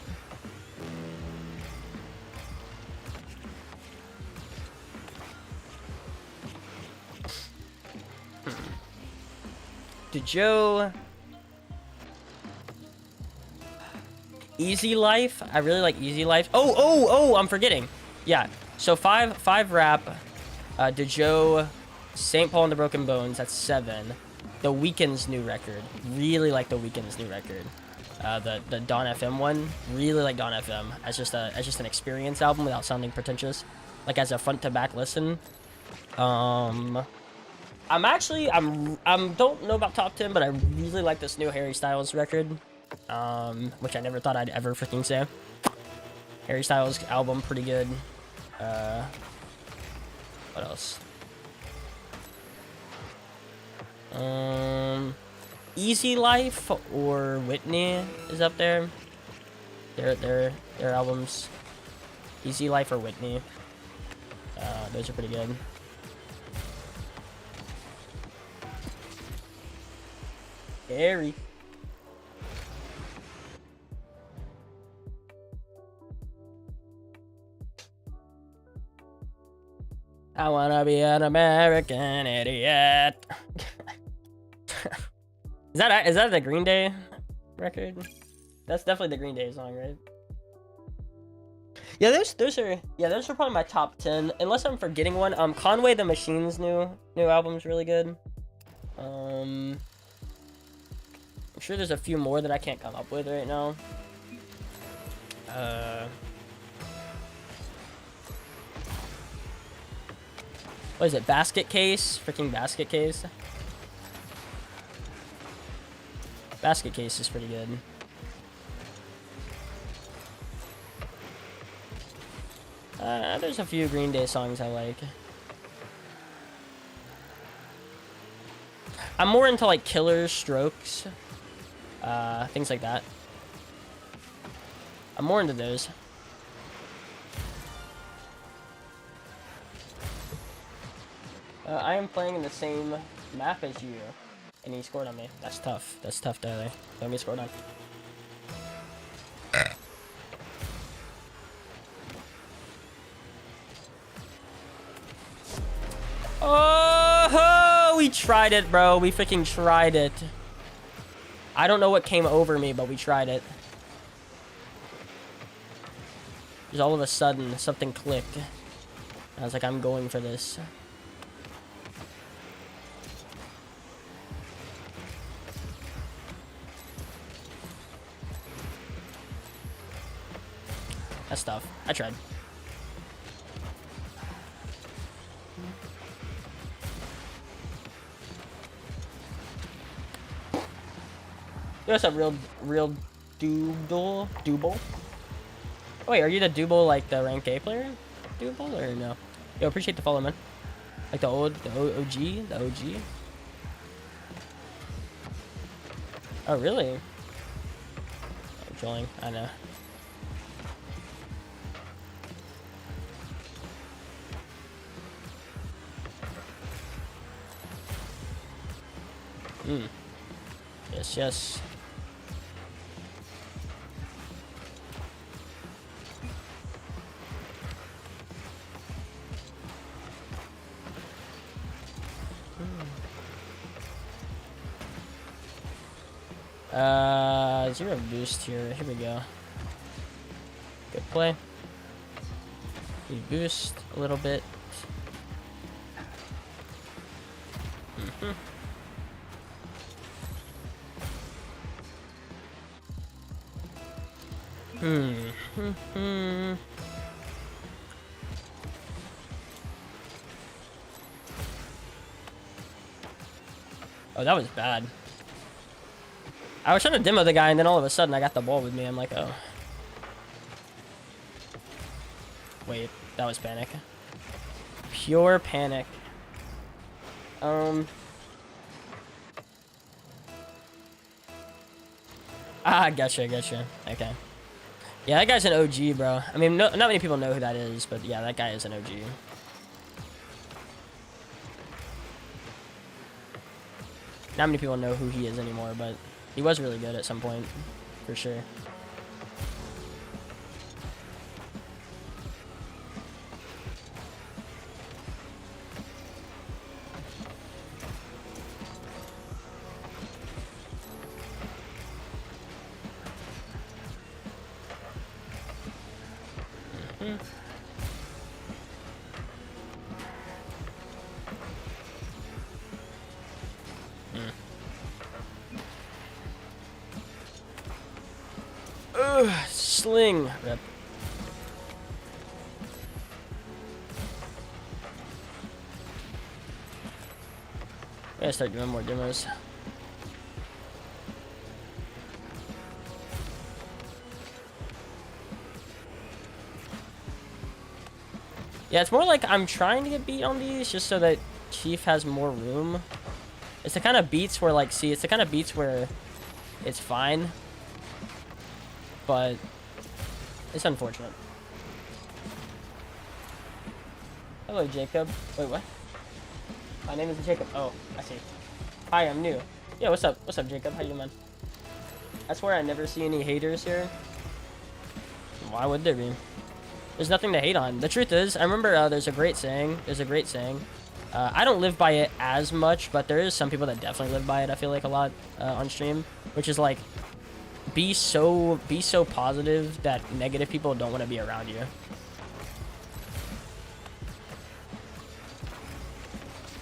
Dejoe. Easy Life. I really like Easy Life. Oh, I'm forgetting. Yeah. So 5 rap. Dejoe, St. Paul and the Broken Bones. That's 7. The Weeknd's new record. Really like The Weeknd's new record. The Dawn FM one. Really like Dawn FM. As just an experience album without sounding pretentious. Like, as a front to back listen. I'm don't know about top 10, but I really like this new Harry Styles record. Which I never thought I'd ever freaking say. Harry Styles album, pretty good. What else? Easy Life or Whitney is up there. Their albums. Easy Life or Whitney. Those are pretty good. Harry. I wanna be an American idiot. Is that the Green Day record? That's definitely the Green Day song, right? Yeah, those are probably my top 10, unless I'm forgetting one. Conway the Machine's new album's really good. I'm sure there's a few more that I can't come up with right now. What is it? Basket Case? Freaking Basket Case. Basket Case is pretty good. There's a few Green Day songs I like. I'm more into like Killers, Strokes, things like that. I'm more into those. I am playing in the same map as you, and he scored on me. That's tough. That's tough, Tyler. Let me score on. Oh, we tried it, bro. We freaking tried it. I don't know what came over me, but we tried it. Just all of a sudden, something clicked. I was like, I'm going for this. That's tough. I tried. That's a real Double? Oh, wait, are you the Double, like the rank A player? Double or no? Yo, appreciate the follow, man. Like the OG? The OG? Oh, really? I'm trolling, I know. Yes, yes. Zero boost here. Here we go. Good play. You boost a little bit. Oh, that was bad. I was trying to demo the guy, and then all of a sudden I got the ball with me. I'm like, oh. Wait, that was panic. Pure panic. Ah, gotcha. Okay. Yeah, that guy's an OG, bro. I mean, not many people know who that is, but yeah, that guy is an OG. Not many people know who he is anymore, but he was really good at some point, for sure. Sling. Rip. I gotta start doing more demos. Yeah, it's more like I'm trying to get beat on these just so that Chief has more room. It's the kind of beats where, like, see, it's the kind of beats where it's fine, but it's unfortunate. Hello, Jacob. Wait, what? My name is Jacob. Oh, I see. Hi, I'm new. Yeah, what's up? What's up, Jacob? How you doing, man? I swear I never see any haters here. Why would there be? There's nothing to hate on. The truth is, I remember there's a great saying. I don't live by it as much, but there is some people that definitely live by it, I feel like, a lot on stream, which is like, be so positive that negative people don't want to be around you.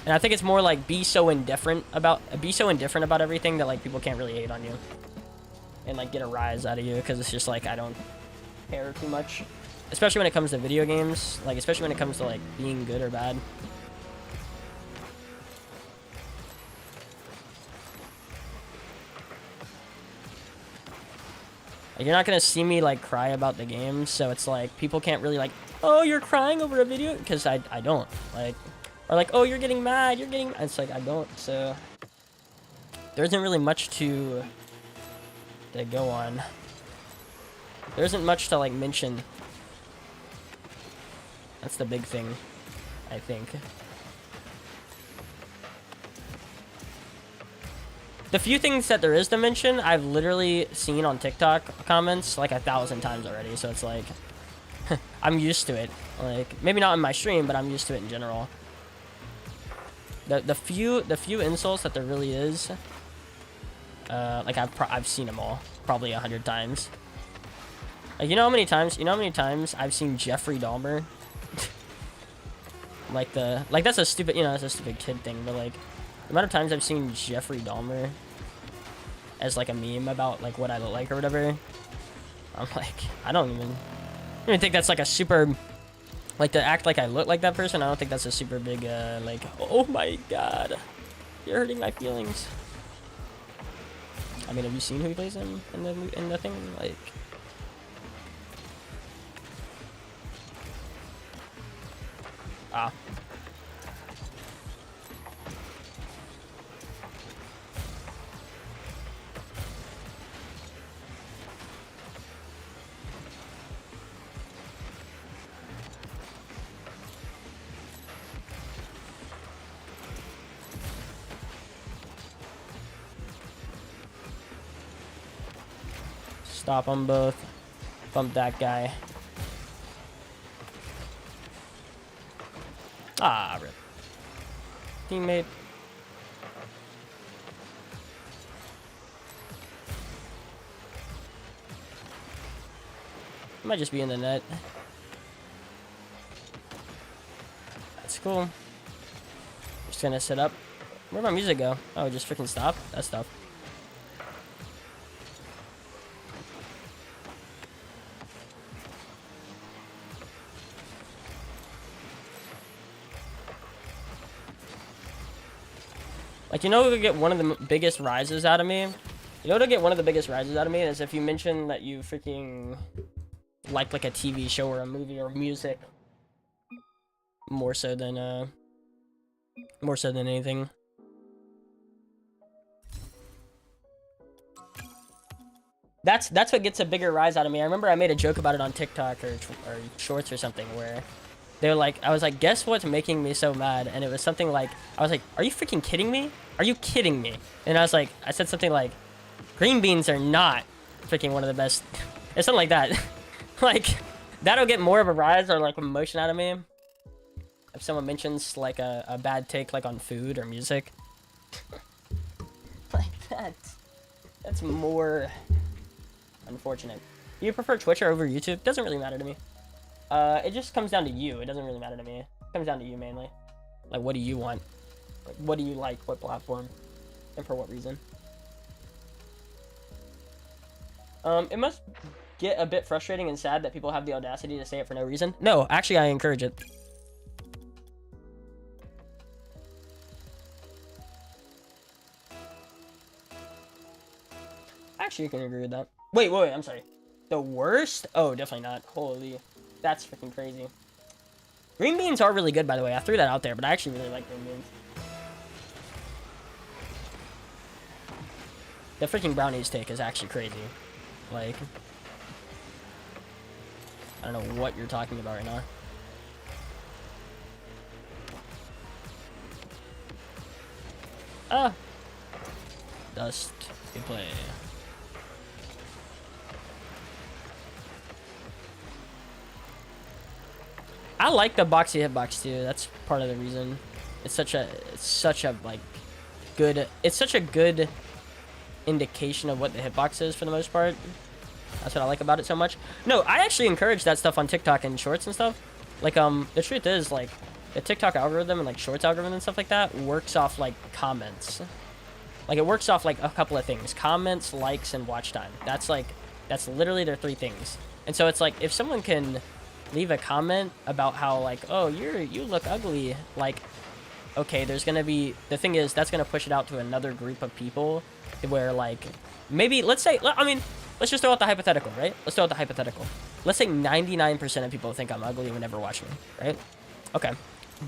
And I think it's more like be so indifferent about everything that like people can't really hate on you and like get a rise out of you, because it's just like I don't care too much, especially when it comes to video games, like especially when it comes to like being good or bad. You're not gonna see me like cry about the game, so it's like people can't really like, oh, you're crying over a video, because I don't, like, or like, oh, you're getting mad, it's like I don't, so there isn't really much to go on. There isn't much to like mention. That's the big thing, I think. The few things that there is to mention, I've literally seen on TikTok comments like 1,000 times already, so it's like, I'm used to it. Like, maybe not in my stream, but I'm used to it in general. The few insults that there really is, like I've seen them all, probably 100 times. Like, you know how many times I've seen Jeffrey Dahmer? like that's a stupid, that's a stupid kid thing, but like, the amount of times I've seen Jeffrey Dahmer as like a meme about like what I look like or whatever, I'm like, I don't even think that's like a super, like, to act like I look like that person. I don't think that's a super big like, oh my god, you're hurting my feelings. I mean, have you seen who he plays in the thing? Like, Stop them both. Bump that guy. Ah, rip. Teammate. Might just be in the net. That's cool. Just gonna sit up. Where'd my music go? Oh, it just freaking stopped? That's tough. Like, you know what'll get one of the biggest rises out of me? You know what'll get one of the biggest rises out of me is if you mention that you freaking like a TV show or a movie or music more so than anything. That's what gets a bigger rise out of me. I remember I made a joke about it on TikTok or Shorts or something where they're like, I was like, guess what's making me so mad? And it was something like, I was like, are you freaking kidding me? Are you kidding me? And I was like, I said something like, green beans are not freaking one of the best. Or something like that. Like, that'll get more of a rise or like emotion out of me. If someone mentions like a bad take like on food or music. Like that. That's more unfortunate. Do you prefer Twitch or over YouTube? Doesn't really matter to me. It just comes down to you. It doesn't really matter to me. It comes down to you mainly. Like, what do you want? Like, what do you like? What platform? And for what reason? It must get a bit frustrating and sad that people have the audacity to say it for no reason. No, actually, I encourage it. Actually, you can agree with that. Wait, I'm sorry. The worst? Oh, definitely not. Holy, that's freaking crazy. Green beans are really good, by the way. I threw that out there, but I actually really like green beans. The freaking brownies take is actually crazy. Like, I don't know what you're talking about right now. Ah. Dust. Good play. I like the boxy hitbox too. That's part of the reason. It's such a like good. It's such a good indication of what the hitbox is for the most part. That's what I like about it so much. No, I actually encourage that stuff on TikTok and Shorts and stuff. Like, the truth is, like, the TikTok algorithm and, like, Shorts algorithm and stuff like that works off, like, comments. Like, it works off, like, a couple of things. Comments, likes, and watch time. That's, like, that's literally their 3 things. And so it's, like, if someone can leave a comment about how, like, oh, you look ugly, like, okay, there's gonna be... The thing is, that's gonna push it out to another group of people where, like, maybe, let's say... I mean... Let's just throw out the hypothetical, right? Let's throw out the hypothetical. Let's say 99% of people think I'm ugly and would never watch me, right? Okay.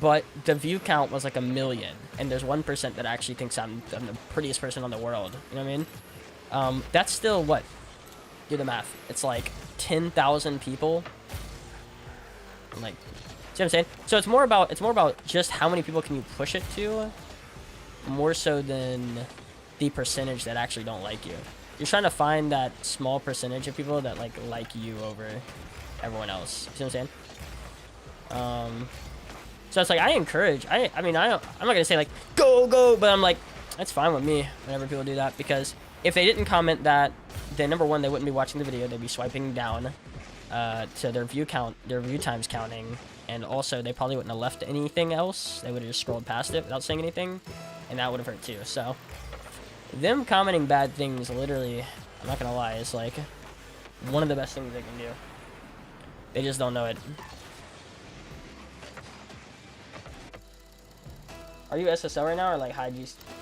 But the view count was like 1 million, and there's 1% that actually thinks I'm the prettiest person on the world. You know what I mean? That's still what? Do the math. It's like 10,000 people. Like, see what I'm saying? So it's more about just how many people can you push it to, more so than the percentage that actually don't like you. You're trying to find that small percentage of people that like you over everyone else. You see what I'm saying? So it's like I encourage. I'm not gonna say like go, but I'm like that's fine with me whenever people do that, because if they didn't comment that, then number one, they wouldn't be watching the video. They'd be swiping down to their view count, their view times counting, and also they probably wouldn't have left anything else. They would have just scrolled past it without saying anything, and that would have hurt too. So. Them commenting bad things, literally, I'm not gonna lie, is like one of the best things they can do. They just don't know it. Are you SSL right now or like high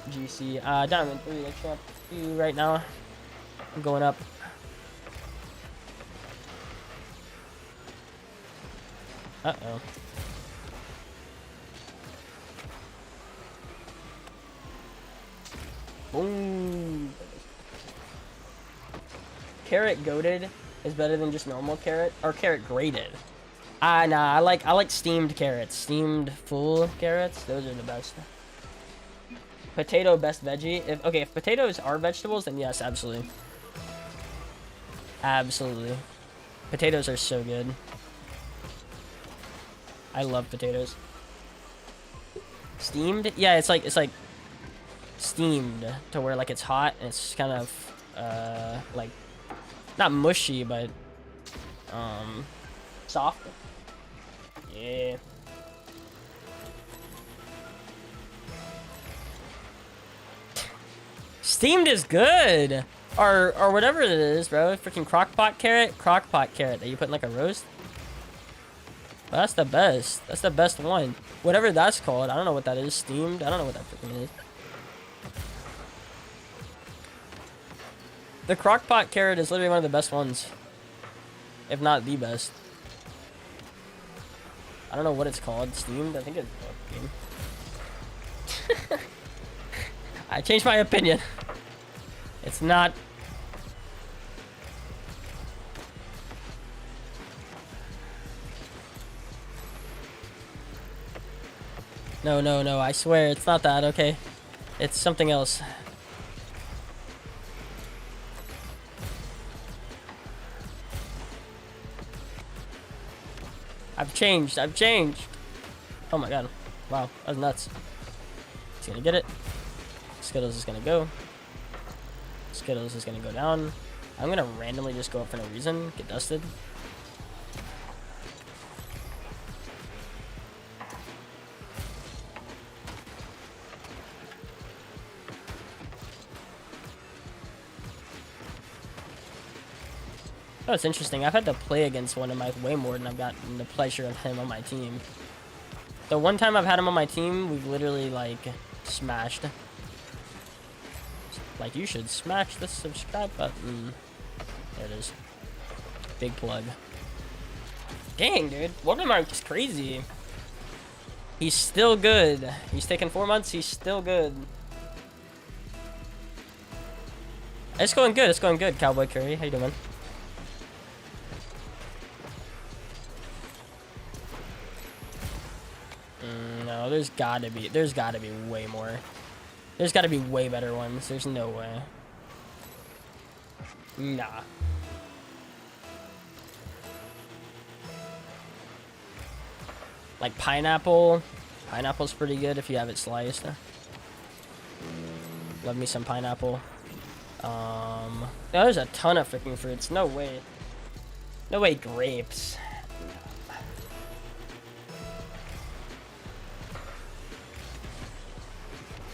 GC? Diamond 3, like champ 2 right now. I'm going up. Uh-oh. Boom. Carrot goated is better than just normal carrot, or carrot grated. Nah, I like steamed carrots. Steamed full carrots, those are the best. Potato best veggie. If potatoes are vegetables, then yes, absolutely. Absolutely. Potatoes are so good. I love potatoes. Steamed? Yeah, it's like steamed to where like it's hot and it's kind of like not mushy but soft. Yeah. Steamed is good. Or whatever it is, bro. Freaking crockpot carrot that you put in like a roast. Well, that's the best. That's the best one. Whatever that's called. I don't know what that is. Steamed. I don't know what that freaking is. The crockpot carrot is literally one of the best ones. If not the best. I don't know what it's called. Steamed? I think it's steamed. I changed my opinion. It's not. No, I swear it's not that, okay? It's something else. I've changed. Oh my god. Wow, that was nuts. He's gonna get it. Skittles is gonna go. Skittles is gonna go down. I'm gonna randomly just go up for no reason. Get dusted. Oh, it's interesting. I've had to play against one of my way more than I've gotten the pleasure of him on my team. The one time I've had him on my team, we've literally, like, smashed. Like, you should smash the subscribe button. There it is. Big plug. Dang, dude. Watermark is crazy. He's still good. He's taken 4 months. He's still good. It's going good. It's going good, Cowboy Curry. How you doing, man? No, there's gotta be way more. There's gotta be way better ones. There's no way. Nah. Like pineapple. Pineapple's pretty good if you have it sliced. Love me some pineapple. There's a ton of freaking fruits. No way. No way grapes.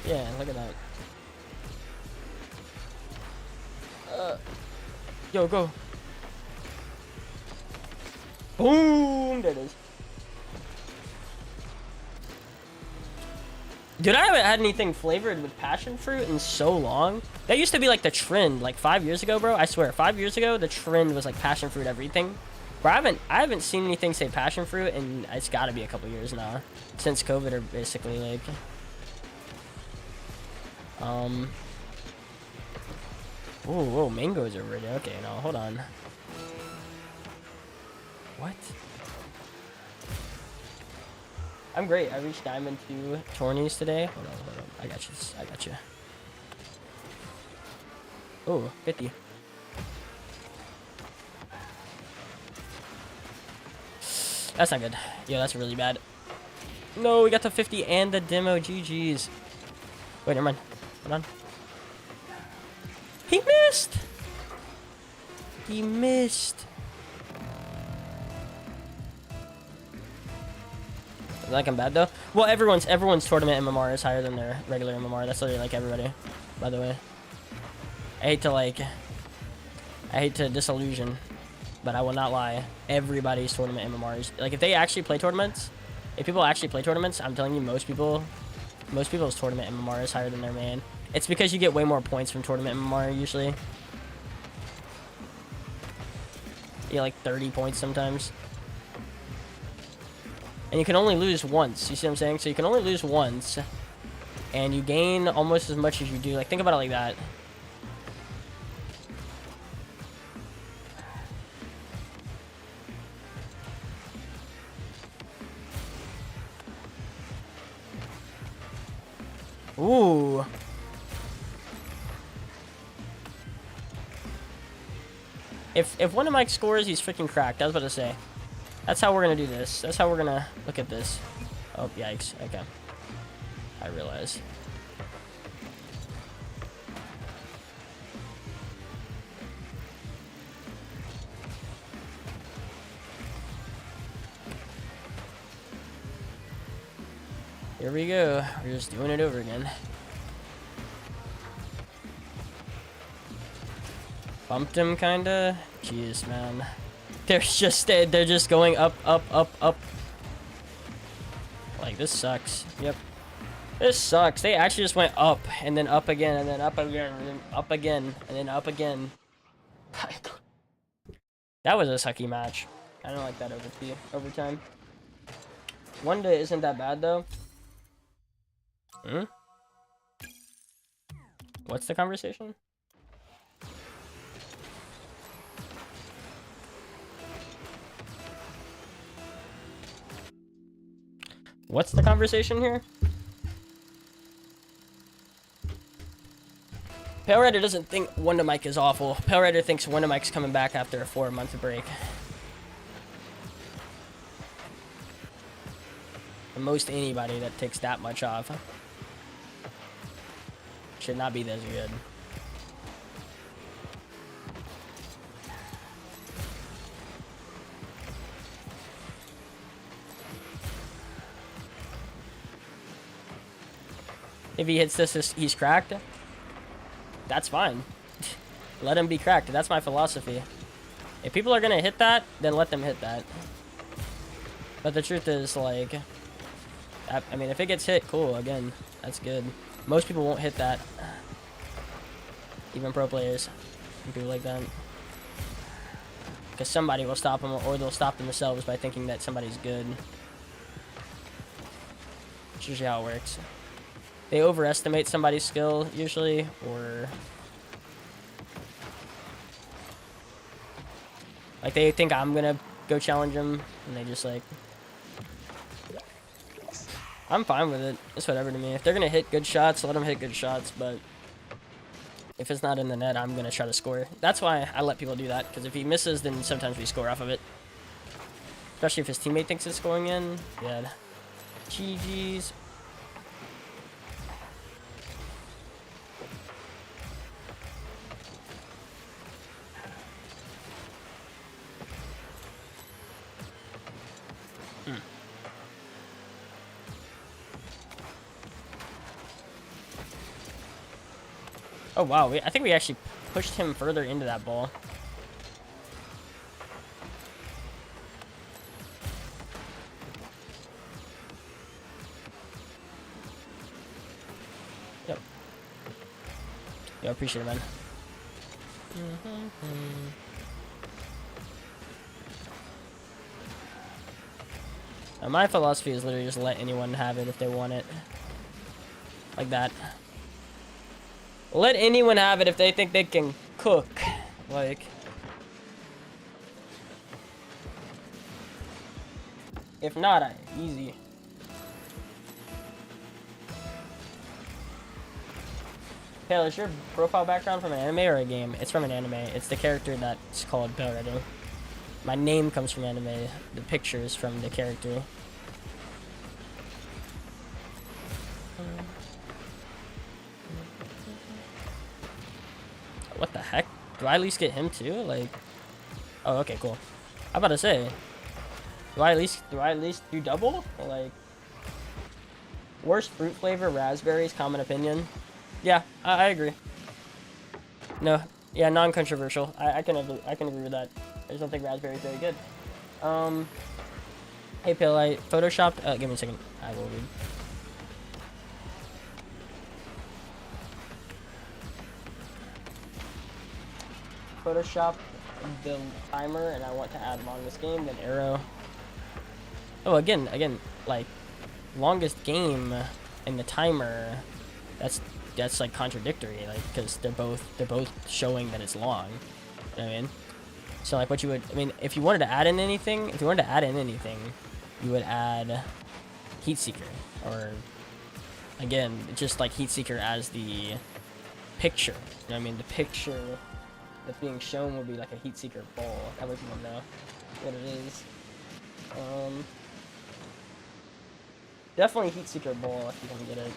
Yeah, look at that. Yo, go. Boom! There it is. Dude, I haven't had anything flavored with passion fruit in so long. That used to be like the trend, like 5 years ago, bro. I swear, 5 years ago, the trend was like passion fruit everything. Bro, I haven't seen anything say passion fruit, and it's got to be a couple years now, since COVID, or basically like. Whoa, mangoes are ready. Okay, no, hold on. What? I'm great. I reached Diamond 2 tourneys today. Hold on. I got you. Oh, 50. That's not good. Yeah, that's really bad. No, we got the 50 and the demo. GG's. Wait, never mind. Hold on. He missed! He missed. Is that bad though? Well, everyone's tournament MMR is higher than their regular MMR. That's literally like everybody, by the way. I hate to disillusion, but I will not lie. Everybody's tournament MMRs. Like if they actually play tournaments, if people actually play tournaments, I'm telling you, most people's tournament MMR is higher than their main. It's because you get way more points from tournament MMR usually. You get like 30 points sometimes. And you can only lose once, you see what I'm saying? So you can only lose once, and you gain almost as much as you do. Like, think about it like that. Ooh. If one of Mike scores, he's freaking cracked. I was about to say. That's how we're gonna do this. That's how we're gonna look at this. Oh, yikes. Okay. I realize. Here we go. We're just doing it over again. Bumped him, kinda. Jeez, man. They're just going up, up, up, up. Like, this sucks. Yep. This sucks. They actually just went up, and then up again, and then up again, and then up again, and then up again. That was a sucky match. I don't like that overtime. One day isn't that bad, though. Hmm? What's the conversation? What's the conversation here? Pale Rider doesn't think Wonder Mike is awful. Pale Rider thinks Wonder Mike's coming back after a 4-month break. And most anybody that takes that much off should not be this good. If he hits this, he's cracked. That's fine. Let him be cracked. That's my philosophy. If people are gonna hit that, then let them hit that. But the truth is, like, I mean, if it gets hit, cool. Again, that's good. Most people won't hit that. Even pro players and people like that. Because somebody will stop them, or they'll stop themselves by thinking that somebody's good. That's usually how it works. They overestimate somebody's skill, usually, or... like, they think I'm gonna go challenge them, and they just, like... I'm fine with it. It's whatever to me. If they're gonna hit good shots, let them hit good shots, but... if it's not in the net, I'm gonna try to score. That's why I let people do that, because if he misses, then sometimes we score off of it. Especially if his teammate thinks it's going in. Yeah. GG's. Oh wow, I think we actually pushed him further into that ball. Yep. Yo, appreciate it, man. Now, my philosophy is literally just let anyone have it if they want it. Like that. Let anyone have it if they think they can cook. Like... if not, easy. Pale, is your profile background from an anime or a game? It's from an anime. It's the character that's called Pale Rider. My name comes from anime. The picture is from the character. What the heck? Do I at least get him too? Like, oh, okay, cool. I'm about to say, do I at least do double? Like, worst fruit flavor, raspberries. Common opinion. Yeah, I agree. No, yeah, non-controversial. I can agree with that. I just don't think raspberry is very good. Hey, Pale, I photoshopped. Give me a second. I will read. Photoshop the timer, and I want to add longest game, then arrow. Oh, again, like longest game and the timer. That's like contradictory, like, because they're both showing that it's long. You know what I mean? So like, what you would, I mean, if you wanted to add in anything, you would add Heat Seeker, or again, just like Heat Seeker as the picture. You know what I mean? The picture that's being shown will be like a heat seeker ball. That way people know what it is. Definitely heat seeker ball if you can get it.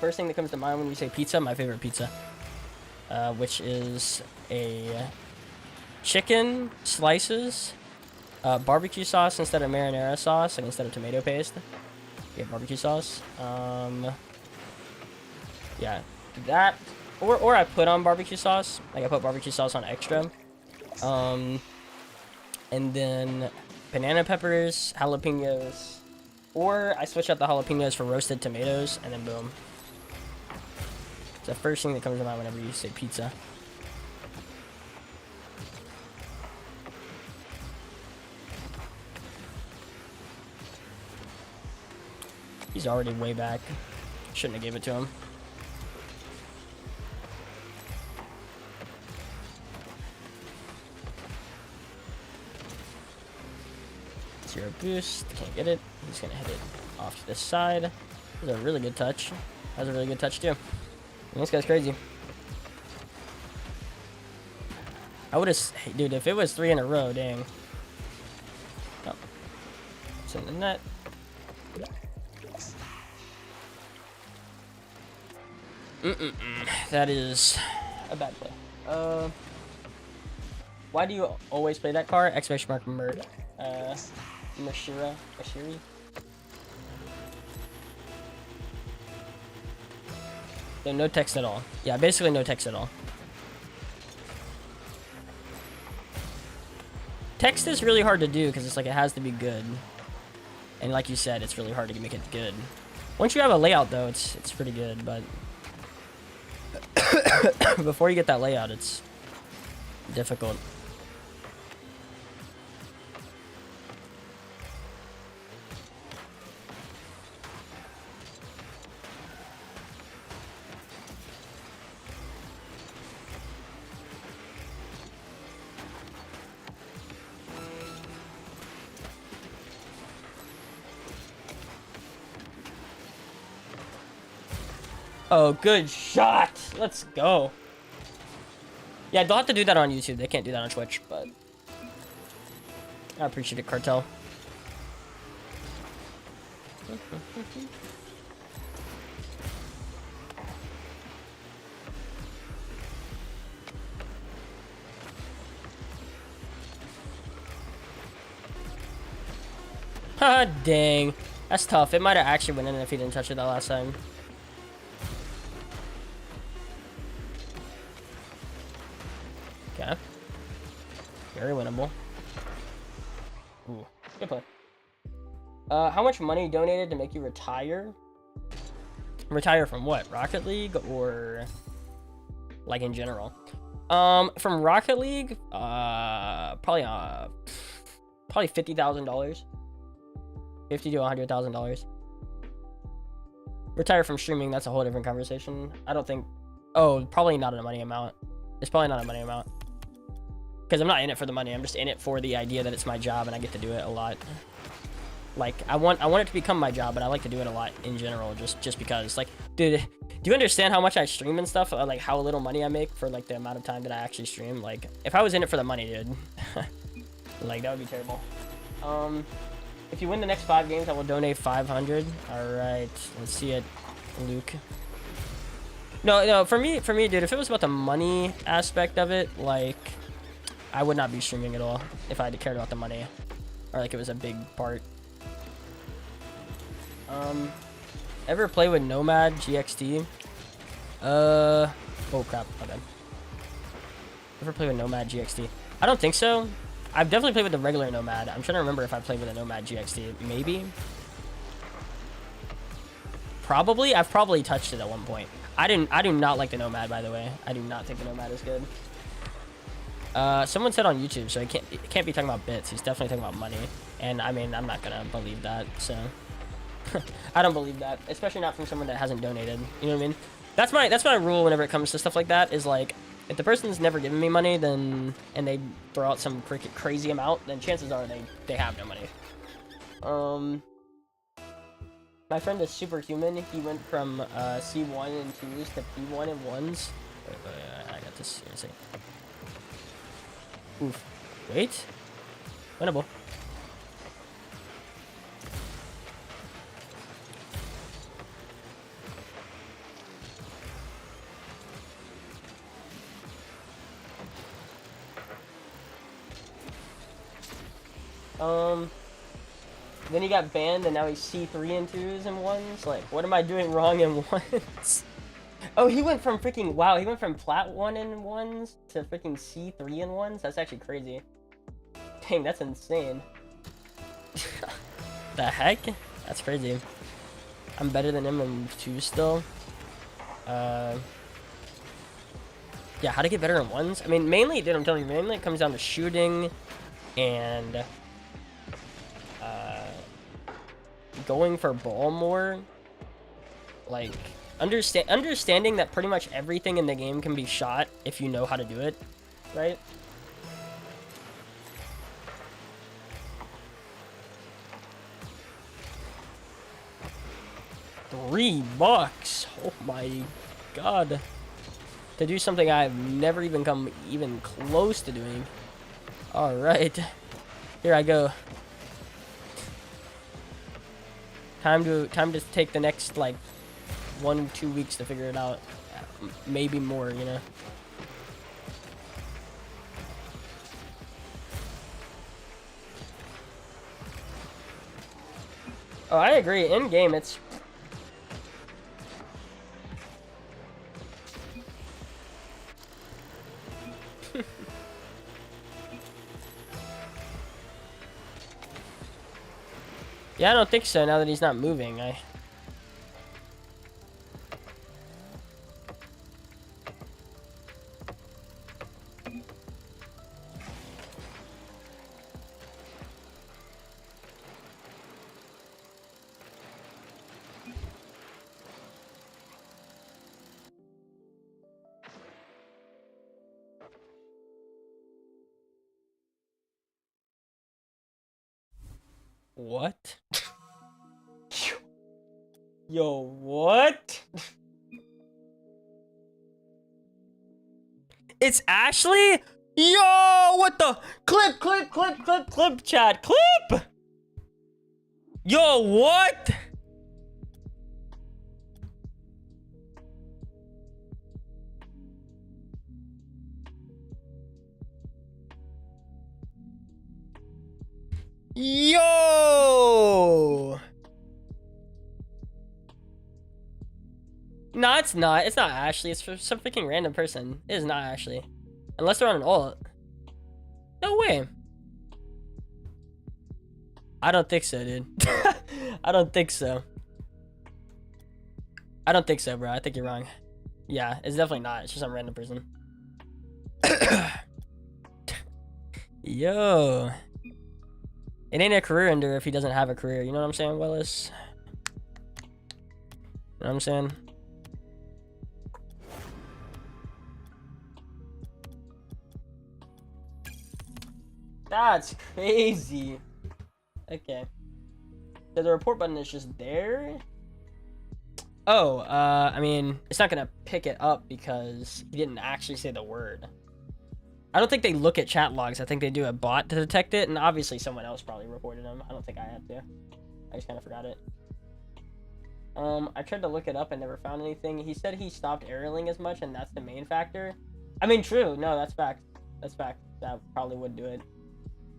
First thing that comes to mind when we say pizza, my favorite pizza, which is a chicken slices, barbecue sauce instead of marinara sauce, like instead of tomato paste. Yeah, barbecue sauce. Yeah, that, or I put on barbecue sauce, like I put barbecue sauce on extra. And then banana peppers, jalapenos, or I switch out the jalapenos for roasted tomatoes, and then boom. It's the first thing that comes to mind whenever you say pizza. He's already way back. Shouldn't have gave it to him. Zero boost. Can't get it. He's gonna hit it off to this side. That's a really good touch. That's a really good touch too. And this guy's crazy. I would have, dude, if it was 3 in a row, dang. Oh. It's in the net. That is a bad play. Why do you always play that card? Exclamation mark MERC. Mashiri? So no text at all. Yeah, basically no text at all. Text is really hard to do because it's like it has to be good. And like you said, it's really hard to make it good. Once you have a layout though, it's pretty good, but before you get that layout, it's difficult. Oh, good shot. Let's go. Yeah, they'll have to do that on YouTube. They can't do that on Twitch, but I appreciate it, Cartel. Ah, dang. That's tough. It might have actually went in if he didn't touch it that last time. Okay. Very winnable. Ooh, good play. How much money donated to make you retire? Retire from what? Rocket League or like in general? From Rocket League, probably $50,000. $50,000 to $100,000. Retire from streaming, that's a whole different conversation. I don't think. Oh, probably not a money amount. It's probably not a money amount. Because I'm not in it for the money. I'm just in it for the idea that it's my job and I get to do it a lot. Like, I want it to become my job, but I like to do it a lot in general, just because. Like, dude, do you understand how much I stream and stuff? Like, how little money I make for, like, the amount of time that I actually stream? Like, if I was in it for the money, dude, like, that would be terrible. If you win the next 5 games, I will donate 500. All right, let's see it, Luke. No, for me, dude, if it was about the money aspect of it, like, I would not be streaming at all if I cared about the money, or like it was a big part. Ever play with Nomad GXT? Oh crap, my bad. Ever play with Nomad GXT? I don't think so. I've definitely played with the regular Nomad. I'm trying to remember if I played with a Nomad GXT. Maybe. Probably. I've probably touched it at one point. I do not like the Nomad, by the way. I do not think the Nomad is good. Someone said on YouTube, so it can't be talking about bits. He's definitely talking about money. And I mean, I'm not gonna believe that, so I don't believe that, especially not from someone that hasn't donated. You know what I mean? That's my rule whenever it comes to stuff like that, is like, if the person's never given me money, then, and they throw out some crazy amount, then chances are they have no money. My friend is superhuman. He went from C1 and 2s to P1 and 1s I got this. Here, a second. Oof. Wait. Winnable. Then he got banned, and now he's C3 and 2s and 1s. Like, what am I doing wrong in 1s? Oh, he went from freaking, wow, he went from plat 1 and 1s to freaking C3 and 1s? That's actually crazy. Dang, that's insane. The heck? That's crazy. I'm better than him in 2 still. Yeah, how to get better in 1s? I mean, mainly, dude, I'm telling you, mainly it comes down to shooting and going for ball more. Like, understanding that pretty much everything in the game can be shot if you know how to do it, right? $3. Oh my god. To do something I've never even come even close to doing. Alright. Here I go. Time to take the next, like, 1-2 weeks to figure it out. Maybe more, you know? Oh, I agree. In game, it's... Yeah, I don't think so, now that he's not moving. What? Yo, what? It's Ashley? Yo, what the? Clip, chat, clip! Yo, what? Yo! No, it's not. It's not Ashley. It's for some freaking random person. It is not Ashley. Unless they're on an ult. No way. I don't think so, dude. I don't think so. I don't think so, bro. I think you're wrong. Yeah, it's definitely not. It's just some random person. Yo. It ain't a career ender if he doesn't have a career. You know what I'm saying, Willis? You know what I'm saying? That's crazy. Okay. So the report button is just there? Oh, I mean, it's not gonna pick it up because he didn't actually say the word. I don't think they look at chat logs. I think they do a bot to detect it, and obviously someone else probably reported him. I don't think I had to. I just kind of forgot it. I tried to look it up and never found anything. He said he stopped aerialing as much, and that's the main factor. I mean, true. No, that's fact. That's fact. That probably would do it.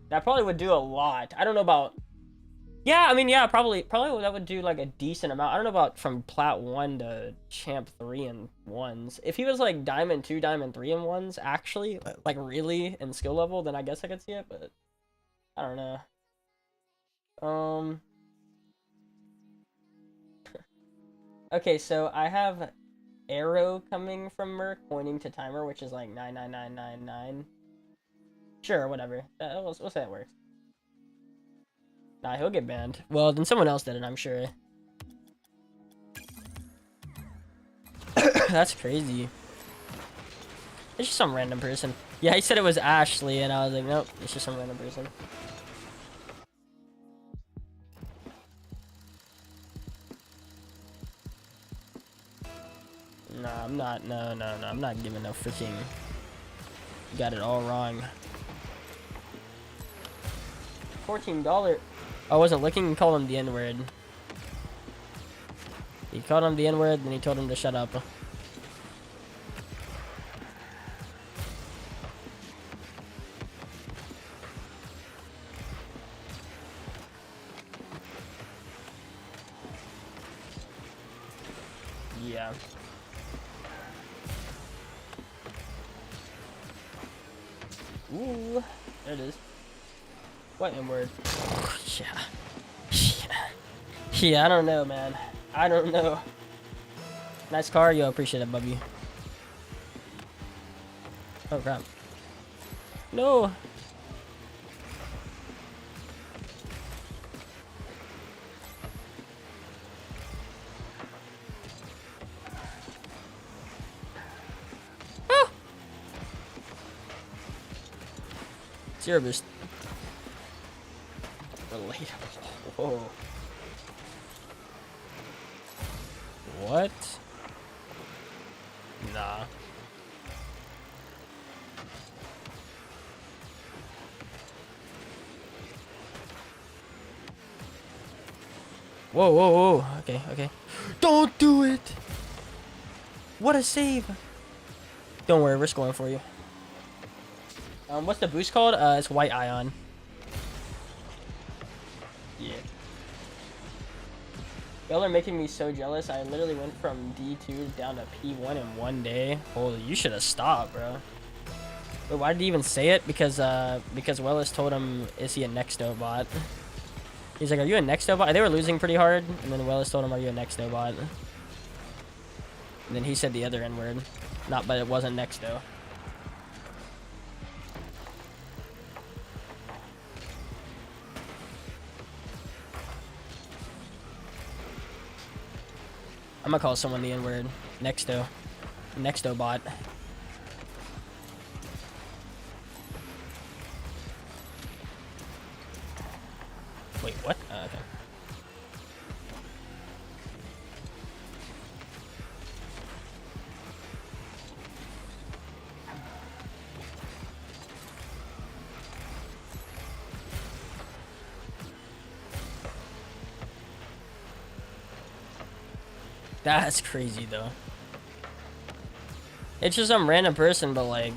That probably would do a lot. I don't know about... Yeah, I mean, yeah, probably that would do, like, a decent amount. I don't know about from Plat 1 to Champ 3 and 1s. If he was, like, Diamond 2, Diamond 3 and 1s, actually, like, really, in skill level, then I guess I could see it, but... I don't know. Okay, so I have arrow coming from MERC pointing to timer, which is, like, 99999. Sure, whatever. We'll say it works. Nah, he'll get banned. Well, then someone else did it, I'm sure. That's crazy. It's just some random person. Yeah, he said it was Ashley, and I was like, nope, it's just some random person. Nah, I'm not. No, no, no. I'm not giving no freaking. You got it all wrong. $14. I wasn't looking and called him the N-word. He called him the N-word, then he told him to shut up. Yeah. Ooh, there it is. What N-word? Yeah. Yeah. Yeah, I don't know, man. I don't know. Nice car, yo, appreciate it, Bubby. Oh, crap. No! Ah! Zero boost. Relatable. Whoa. What? Nah. Whoa, whoa, whoa. Okay, okay. Don't do it! What a save! Don't worry, we're scoring for you. What's the boost called? It's White Ion. Yeah. Y'all are making me so jealous. I literally went from D2 down to P1 in one day. Holy, you should have stopped, bro. Wait, why did he even say it? Because Wellis told him, is he a Nexto bot? He's like, are you a Nexto bot? They were losing pretty hard, and then Wellis told him, are you a Nexto bot? And then he said the other N-word. Not, but it wasn't Nexto. I'm gonna call someone the N-word. Nexto. Nexto bot. Wait, what? Okay. That's crazy, though. It's just some random person, but like,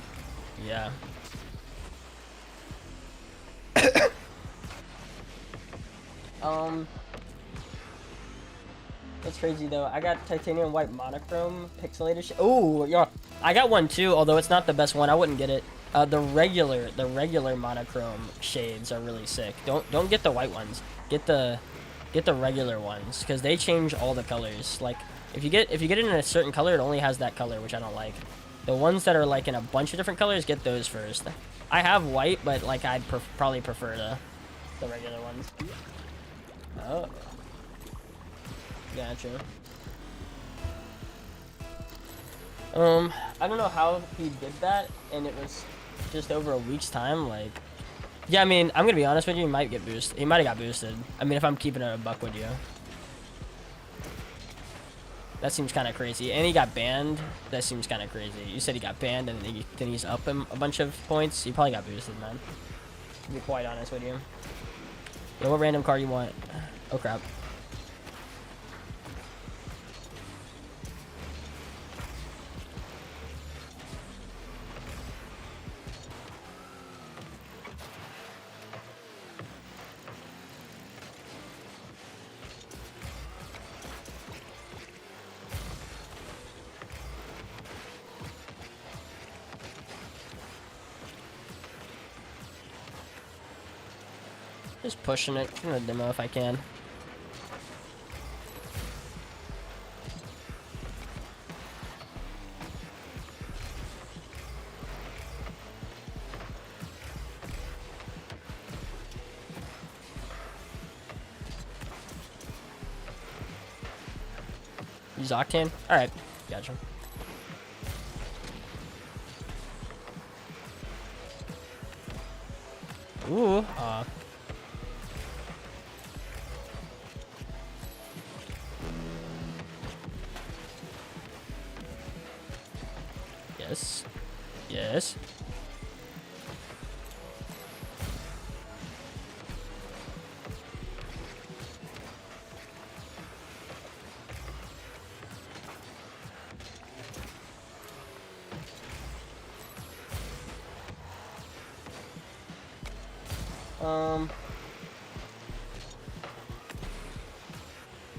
yeah. That's crazy though. I got titanium white monochrome pixelated shit. Oh, yeah. I got one too, although it's not the best one. I wouldn't get it. The regular monochrome shades are really sick. Don't get the white ones. Get the regular ones, because they change all the colors. Like if you get it in a certain color, it only has that color, which I don't like. The ones that are like in a bunch of different colors, get those first. I have white, but like I'd probably prefer the regular ones. Oh. Gotcha. I don't know how he did that, and it was just over a week's time. Like, yeah, I mean, I'm gonna be honest with you, he might get boosted. He might have got boosted. I mean, if I'm keeping it a buck with you. That seems kind of crazy. And he got banned. That seems kind of crazy. You said he got banned, and then he's up him a bunch of points. He probably got boosted, man. To be quite honest with you. Yo, what random card you want? Oh, crap. Just pushing it. I'm gonna demo if I can. Use Octane? Alright, gotcha. Ooh, Yes. Yes.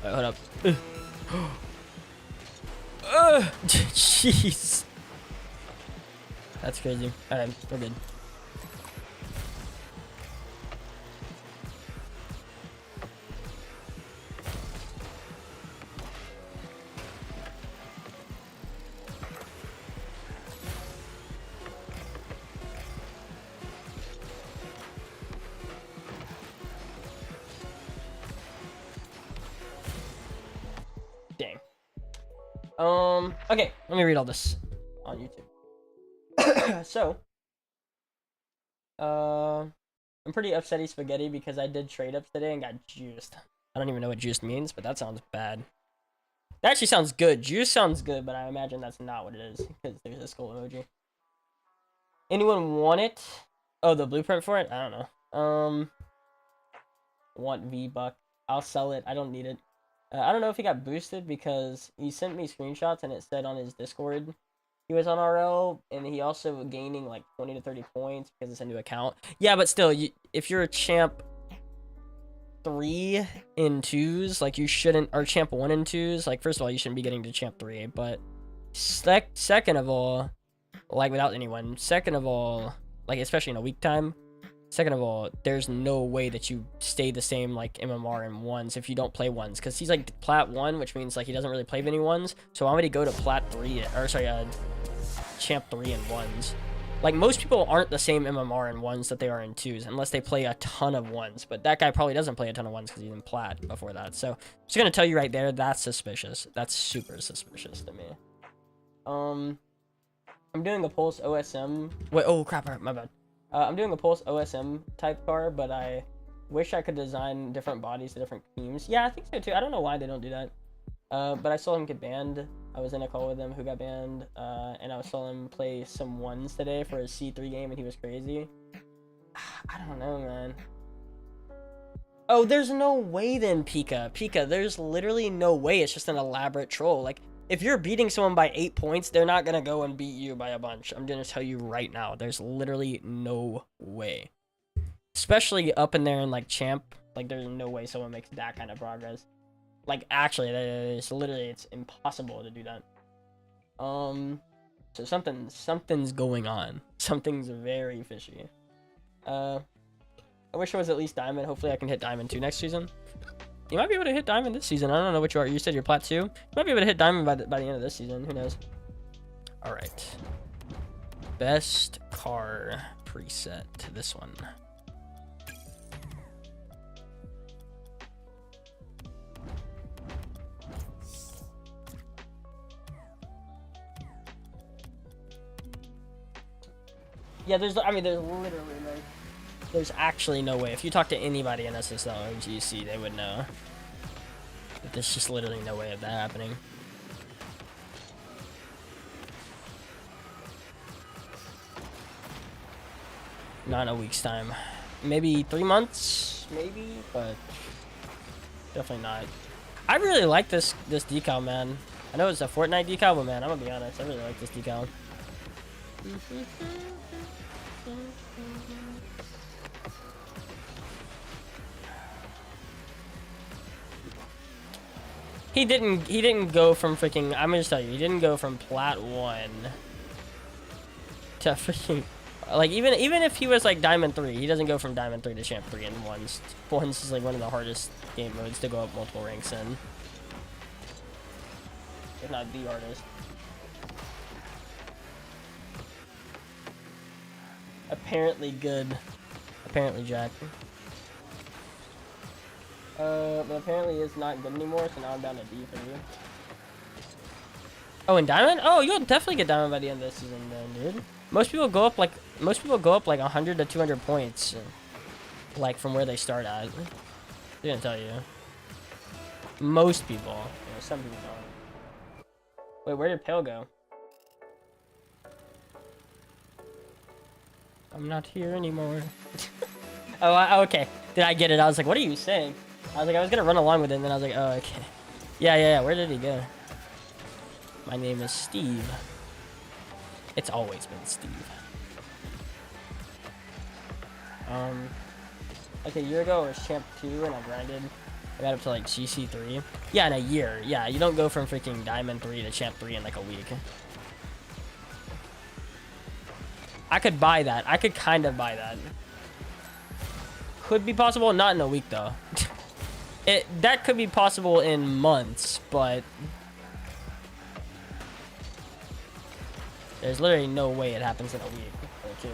Wait, hold up. Jeez. That's crazy. Alright, we're good. Dang. Okay, let me read all this on YouTube. So, I'm pretty upsetty spaghetti because I did trade ups today and got juiced. I don't even know what juiced means, but that sounds bad. That actually sounds good. Juice sounds good, but I imagine that's not what it is because there's a skull emoji. Anyone want it? Oh, the blueprint for it? I don't know. Want V-Buck. I'll sell it. I don't need it. I don't know if he got boosted because he sent me screenshots and it said on his Discord he was on RL, and he also gaining like 20 to 30 points because it's a new account. Yeah, but still, if you're a champ 3 in 2s, like you shouldn't, or champ 1 in 2s, like first of all, you shouldn't be getting to champ 3, but second of all, like without anyone, second of all, like especially in a week time, second of all, there's no way that you stay the same like MMR in 1s if you don't play 1s, because he's like plat 1, which means like he doesn't really play many 1s. So I'm gonna go to plat 3, or sorry, champ 3 in 1s. Like most people aren't the same MMR in 1s that they are in 2s unless they play a ton of 1s, but that guy probably doesn't play a ton of 1s because he's in plat before that. So I'm just gonna tell you right there, that's suspicious. That's super suspicious to me. I'm doing a Pulse OSM. Wait, oh crap, my bad. I'm doing a Pulse OSM type car, but I wish I could design different bodies to different teams. Yeah, I think so too. I don't know why they don't do that. But I saw him get banned. I was in a call with him who got banned, and I saw him play some 1s today for his C3 game, and he was crazy. I don't know, man. Oh, there's no way then, Pika. Pika, there's literally no way. It's just an elaborate troll. Like, if you're beating someone by 8 points, they're not gonna go and beat you by a bunch. I'm gonna tell you right now. There's literally no way. Especially up in there in, like, champ. Like, there's no way someone makes that kind of progress. Like, actually, it's literally, it's impossible to do that. So something's going on. Something's very fishy. I wish I was at least diamond. Hopefully I can hit diamond 2 next season. You might be able to hit diamond this season. I don't know what you are. You said you're plat 2. You might be able to hit diamond by the end of this season. Who knows? All right. Best car preset. This one. Yeah, there's literally like, there's actually no way. If you talk to anybody in SSL or GC, they would know. But there's just literally no way of that happening. Not in a week's time. Maybe 3 months, maybe, but definitely not. I really like this decal, man. I know it's a Fortnite decal, but man, I'm gonna be honest, I really like this decal. He didn't go from freaking, I'm gonna just tell you, he didn't go from plat 1 to freaking, like, even if he was like diamond 3, he doesn't go from diamond 3 to champ 3 in 1s. 1s is like one of the hardest game modes to go up multiple ranks in, if not the hardest. Apparently good. Apparently Jack. But apparently it's not good anymore, so now I'm down to D for you. Oh, in diamond? Oh, you'll definitely get diamond by the end of this season then, dude. Most people go up like 100 to 200 points, like from where they start at. They're gonna tell you. Most people. You know, some people don't. Wait, where did Pale go? I'm not here anymore. Okay. Did I get it? I was like, what are you saying? I was like, I was gonna run along with it, and then I was like, oh, okay. Yeah. Where did he go? My name is Steve. It's always been Steve. Like a year ago, I was Champ 2, and I grinded. I got up to like CC3. Yeah, in a year. Yeah, you don't go from freaking Diamond 3 to Champ 3 in like a week. I could buy that. I could kind of buy that. Could be possible, not in a week though. That could be possible in months, but there's literally no way it happens in a week or two.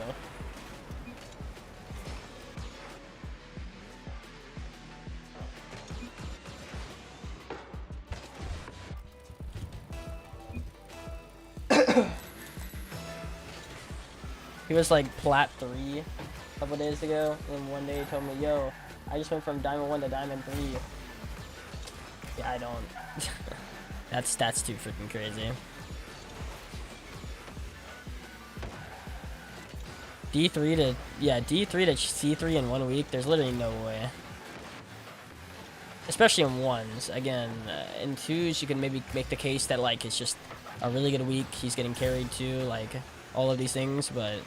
He was like plat 3 a couple days ago, and one day he told me, yo, I just went from Diamond 1 to Diamond 3. Yeah, I don't. That's too freaking crazy. D3 to C3 in 1 week, there's literally no way. Especially in 1s. Again, in 2s, you can maybe make the case that, like, it's just a really good week. He's getting carried to, like, all of these things, but...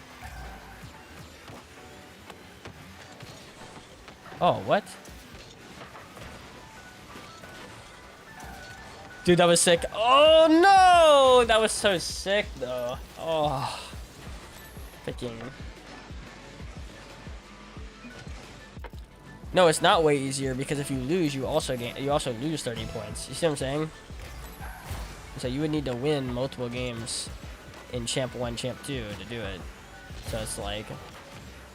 Oh, what? Dude, that was sick. Oh, no! That was so sick, though. Oh. Freaking... No, it's not way easier, because if you lose, you also lose 30 points. You see what I'm saying? So you would need to win multiple games in Champ 1, Champ 2 to do it. So it's like...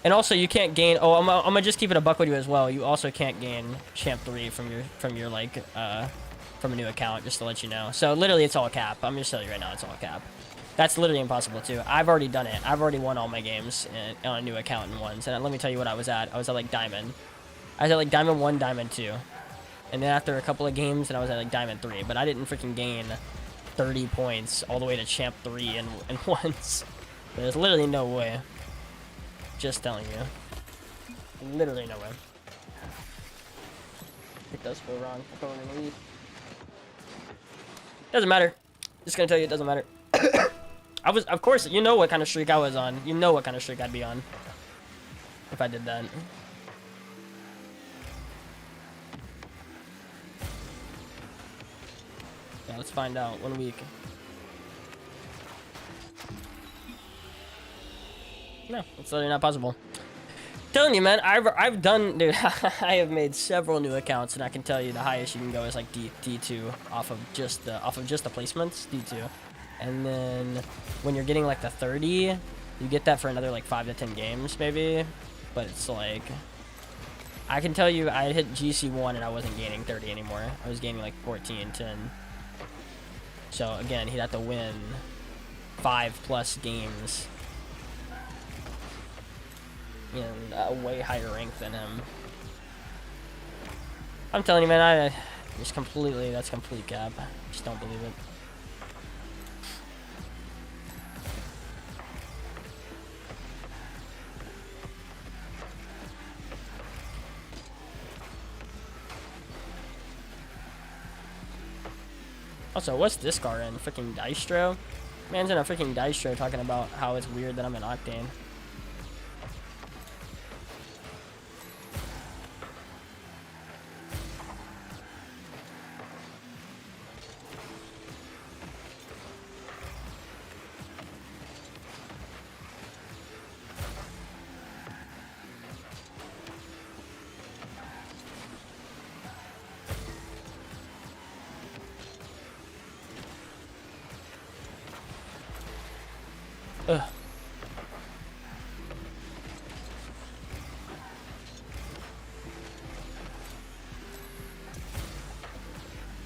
And also, you can't gain... Oh, I'm gonna just keep it a buck with you as well. You also can't gain Champ 3 from your like, from a new account, just to let you know. So literally, it's all cap. I'm just telling you right now, it's all cap. That's literally impossible, too. I've already done it. I've already won all my games on a new account in 1s. And let me tell you what I was at. I was at, like, Diamond. I was at, like, Diamond 1, Diamond 2. And then after a couple of games, then I was at, like, Diamond 3. But I didn't freaking gain 30 points all the way to Champ 3 in 1s. There's literally no way. Just telling you. Literally no way. It does feel wrong. I'm going to leave. Doesn't matter. Just gonna tell you it doesn't matter. Of course, you know what kind of streak I was on. You know what kind of streak I'd be on. If I did that. Yeah, let's find out. 1 week. No, it's literally not possible. Telling you, man, I've done, dude. I have made several new accounts, and I can tell you the highest you can go is like D2 off of just the placements, D2, and then when you're getting like the 30, you get that for another like 5 to 10 games maybe, but it's like I can tell you I hit GC1 and I wasn't gaining 30 anymore. I was gaining like 14, 10. So again, he'd have to win 5+ games in a way higher rank than him. I'm telling you, man, that's complete cap. Just don't believe it. Also, what's this car in? Freaking Distro? Man's in a freaking Distro talking about how it's weird that I'm in Octane. Ugh.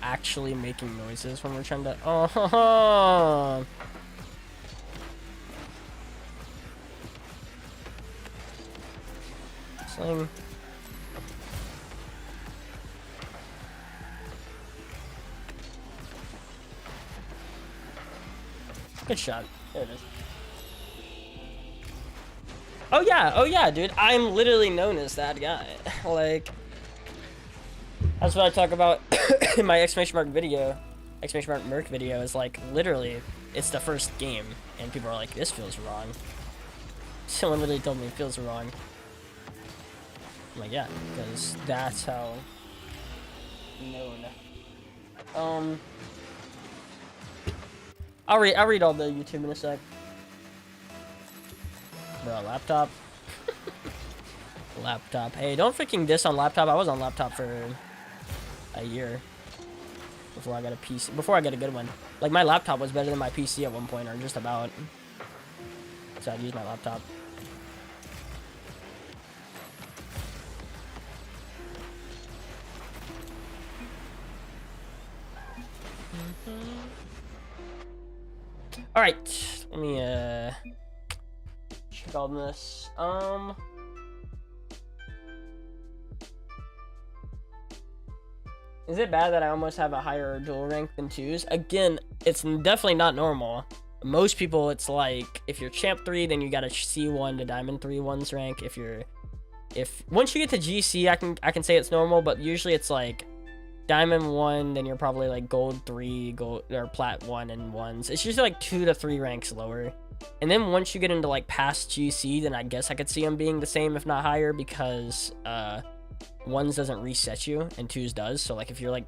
Actually making noises when we're trying to... Oh, Sling. Good shot. There it is. Oh yeah, dude. I'm literally known as that guy. Like, that's what I talk about in my exclamation mark video, exclamation mark MERC video. Is like literally, it's the first game, and people are like, "This feels wrong." Someone literally told me it feels wrong. I'm like, yeah, because that's how known. I'll read all the YouTube in a sec. Bro, laptop. Laptop. Hey, don't freaking diss on laptop. I was on laptop for a year before I got a PC. Before I got a good one. Like, my laptop was better than my PC at one point, or just about. So I'd use my laptop. All right, let me check on this. Is it bad that I almost have a higher dual rank than twos? Again, it's definitely not normal. Most people, it's like if you're champ 3, then you got a C1 to diamond 3 ones rank. Once you get to GC, I can say it's normal, but usually it's like diamond 1, then you're probably like gold 3, gold or plat 1 and ones. It's usually like 2 to 3 ranks lower. And then once you get into like past GC, then I guess I could see them being the same, if not higher, because ones doesn't reset you and twos does. So like if you're like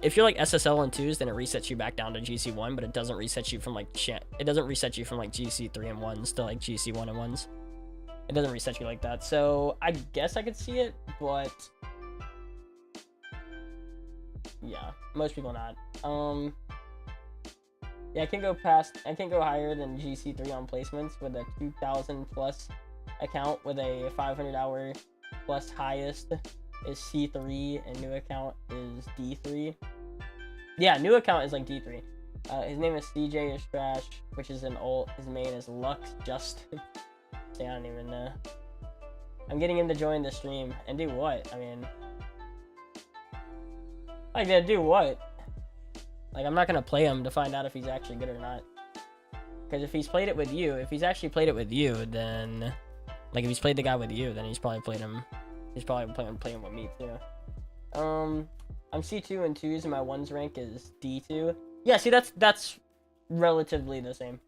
SSL and twos, then it resets you back down to GC1, but it doesn't reset you from like GC3 and ones to like GC1 and ones. It doesn't reset you like that. So I guess I could see it, but yeah, most people not. Yeah, I can go higher than GC3 on placements with a 2,000 plus account with a 500 hour plus highest is C3 and new account is D3. Yeah, new account is like D3. His name is CJ is Trash, which is an ult. His main is Lux Justin. I don't even know. I'm getting him to join the stream and do what? I mean, like, to do what? Like, I'm not gonna play him to find out if he's actually good or not. Because if he's played it with you, then like if he's played the guy with you, then he's probably played him. He's probably playing with me too. I'm C2 and twos, and my ones rank is D2. Yeah, see, that's relatively the same.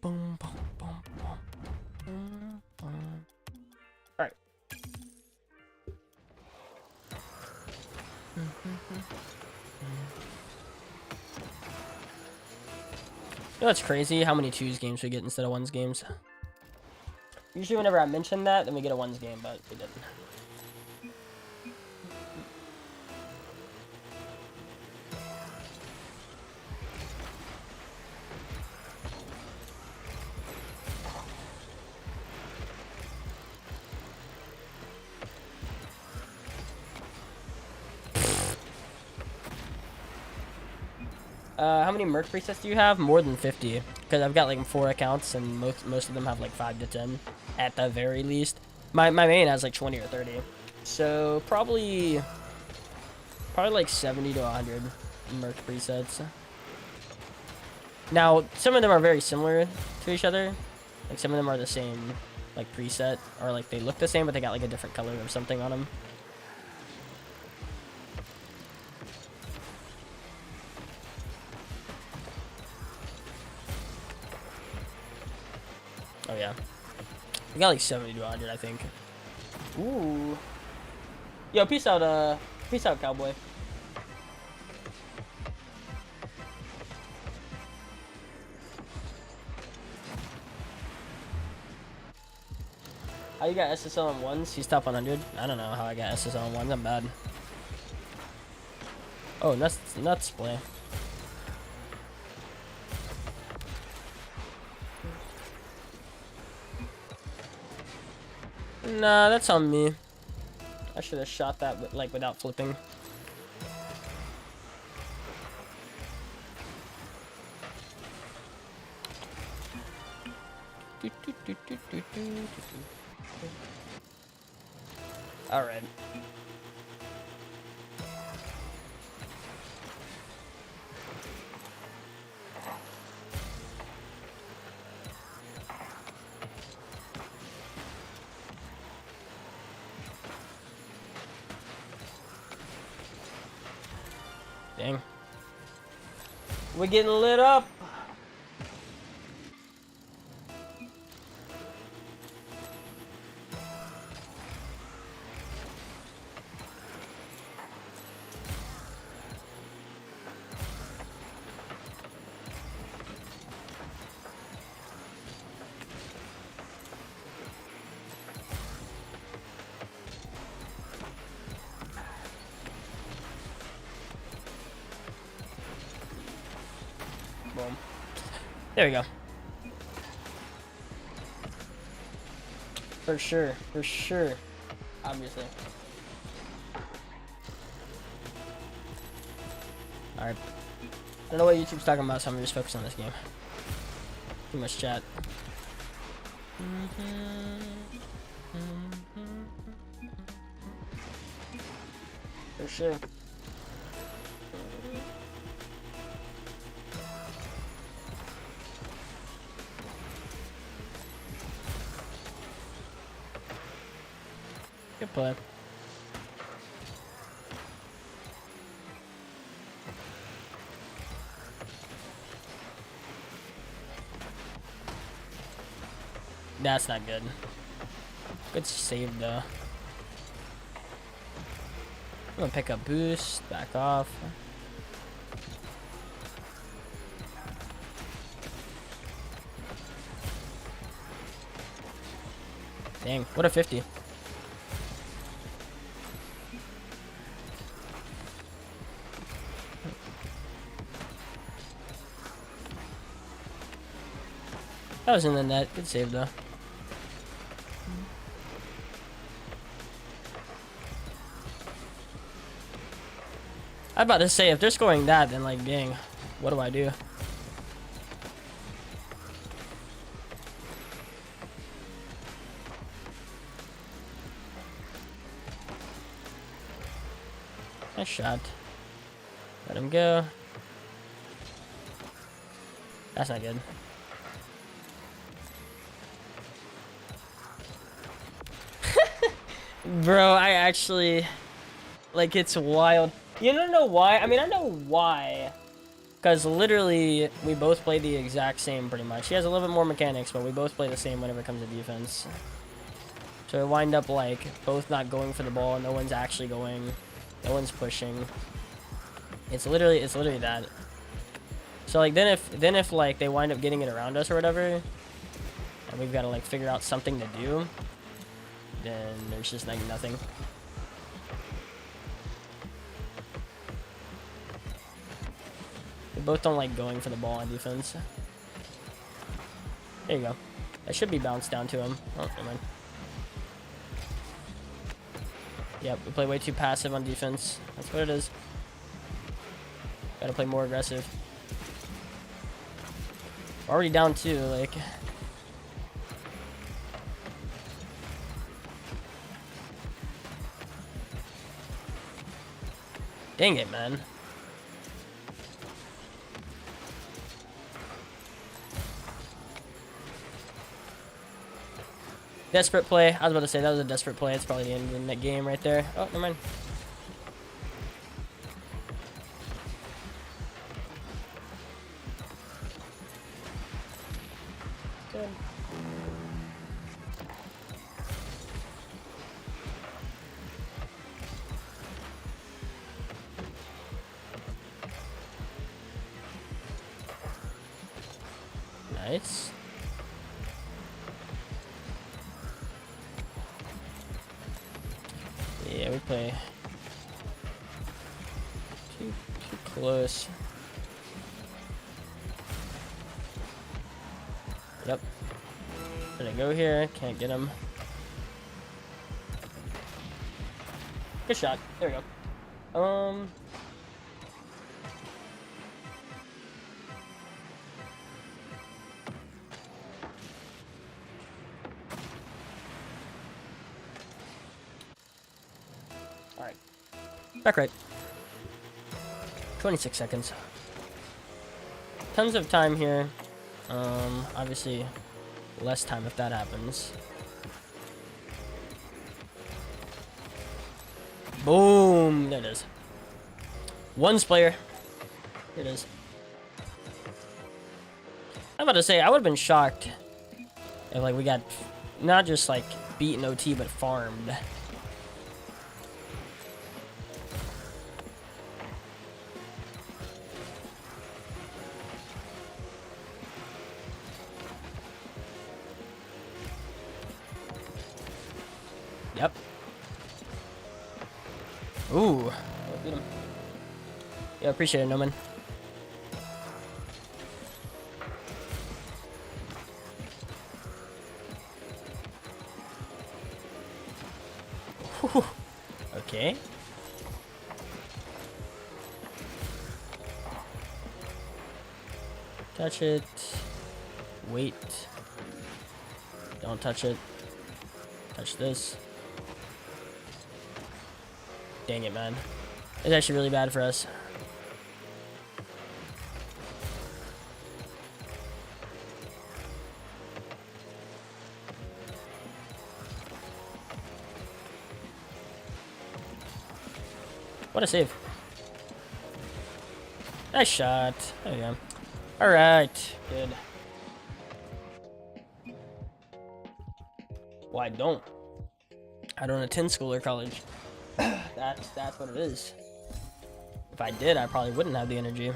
Boom, boom, boom, boom, boom. All right. You know what's crazy? How many twos games we get instead of ones games? Usually whenever I mention that, then we get a ones game, but we didn't. How many MERC presets do you have? More than 50, because I've got like 4 accounts, and most of them have like 5 to 10 at the very least. My main has like 20 or 30, so probably like 70 to 100 MERC presets. Now some of them are very similar to each other, like some of them are the same like preset, or like they look the same but they got like a different color or something on them. Oh yeah, we got like 70 to 100, I think. Ooh. Yo, peace out, cowboy. How you got SSL on ones? He's top 100. I don't know how I got SSL on ones. I'm bad. Oh, nuts play. Nah, that's on me. I should have shot that like without flipping. All right. Dang. We're getting lit up. Boom. There we go. For sure. For sure. Obviously. Alright. I don't know what YouTube's talking about, so I'm just focused on this game. Too much chat. For sure. Good play. That's not good. Good save though. I'm gonna pick up boost, back off. Dang, what a 50. That was in the net. Good save though. I'm about to say, if they're scoring that, then like, dang, what do I do? Nice shot. Let him go. That's not good. Bro, I actually, like, it's wild. You don't know why? I mean, I know why. Because literally, we both play the exact same, pretty much. He has a little bit more mechanics, but we both play the same whenever it comes to defense. So we wind up, like, both not going for the ball. No one's actually going. No one's pushing. It's literally that. So, like, then if like, they wind up getting it around us or whatever, and we've got to, like, figure out something to do, then there's just, like, nothing. We both don't like going for the ball on defense. There you go. That should be bounced down to him. Oh, never mind. Yep, we play way too passive on defense. That's what it is. Gotta play more aggressive. Already down 2, like. Dang it, man. Desperate play. I was about to say that was a desperate play. It's probably the end of the game right there. Oh, never mind. Good. Nice. Yeah, we play too close. Yep. Gonna go here. Can't get him. Good shot. There we go. Back right. 26 seconds. Tons of time here. Obviously, less time if that happens. Boom! There it is. One player. Here it is. I'm about to say, I would have been shocked if, like, we got not just, like, beaten OT, but farmed. Yep. Ooh. Beat him. Yeah, appreciate it, Noman. Okay. Touch it. Wait. Don't touch it. Touch this. Dang it, man. It's actually really bad for us. What a save. Nice shot. There we go. Alright. Good. Well, I don't. I don't attend school or college. That's what it is. If I did, I probably wouldn't have the energy.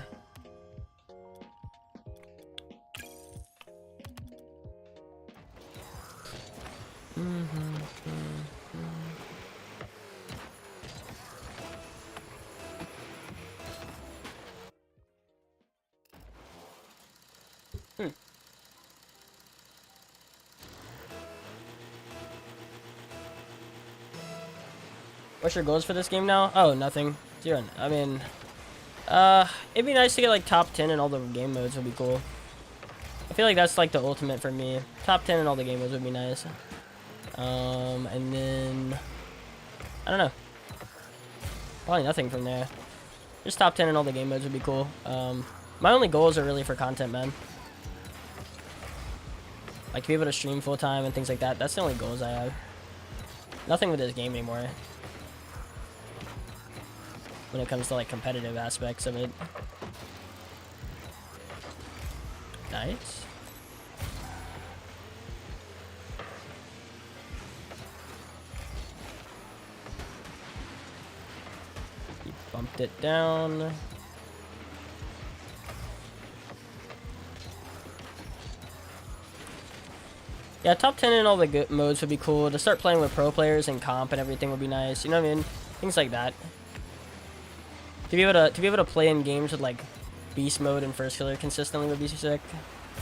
What's your goals for this game now? Oh, nothing. 0. I mean, it'd be nice to get like top 10 in all the game modes. Would be cool. I feel like that's like the ultimate for me. Top 10 in all the game modes would be nice. And then I don't know. Probably nothing from there. Just top 10 in all the game modes would be cool. My only goals are really for content, man. Like to be able to stream full time and things like that. That's the only goals I have. Nothing with this game anymore. When it comes to like competitive aspects of it. Nice. He bumped it down. Yeah, top 10 in all the good modes would be cool. To start playing with pro players and comp and everything would be nice. You know what I mean? Things like that. To be able to play in games with like beast mode and first killer consistently would be sick.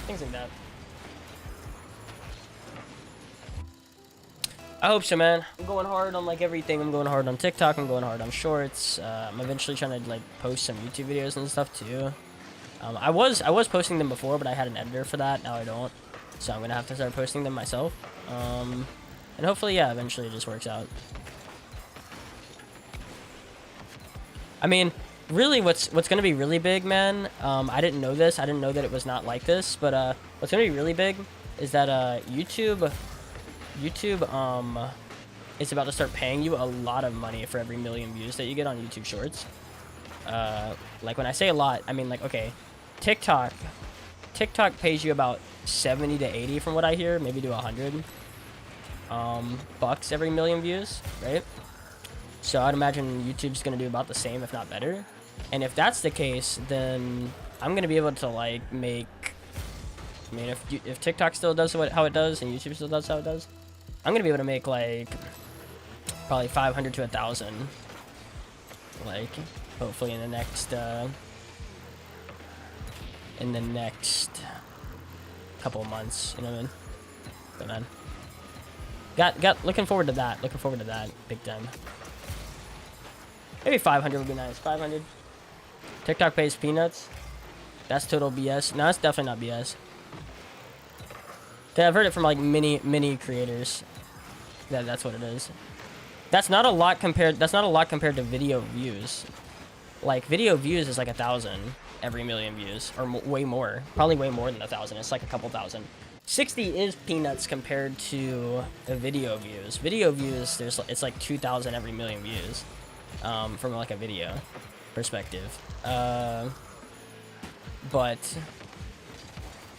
Things like that. I hope so, man. I'm going hard on like everything. I'm going hard on TikTok. I'm going hard on shorts. I'm eventually trying to like post some YouTube videos and stuff too. I was posting them before, but I had an editor for that. Now I don't. So I'm gonna have to start posting them myself. And hopefully, yeah, eventually it just works out. I mean, really, what's gonna be really big, man? I didn't know this. I didn't know that it was not like this. But what's gonna be really big is that YouTube is about to start paying you a lot of money for every 1,000,000 views that you get on YouTube Shorts. Like when I say a lot, I mean like okay, TikTok pays you about 70 to 80 from what I hear, maybe to 100 bucks every 1,000,000 views, right? So I'd imagine YouTube's gonna do about the same, if not better. And if that's the case, then I'm gonna be able to like make. I mean, if TikTok still does how it does and YouTube still does how it does, I'm gonna be able to make like probably 500 to 1,000. Like hopefully in the next couple of months. You know what I mean? But man, got looking forward to that. Looking forward to that big time. Maybe 500 would be nice. 500. TikTok pays peanuts. That's total BS. No, that's definitely not BS. I've heard it from like many creators. That's what it is. That's not a lot compared to video views. Like, video views is like 1,000 every million views, or way more. Probably way more than 1,000. It's like a couple thousand. 60 is peanuts compared to the video views. Video views, it's like 2,000 every million views, from like a video perspective. But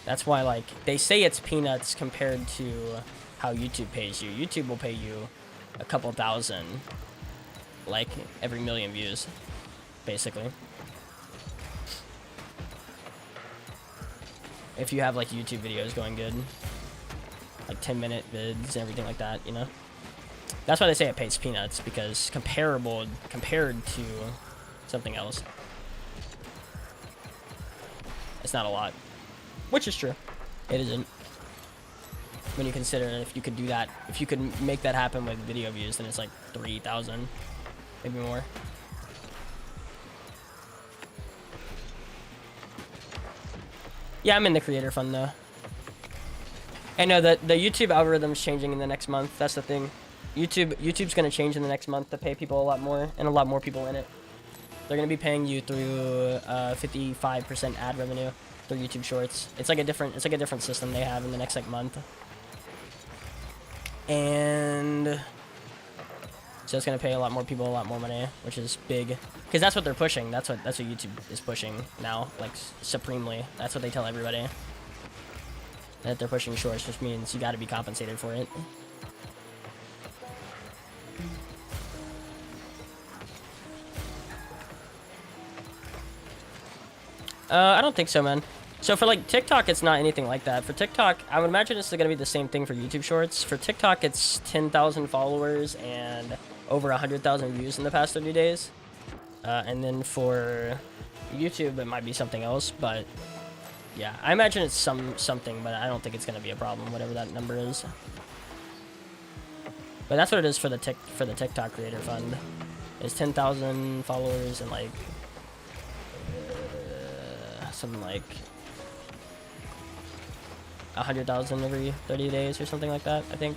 that's why, like, they say it's peanuts compared to how YouTube pays you. YouTube will pay you a couple thousand, like, every million views, basically. If you have, like, YouTube videos going good, like 10-minute vids and everything like that, you know? That's why they say it pays peanuts, because compared to something else, it's not a lot. Which is true. It isn't. When you consider if you could do that, if you could make that happen with video views, then it's like 3,000, maybe more. Yeah, I'm in the creator fund though. I know that the YouTube algorithm's changing in the next month. That's the thing. YouTube's gonna change in the next month to pay people a lot more, and a lot more people in it. They're gonna be paying you through 55% ad revenue through YouTube Shorts. It's like a different system they have in the next like month. And so it's gonna pay a lot more people a lot more money, which is big, because that's what they're pushing. That's what YouTube is pushing now, like supremely. That's what they tell everybody, that they're pushing shorts, which means you got to be compensated for it. I don't think so, man. So for like TikTok, it's not anything like that. For TikTok, I would imagine it's gonna be the same thing for YouTube Shorts. For TikTok, it's 10,000 followers and over 100,000 views in the past 30 days. And then for YouTube, it might be something else, but yeah, I imagine it's something, but I don't think it's gonna be a problem, whatever that number is. But that's what it is for the TikTok Creator Fund. It's 10,000 followers and like something like 100,000 every 30 days or something like that, I think.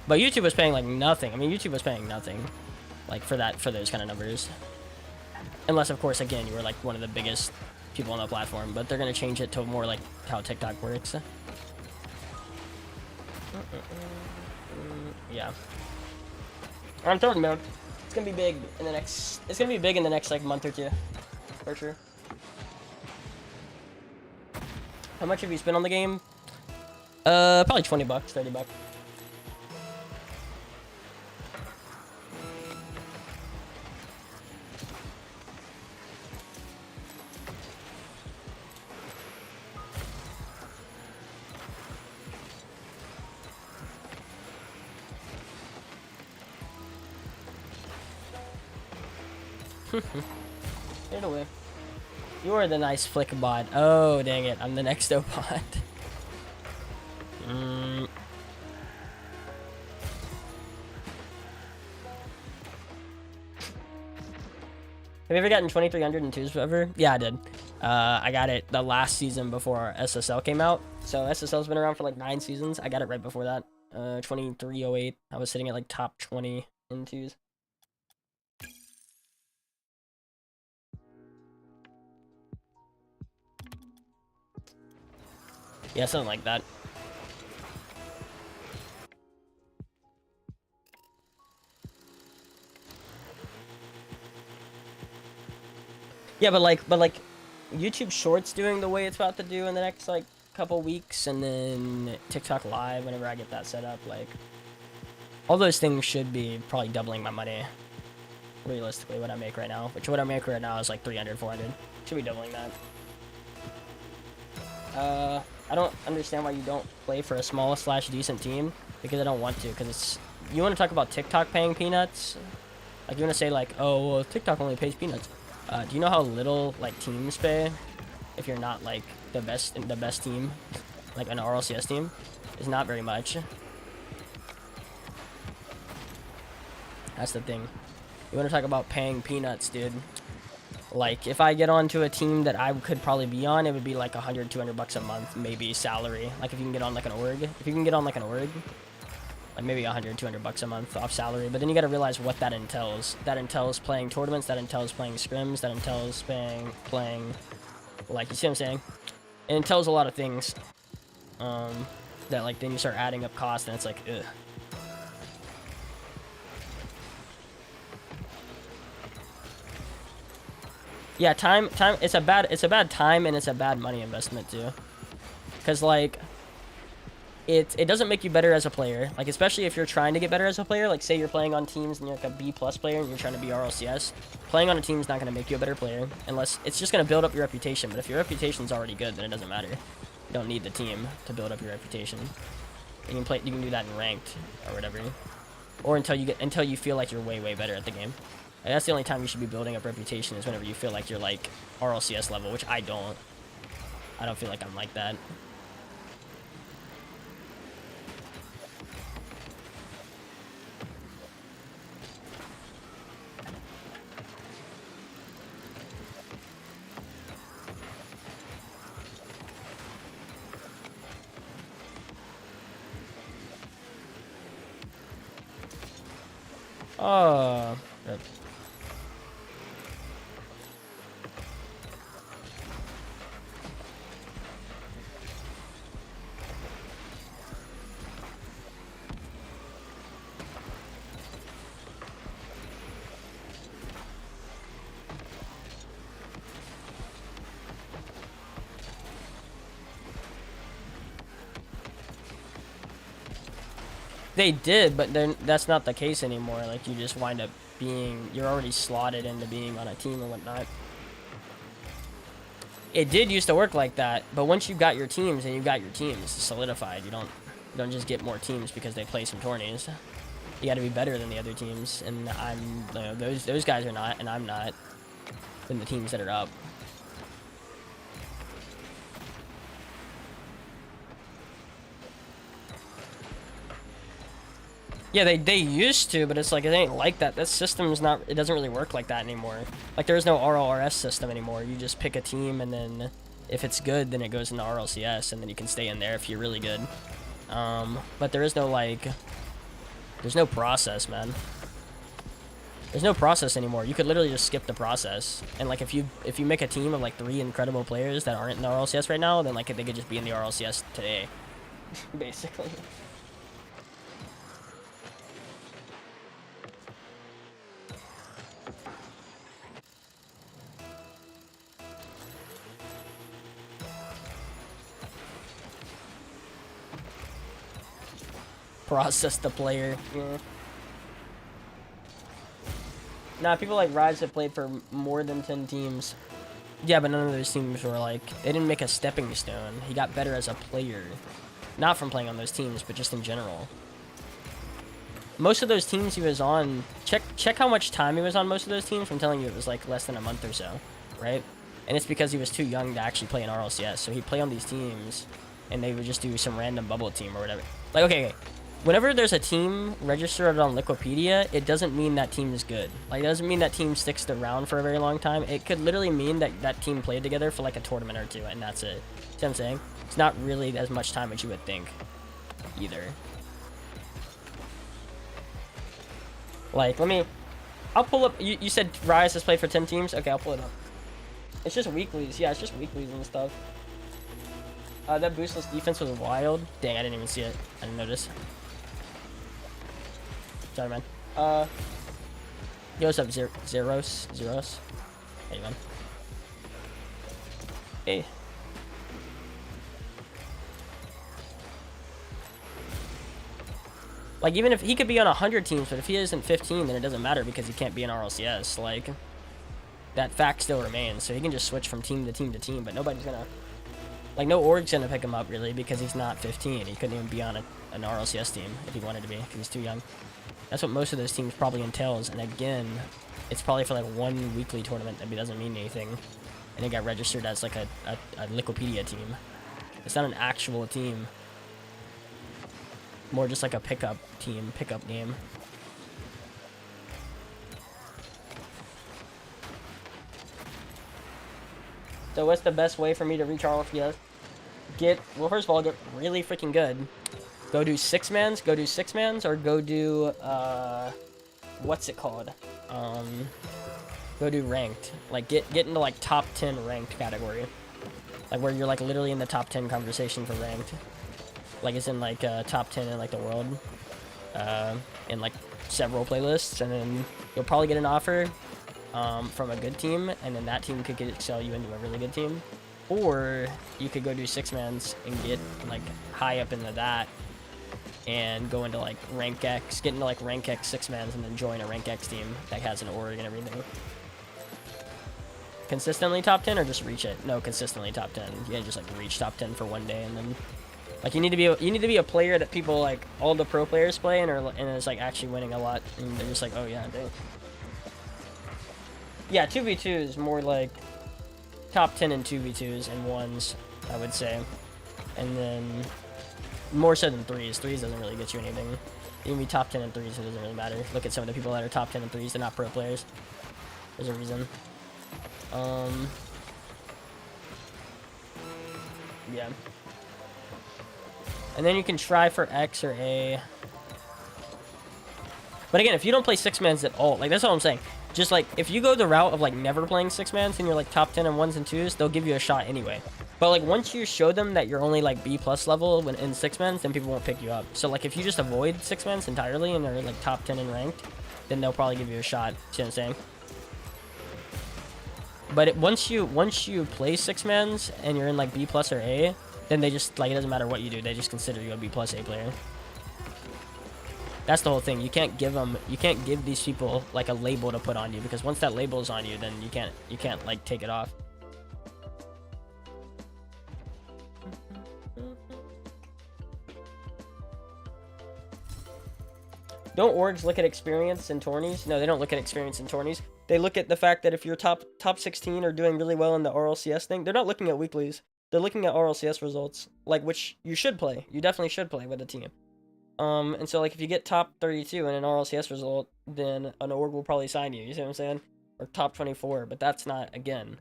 But YouTube was paying like nothing. I mean, YouTube was paying nothing, like for those kind of numbers. Unless, of course, again, you were like one of the biggest people on the platform. But they're gonna change it to more like how TikTok works. Yeah. I'm talking about. It's gonna be big in the next. It's gonna be big in the next like month or two, for sure. How much have you spent on the game? Probably 20 bucks, 30 bucks. Get it away. You are the nice flick bot. Oh, dang it. I'm the next bot. Have you ever gotten 2300 and 2s ever? Yeah, I did. I got it the last season before SSL came out. So SSL's been around for like 9 seasons. I got it right before that. 2308. I was sitting at like top 20 in 2s. Yeah, something like that. Yeah, but like YouTube Shorts doing the way it's about to do in the next like couple weeks, and then TikTok Live whenever I get that set up, like all those things should be probably doubling my money realistically what I make right now, which what I make right now is like 300, 400. Should be doubling that. I don't understand why you don't play for a small / decent team, because I don't want to, because it's, you want to talk about TikTok paying peanuts, like you want to say like, oh well, TikTok only pays peanuts. Do you know how little like teams pay if you're not like the best team, like an RLCS team? It's not very much. That's the thing. You want to talk about paying peanuts, dude? Like, if I get onto a team that I could probably be on, it would be like 100, 200 bucks a month, maybe salary. Like, if you can get on like an org. If you can get on like an org, like maybe 100, 200 bucks a month off salary. But then you got to realize what that entails. That entails playing tournaments. That entails playing scrims. That entails playing, like, you see what I'm saying? It entails a lot of things. That, like, then you start adding up costs, and it's like, ugh. Yeah, time, it's a bad time, and it's a bad money investment too. Cause like, it doesn't make you better as a player. Like, especially if you're trying to get better as a player. Like, say you're playing on teams and you're like a B+ player and you're trying to be RLCS. Playing on a team is not gonna make you a better player, unless it's just gonna build up your reputation. But if your reputation's already good, then it doesn't matter. You don't need the team to build up your reputation. You can do that in ranked or whatever, or until you feel like you're way better at the game. And that's the only time you should be building up reputation, is whenever you feel like you're like RLCS level, which I don't. I don't feel like I'm like that. Oh. Rip. They did, but then that's not the case anymore. Like, you just wind up being, you're already slotted into being on a team and whatnot. It did used to work like that, but once you got your teams and you got your teams solidified, you don't just get more teams because they play some tourneys. You got to be better than the other teams, and those guys are not, and I'm not, than the teams that are up. Yeah, they used to, but it's like, it ain't like that. That system's not, it doesn't really work like that anymore. Like, there is no RLRS system anymore. You just pick a team, and then if it's good, then it goes into RLCS, and then you can stay in there if you're really good. But there is no, like, there's no process, man. There's no process anymore. You could literally just skip the process. And, like, if you make a team of, like, 3 incredible players that aren't in the RLCS right now, then, like, they could just be in the RLCS today, basically. Process the player. Yeah. Nah, people like Rise have played for more than 10 teams. Yeah, but none of those teams were like, they didn't make a stepping stone. He got better as a player. Not from playing on those teams, but just in general. Most of those teams he was on, check how much time he was on most of those teams. I'm telling you, it was like less than a month or so, right? And it's because he was too young to actually play in RLCS. So he'd play on these teams, and they would just do some random bubble team or whatever. Like, okay. Whenever there's a team registered on Wikipedia, it doesn't mean that team is good. Like, it doesn't mean that team sticks around for a very long time. It could literally mean that that team played together for like a tournament or two, and that's it. See what I'm saying? It's not really as much time as you would think, either. Like, I'll pull up, you said Rise has played for 10 teams? Okay, I'll pull it up. It's just weeklies. Yeah, it's just weeklies and stuff. That boostless defense was wild. Dang, I didn't even see it. I didn't notice. Sorry, man. Yo, what's up, Zeros? Hey, man. Hey. Like, even if he could be on 100 teams, but if he isn't 15, then it doesn't matter because he can't be in RLCS. Like, that fact still remains. So he can just switch from team to team to team, but nobody's gonna... Like, no org's gonna pick him up, really, because he's not 15. He couldn't even be on an RLCS team if he wanted to be, because he's too young. That's what most of those teams probably entails, and again, it's probably for, like, one weekly tournament that doesn't mean anything, and it got registered as, like, a Wikipedia team. It's not an actual team. More just like a pickup team, pickup game. So what's the best way for me to reach RLCS? Well, first of all, get really freaking good. Go do 6-mans, or go do, what's it called? Go do ranked. Like, get into, like, top 10 ranked category. Like, where you're, like, literally in the top 10 conversation for ranked. Like, it's in, like, top 10 in, like, the world. In, like, several playlists. And then you'll probably get an offer, from a good team. And then that team could sell you into a really good team. Or you could go do 6-mans and get, like, high up into that. And go into, like, rank X. Get into, like, rank X 6-mans and then join a rank X team that has an org and everything. Consistently top 10 or just reach it? No, consistently top 10. You can't just, like, reach top 10 for one day and then... Like, you need to be a player that people, like, all the pro players play and is, like, actually winning a lot. And they're just like, oh, yeah, dang. Yeah, 2v2 is more, like, top 10 in 2v2s and 1s, I would say. And then... More so than 3s. 3s doesn't really get you anything. You can be top 10 in 3s, it doesn't really matter. Look at some of the people that are top 10 in 3s, they're not pro players. There's a reason. Yeah. And then you can try for X or A. But again, if you don't play 6-mans at all, like, that's all I'm saying. Just, like, if you go the route of, like, never playing 6-mans and you're, like, top 10 in 1s and 2s, they'll give you a shot anyway. But, like, once you show them that you're only, like, B+ level when in 6-mans, then people won't pick you up. So, like, if you just avoid 6-mans entirely and they're, like, top 10 in ranked, then they'll probably give you a shot. See what I'm saying? But once you play 6-mans and you're in, like, B+ or A, then they just, like, it doesn't matter what you do. They just consider you a B+ A player. That's the whole thing. You can't give these people, like, a label to put on you, because once that label is on you, then you can't like, take it off. Don't orgs look at experience in tourneys? No, they don't look at experience in tourneys. They look at the fact that if you're top 16 or doing really well in the RLCS thing, they're not looking at weeklies. They're looking at RLCS results, like, which you should play. You definitely should play with a team. And so, like, if you get top 32 in an RLCS result, then an org will probably sign you. You see what I'm saying? Or top 24, but that's not, again,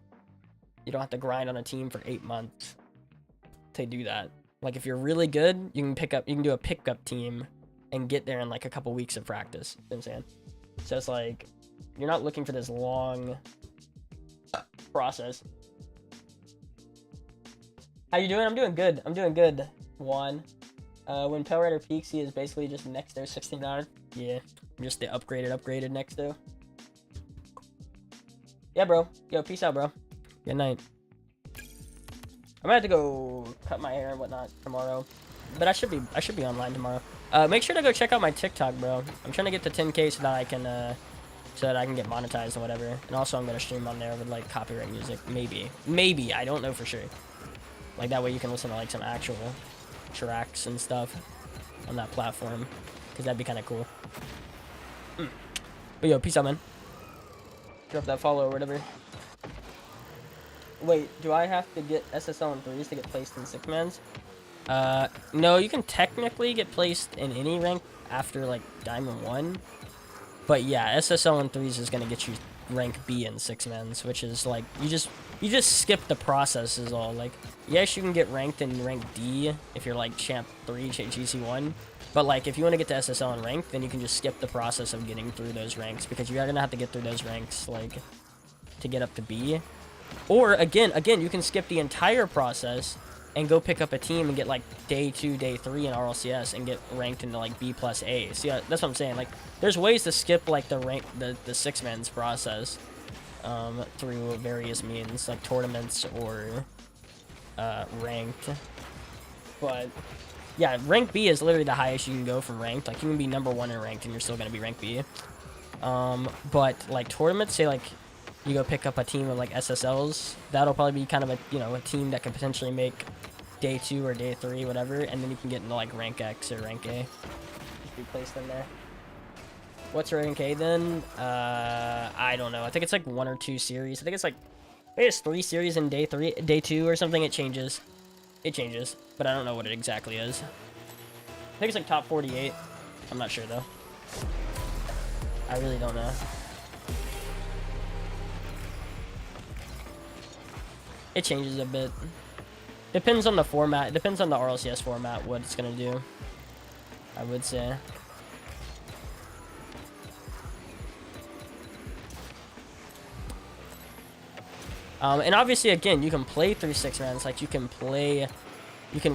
you don't have to grind on a team for 8 months to do that. Like, if you're really good, you can do a pickup team and get there in, like, a couple weeks of practice. You know what I'm saying? So it's like, you're not looking for this long process. How you doing? I'm doing good. I'm doing good, Juan. When Pale Rider peaks, he is basically just next to 69. Yeah, just the upgraded next to. Yeah, bro. Yo, peace out, bro. Good night. I might have to go cut my hair and whatnot tomorrow, but I should be online tomorrow. Make sure to go check out my TikTok, bro. I'm trying to get to 10K so that I can get monetized and whatever. And also, I'm gonna stream on there with, like, copyright music. Maybe. I don't know for sure. Like, that way you can listen to, like, some actual tracks and stuff on that platform, because that'd be kind of cool. But yo, peace out, man. Drop that follow or whatever. Wait, do I have to get SSL in 3s to get placed in 6-mans? No, you can technically get placed in any rank after, like, Diamond 1. But yeah, SSL in 3s is gonna get you rank B in 6-mans, which is, like, you just skip the process is all. Like, yes, you can get ranked in rank D if you're, like, champ 3, GC1, but, like, if you want to get to SSL and rank, then you can just skip the process of getting through those ranks, because you are gonna have to get through those ranks, like, to get up to B. Or again, you can skip the entire process and go pick up a team and get, like, day 2, day 3 in RLCS and get ranked into, like, B+ A. See, that's what I'm saying. Like, there's ways to skip, like, the 6-mans process through various means, like tournaments or ranked. But yeah, rank B is literally the highest you can go from ranked. Like, you can be number 1 in ranked and you're still gonna be rank B. But, like, tournaments, say, like, you go pick up a team of, like, SSLs, that'll probably be kind of a, you know, a team that can potentially make day 2 or day 3, whatever, and then you can get into, like, rank X or rank A. Just be placed in there. What's rank A then? I don't know. I think it's, like, 1 or 2 series. I think it's 3 series in day 2 or something. It changes, but I don't know what it exactly is. I think it's, like, top 48. I'm not sure, though. I really don't know. It changes a bit. Depends on the format. It depends on the RLCS format, what it's gonna do, I would say. And obviously, again, you can play through 6 rounds. Like, you can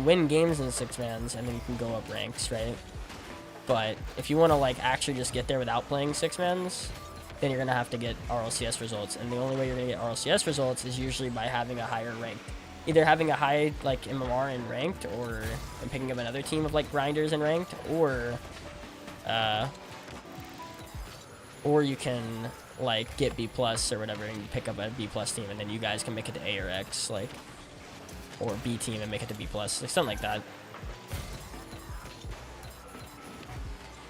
win games in 6 rounds, and then you can go up ranks, right? But if you want to, like, actually just get there without playing 6 rounds, then you're going to have to get RLCS results. And the only way you're going to get RLCS results is usually by having a higher rank. Either having a high, like, MMR in ranked, or picking up another team of, like, grinders in ranked, or you can, like, get B+ or whatever, and you pick up a B+ team, and then you guys can make it to A or X, like, or B team and make it to B+, like, something like that.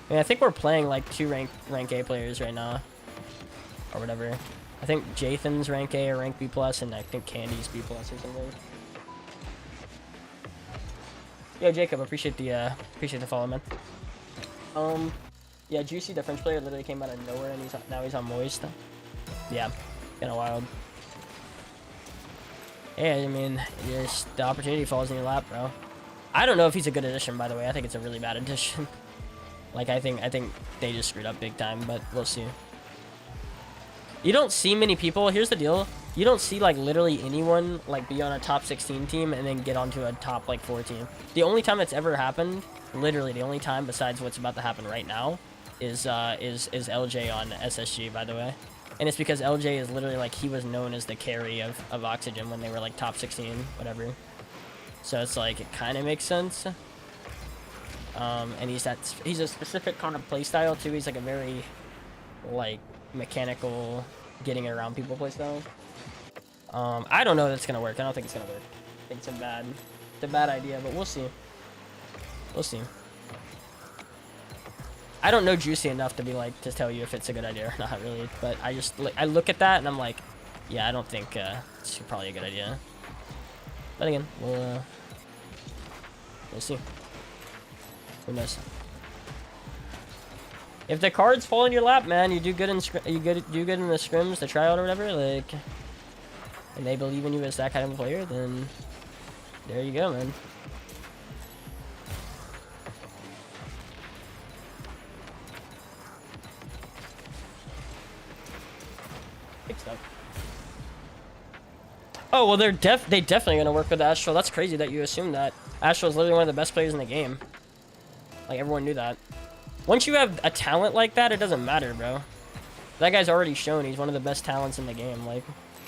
I mean, I think we're playing, like, 2 rank A players right now, or whatever. I think Jathan's rank A or rank B+, and I think Candy's B+ or something. Yo, Jacob, appreciate the follow, man. Yeah, Juicy, the French player, literally came out of nowhere, and now he's on Moist. Yeah, kinda wild. Yeah, I mean, just the opportunity falls in your lap, bro. I don't know if he's a good addition, by the way. I think it's a really bad addition. Like, I think they just screwed up big time, but we'll see. You don't see many people. Here's the deal. You don't see, like, literally anyone, like, be on a top 16 team and then get onto a top, like, 4 team. The only time that's ever happened, literally the only time besides what's about to happen right now, is LJ on SSG, by the way. And it's because LJ is literally, like, he was known as the carry of Oxygen when they were, like, top 16, whatever. So it's, like, it kind of makes sense. And he's a specific kind of playstyle, too. He's, like, a very, like, mechanical, getting around people playstyle. I don't know if it's gonna work. I don't think it's gonna work. I think it's a bad idea, but we'll see. We'll see. I don't know Juicy enough to be like to tell you if it's a good idea or not, really. But I look at that and I'm like, yeah, I don't think it's probably a good idea. But again, we'll see. Who knows? If the cards fall in your lap, man, you do good in do good in the scrims, the tryout or whatever, like, and they believe in you as that kind of a player, then there you go, man. Big stuff. Oh, well, they definitely gonna work with Astral. That's crazy that you assume that. Astral's literally one of the best players in the game. Like, everyone knew that. Once you have a talent like that, it doesn't matter, bro. That guy's already shown he's one of the best talents in the game. Like,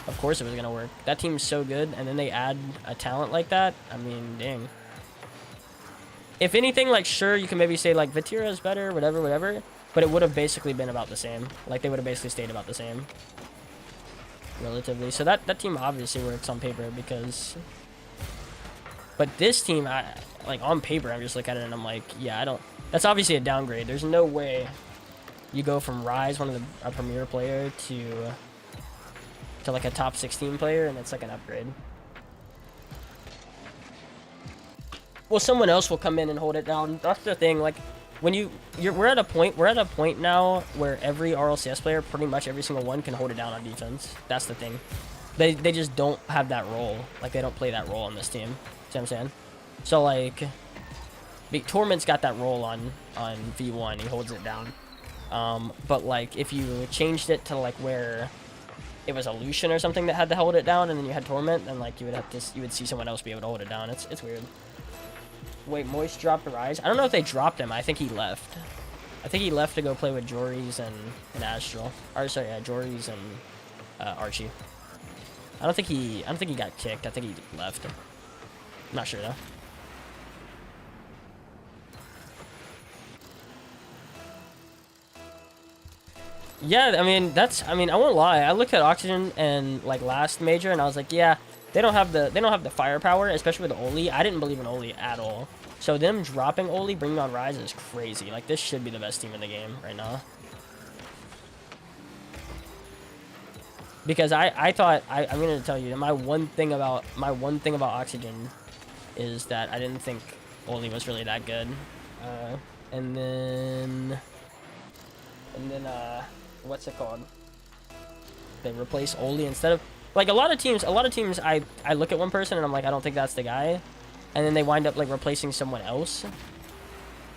of course it was gonna work. That team's so good, and then they add a talent like that. I mean, dang. If anything, like, sure, you can maybe say, like, Vatira is better, whatever, but it would have basically been about the same. Like, they would have basically stayed about the same. Relatively. So that team obviously works on paper because... But this team, like, on paper, I'm just looking at it and I'm like, yeah, I don't... That's obviously a downgrade. There's no way you go from Rise, a premier player, to like a top 16 player, and it's like an upgrade. Well, someone else will come in and hold it down. That's the thing. Like, when we're at a point now where every RLCS player, pretty much every single one, can hold it down on defense. That's the thing. They just don't have that role. Like, they don't play that role on this team. See what I'm saying? So, like, Torment's got that role on V1. He holds it down. But, like, if you changed it to, like, where it was a Lucian or something that had to hold it down, and then you had Torment, then, like, you would see someone else be able to hold it down. It's weird. Wait, Moist dropped Rise? I don't know if they dropped him. I think he left. I think he left to go play with Jories and Astral. Or, sorry, yeah, Jories and Archie. I don't think he got kicked. I think he left. I'm not sure, though. Yeah, I mean, I won't lie. I looked at Oxygen and, like, last major, and I was like, yeah, they don't have the firepower, especially with Oli. I didn't believe in Oli at all. So them dropping Oli, bringing on Rise is crazy. Like, this should be the best team in the game right now. Because I thought I'm gonna tell you, my one thing about Oxygen is that I didn't think Oli was really that good. And then what's it called? They replace Oli instead of... Like a lot of teams, I look at one person and I'm like, I don't think that's the guy, and then they wind up like replacing someone else. You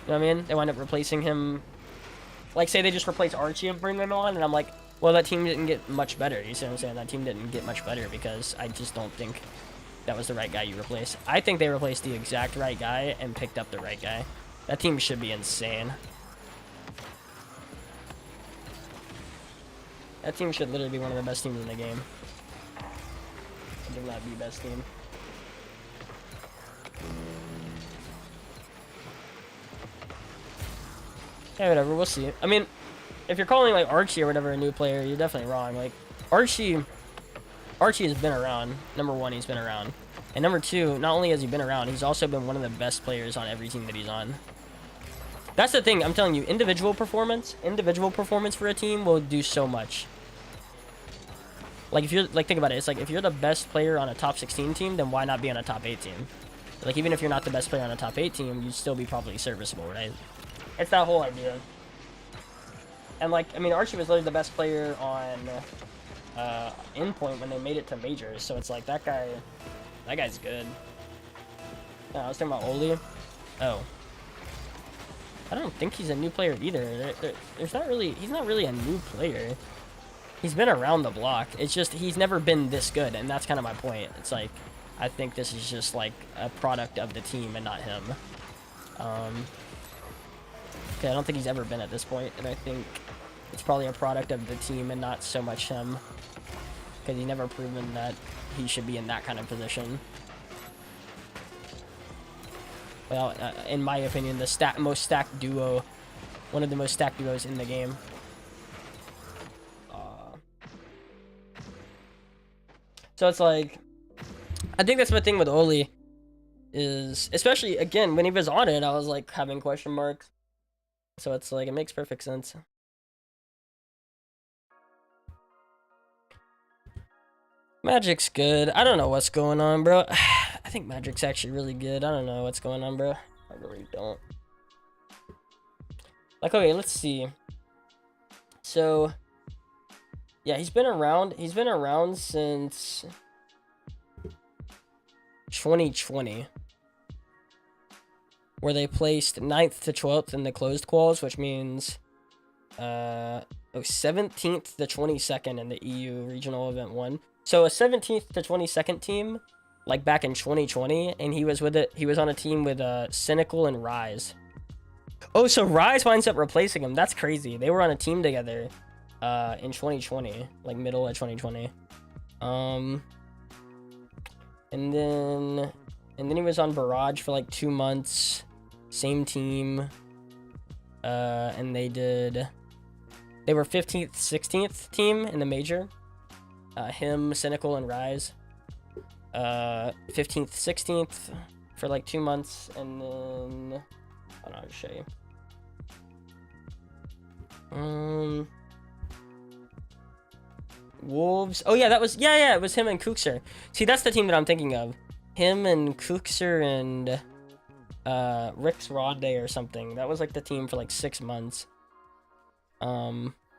know what I mean? They wind up replacing him. Like say they just replace Archie and bring them on, and I'm like, well, that team didn't get much better. You see what I'm saying? That team didn't get much better because I just don't think that was the right guy you replaced. I think they replaced the exact right guy and picked up the right guy. That team should be insane. That team should literally be one of the best teams in the game. If not the best team. Yeah, whatever, we'll see. I mean, if you're calling like Archie or whatever a new player, you're definitely wrong. Like Archie has been around. Number one, he's been around. And number two, not only has he been around, he's also been one of the best players on every team that he's on. That's the thing, I'm telling you, individual performance for a team will do so much. Like if you're like, think about it, it's like if you're the best player on a top 16 team, then why not be on a top 8 team? Like even if you're not the best player on a top 8 team, you'd still be probably serviceable, right? It's that whole idea. And like, I mean, Archie was literally the best player on Endpoint when they made it to majors, so it's like that guy's good. No, I was talking about Oli. Oh. I don't think he's a new player either. He's not really a new player. He's been around the block. It's just he's never been this good, and that's kind of my point. It's like I think this is just like a product of the team and not him. Okay, I don't think he's ever been at this point, and I think it's probably a product of the team and not so much him, because he's never proven that he should be in that kind of position. Well, in my opinion, the most stacked duo, one of the most stacked duos in the game. So it's like, I think that's my thing with Oli, is, especially, again, when he was on it, I was like having question marks. So it's like, it makes perfect sense. Magic's good. I don't know what's going on, bro. I think Magic's actually really good. I don't know what's going on, bro. I really don't. Like, okay, let's see. So, yeah, he's been around. He's been around since 2020, where they placed 9th to 12th in the closed quals, which means 17th to 22nd in the EU regional event 1. So a 17th to 22nd team, like back in 2020, and he was with it. He was on a team with Cynical and Rise. Oh, so Rise winds up replacing him. That's crazy. They were on a team together in 2020, like middle of 2020. And then he was on Barrage for like 2 months. Same team. And they were 15th, 16th team in the major. Him, Cynical, and Rise. 15th, 16th for like 2 months, and then hold on, I'll show you. Wolves. Oh yeah, that was it was him and Kuxer. See, that's the team that I'm thinking of. Him and Kuxer and Rick's Rod Day or something. That was like the team for like 6 months. I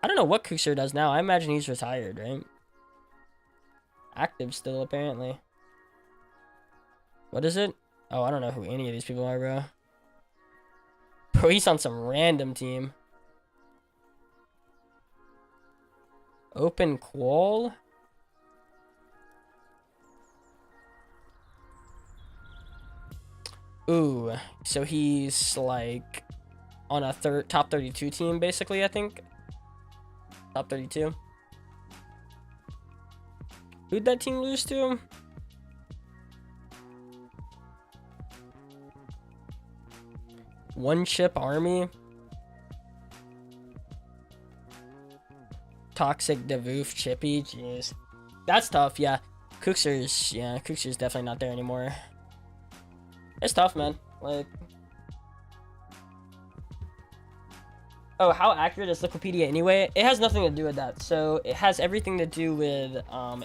don't know what Kuxer does now. I imagine he's retired, right? Active still, apparently. What is it? Oh, I don't know who any of these people are, bro. Bro, he's on some random team. Open Qual? Ooh, so he's like on a top 32 team, basically, I think. Top 32. Who'd that team lose to? One Chip Army. Toxic Devoof Chippy. Jeez. That's tough, yeah. Kuxer's definitely not there anymore. It's tough, man. Like, oh, how accurate is Liquipedia anyway? It has nothing to do with that. So it has everything to do with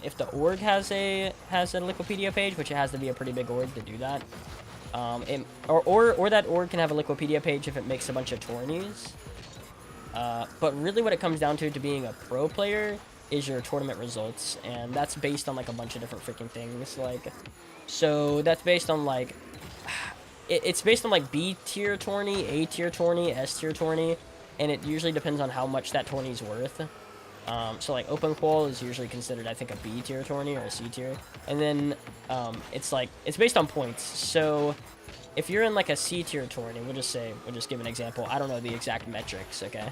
if the org has a Liquipedia page, which it has to be a pretty big org to do that. Or that org can have a Liquipedia page if it makes a bunch of tourneys. But really what it comes down to being a pro player is your tournament results, and that's based on like a bunch of different freaking things. Like, so that's based on like it's based on like B tier tourney, A tier tourney, S tier tourney, and it usually depends on how much that tourney's worth. So like open qual is usually considered, I think, a B tier tourney or a C tier, and then it's like it's based on points. So if you're in like a C tier tourney, we'll just give an example. I don't know the exact metrics, okay?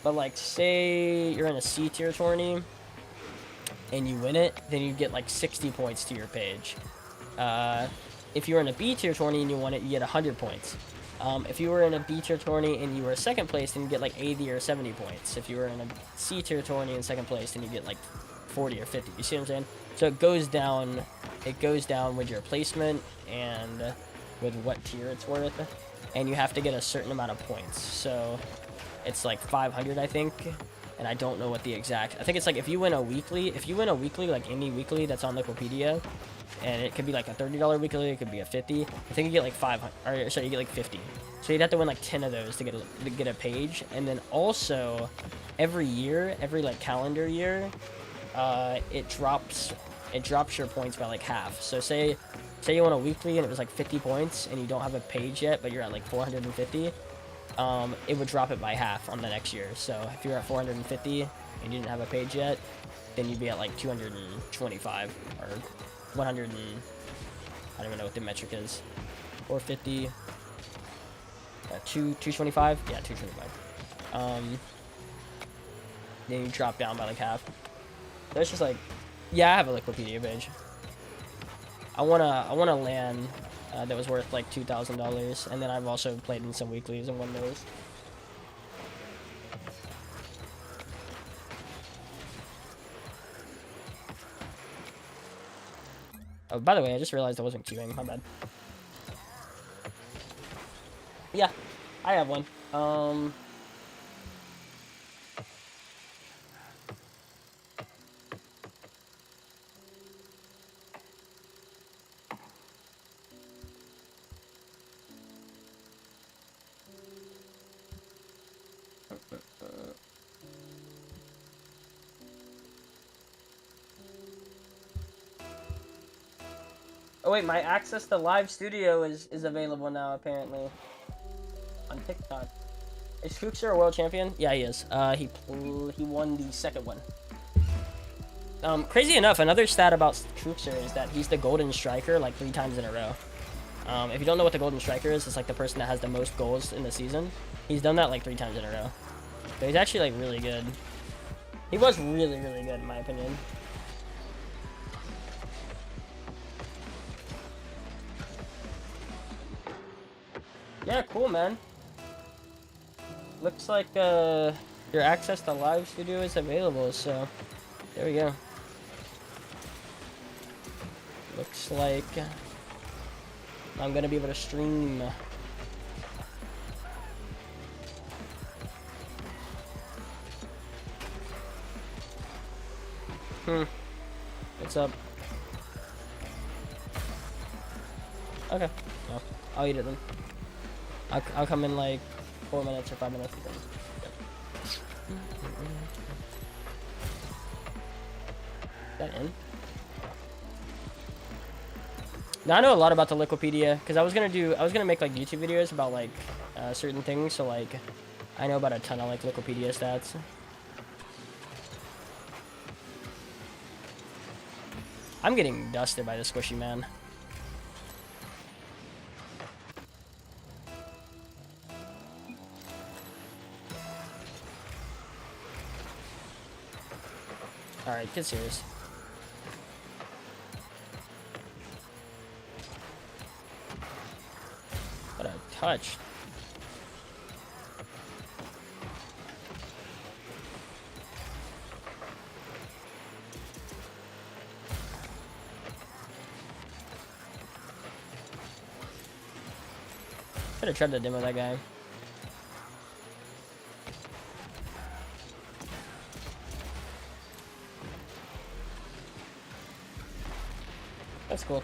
But like say you're in a C tier tourney and you win it, then you get like 60 points to your page. If you were in a B tier tourney and you won it, you get 100 points. If you were in a B tier tourney and you were second place, then you get like 80 or 70 points. If you were in a C tier tourney in second place, then you get like 40 or 50. You see what I'm saying? So it goes down with your placement and with what tier it's worth, and you have to get a certain amount of points. So it's like 500, I think, and I don't know what the exact. I think it's like if you win a weekly, like any weekly that's on Liquipedia, and it could be like a $30 weekly, it could be a 50. I think you get like 500, or sorry, you get like 50. So you'd have to win like 10 of those to get a page. And then also, every year, every like calendar year, it drops your points by like half. So say you won a weekly and it was like 50 points, and you don't have a page yet, but you're at like 450. It would drop it by half on the next year. So if you're at 450 and you didn't have a page yet, then you'd be at like 225 or 100 and I don't even know what the metric is. 450, 225, yeah, 225. Then you drop down by like half. So it's just like, yeah, I have a Liquipedia page. I wanna land that was worth like $2,000, and then I've also played in some weeklies and won those. Oh, by the way, I just realized I wasn't queuing. My bad. Yeah, I have one. Oh wait, my access to live studio is available now apparently on TikTok. Is Fuchser a world champion? Yeah, he is. He won the second one. Crazy enough, another stat about Fuchser is that he's the golden striker like 3 times in a row. If you don't know what the golden striker is, it's like the person that has the most goals in the season. He's done that like 3 times in a row. So he's actually like really good. He was really, really good in my opinion. Yeah, cool, man. Looks like your access to live studio is available, so there we go. Looks like I'm gonna be able to stream. What's up? Okay. Well, I'll eat it then. I'll come in like 4 minutes or 5 minutes. Is that in? Now I know a lot about the Liquipedia because I was gonna make like YouTube videos about like certain things. So like I know about a ton of like Liquipedia stats. I'm getting dusted by the squishy man. Alright, get serious. What a touch. Should have tried to demo that guy. That's cool.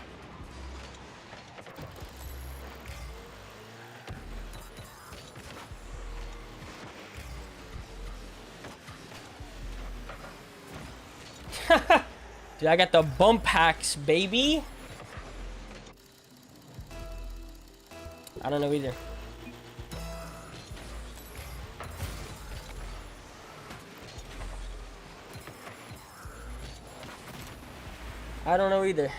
Dude, I got the bump packs, baby. I don't know either. I don't know either.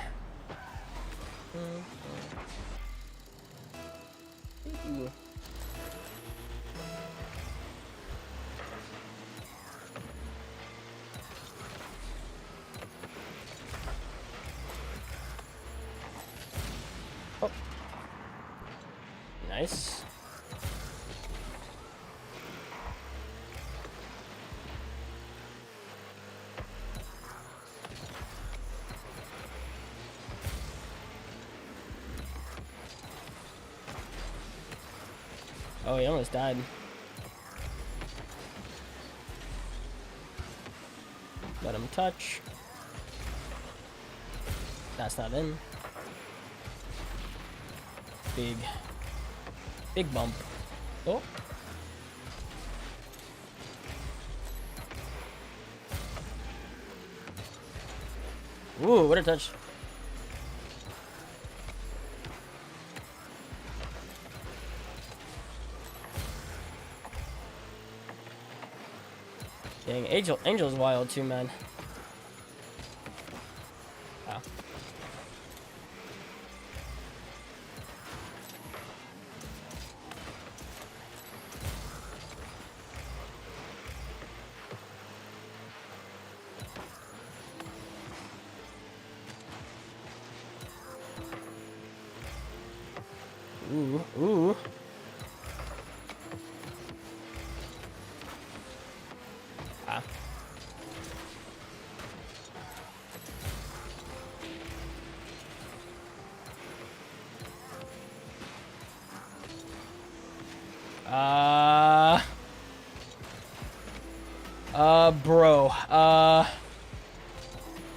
Ooh. Oh. Nice. Oh, he almost died. Let him touch. That's not in. Big bump. Oh. Ooh, what a touch. Dang, Angel's wild too, man. Wow. Ooh. Ah. Bro.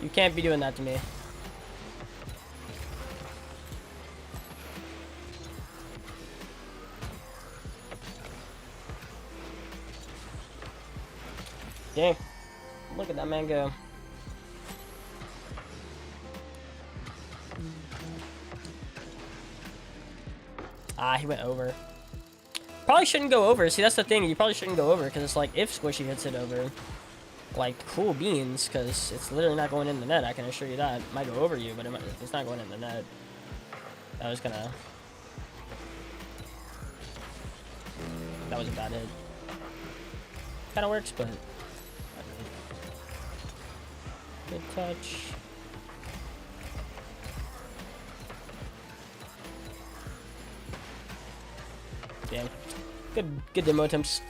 You can't be doing that to me. Dang. Look at that man go. Ah, he went over. Probably shouldn't go over. See, that's the thing. You probably shouldn't go over because it's like if Squishy hits it over, like cool beans, because it's literally not going in the net. I can assure you that. It might go over you, but it's not going in the net. That was a bad hit. Kind of works, but good touch. Damn. Good demo attempts.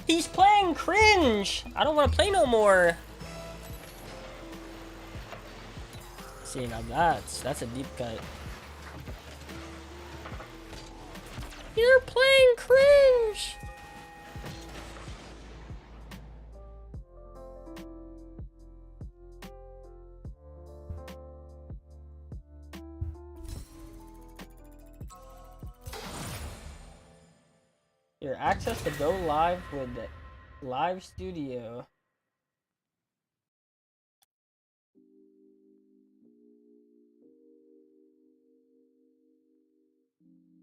He's playing cringe. I don't want to play no more. See, now that's a deep cut. You're playing cringe. Your access to go live with Live Studio.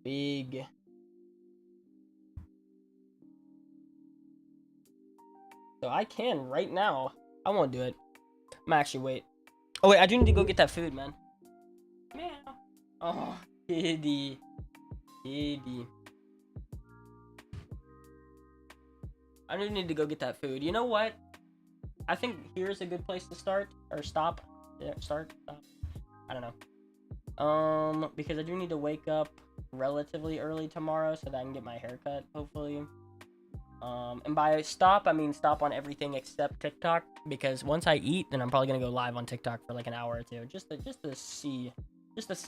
Big. So I can right now. I won't do it. I'm actually wait. Oh wait, I do need to go get that food, man. Meow. Oh, kitty. I do need to go get that food. You know what? I think here's a good place to start or stop. Yeah, stop. I don't know. Because I do need to wake up relatively early tomorrow so that I can get my hair cut, hopefully. And by stop, I mean stop on everything except TikTok, because once I eat, then I'm probably gonna go live on TikTok for like an hour or two, just to see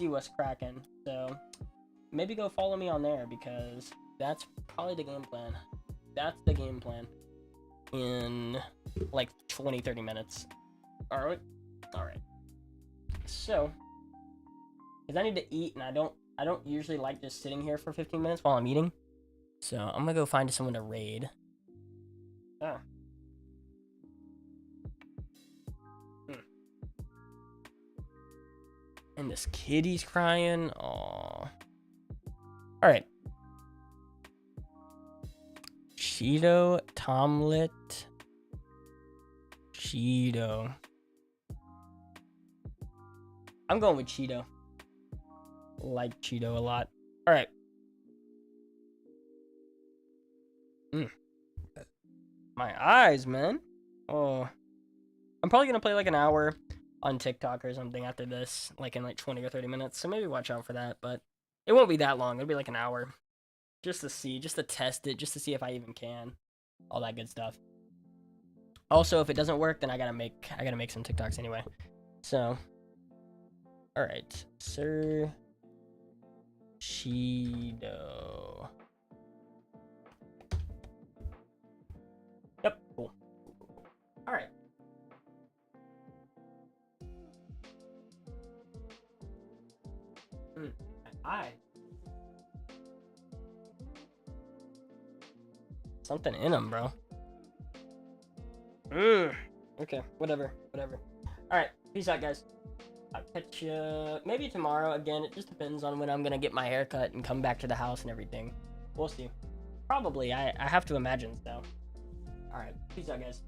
what's cracking. So maybe go follow me on there, because that's probably the game plan. That's the game plan in like 20-30 minutes. All right. So, because I need to eat, and I don't usually like just sitting here for 15 minutes while I'm eating. So I'm gonna go find someone to raid. Oh. And this kitty's crying. Aww. Alright. Cheeto, Tomlet. Cheeto. I'm going with Cheeto. Like Cheeto a lot. Alright. My eyes, man. Oh. I'm probably gonna play like an hour on TikTok or something after this, like in like 20 or 30 minutes. So maybe watch out for that, but it won't be that long. It'll be like an hour. Just to see, just to test it, just to see if I even can. All that good stuff. Also, if it doesn't work, then I gotta make some TikToks anyway. So, all right, Sir Cheeto. Yep, cool. All right. Eye. Something in them, bro. Okay, whatever. Alright, peace out, guys. I'll catch you maybe tomorrow. Again, it just depends on when I'm gonna get my haircut and come back to the house and everything. We'll see. Probably, I have to imagine so. Alright, peace out, guys.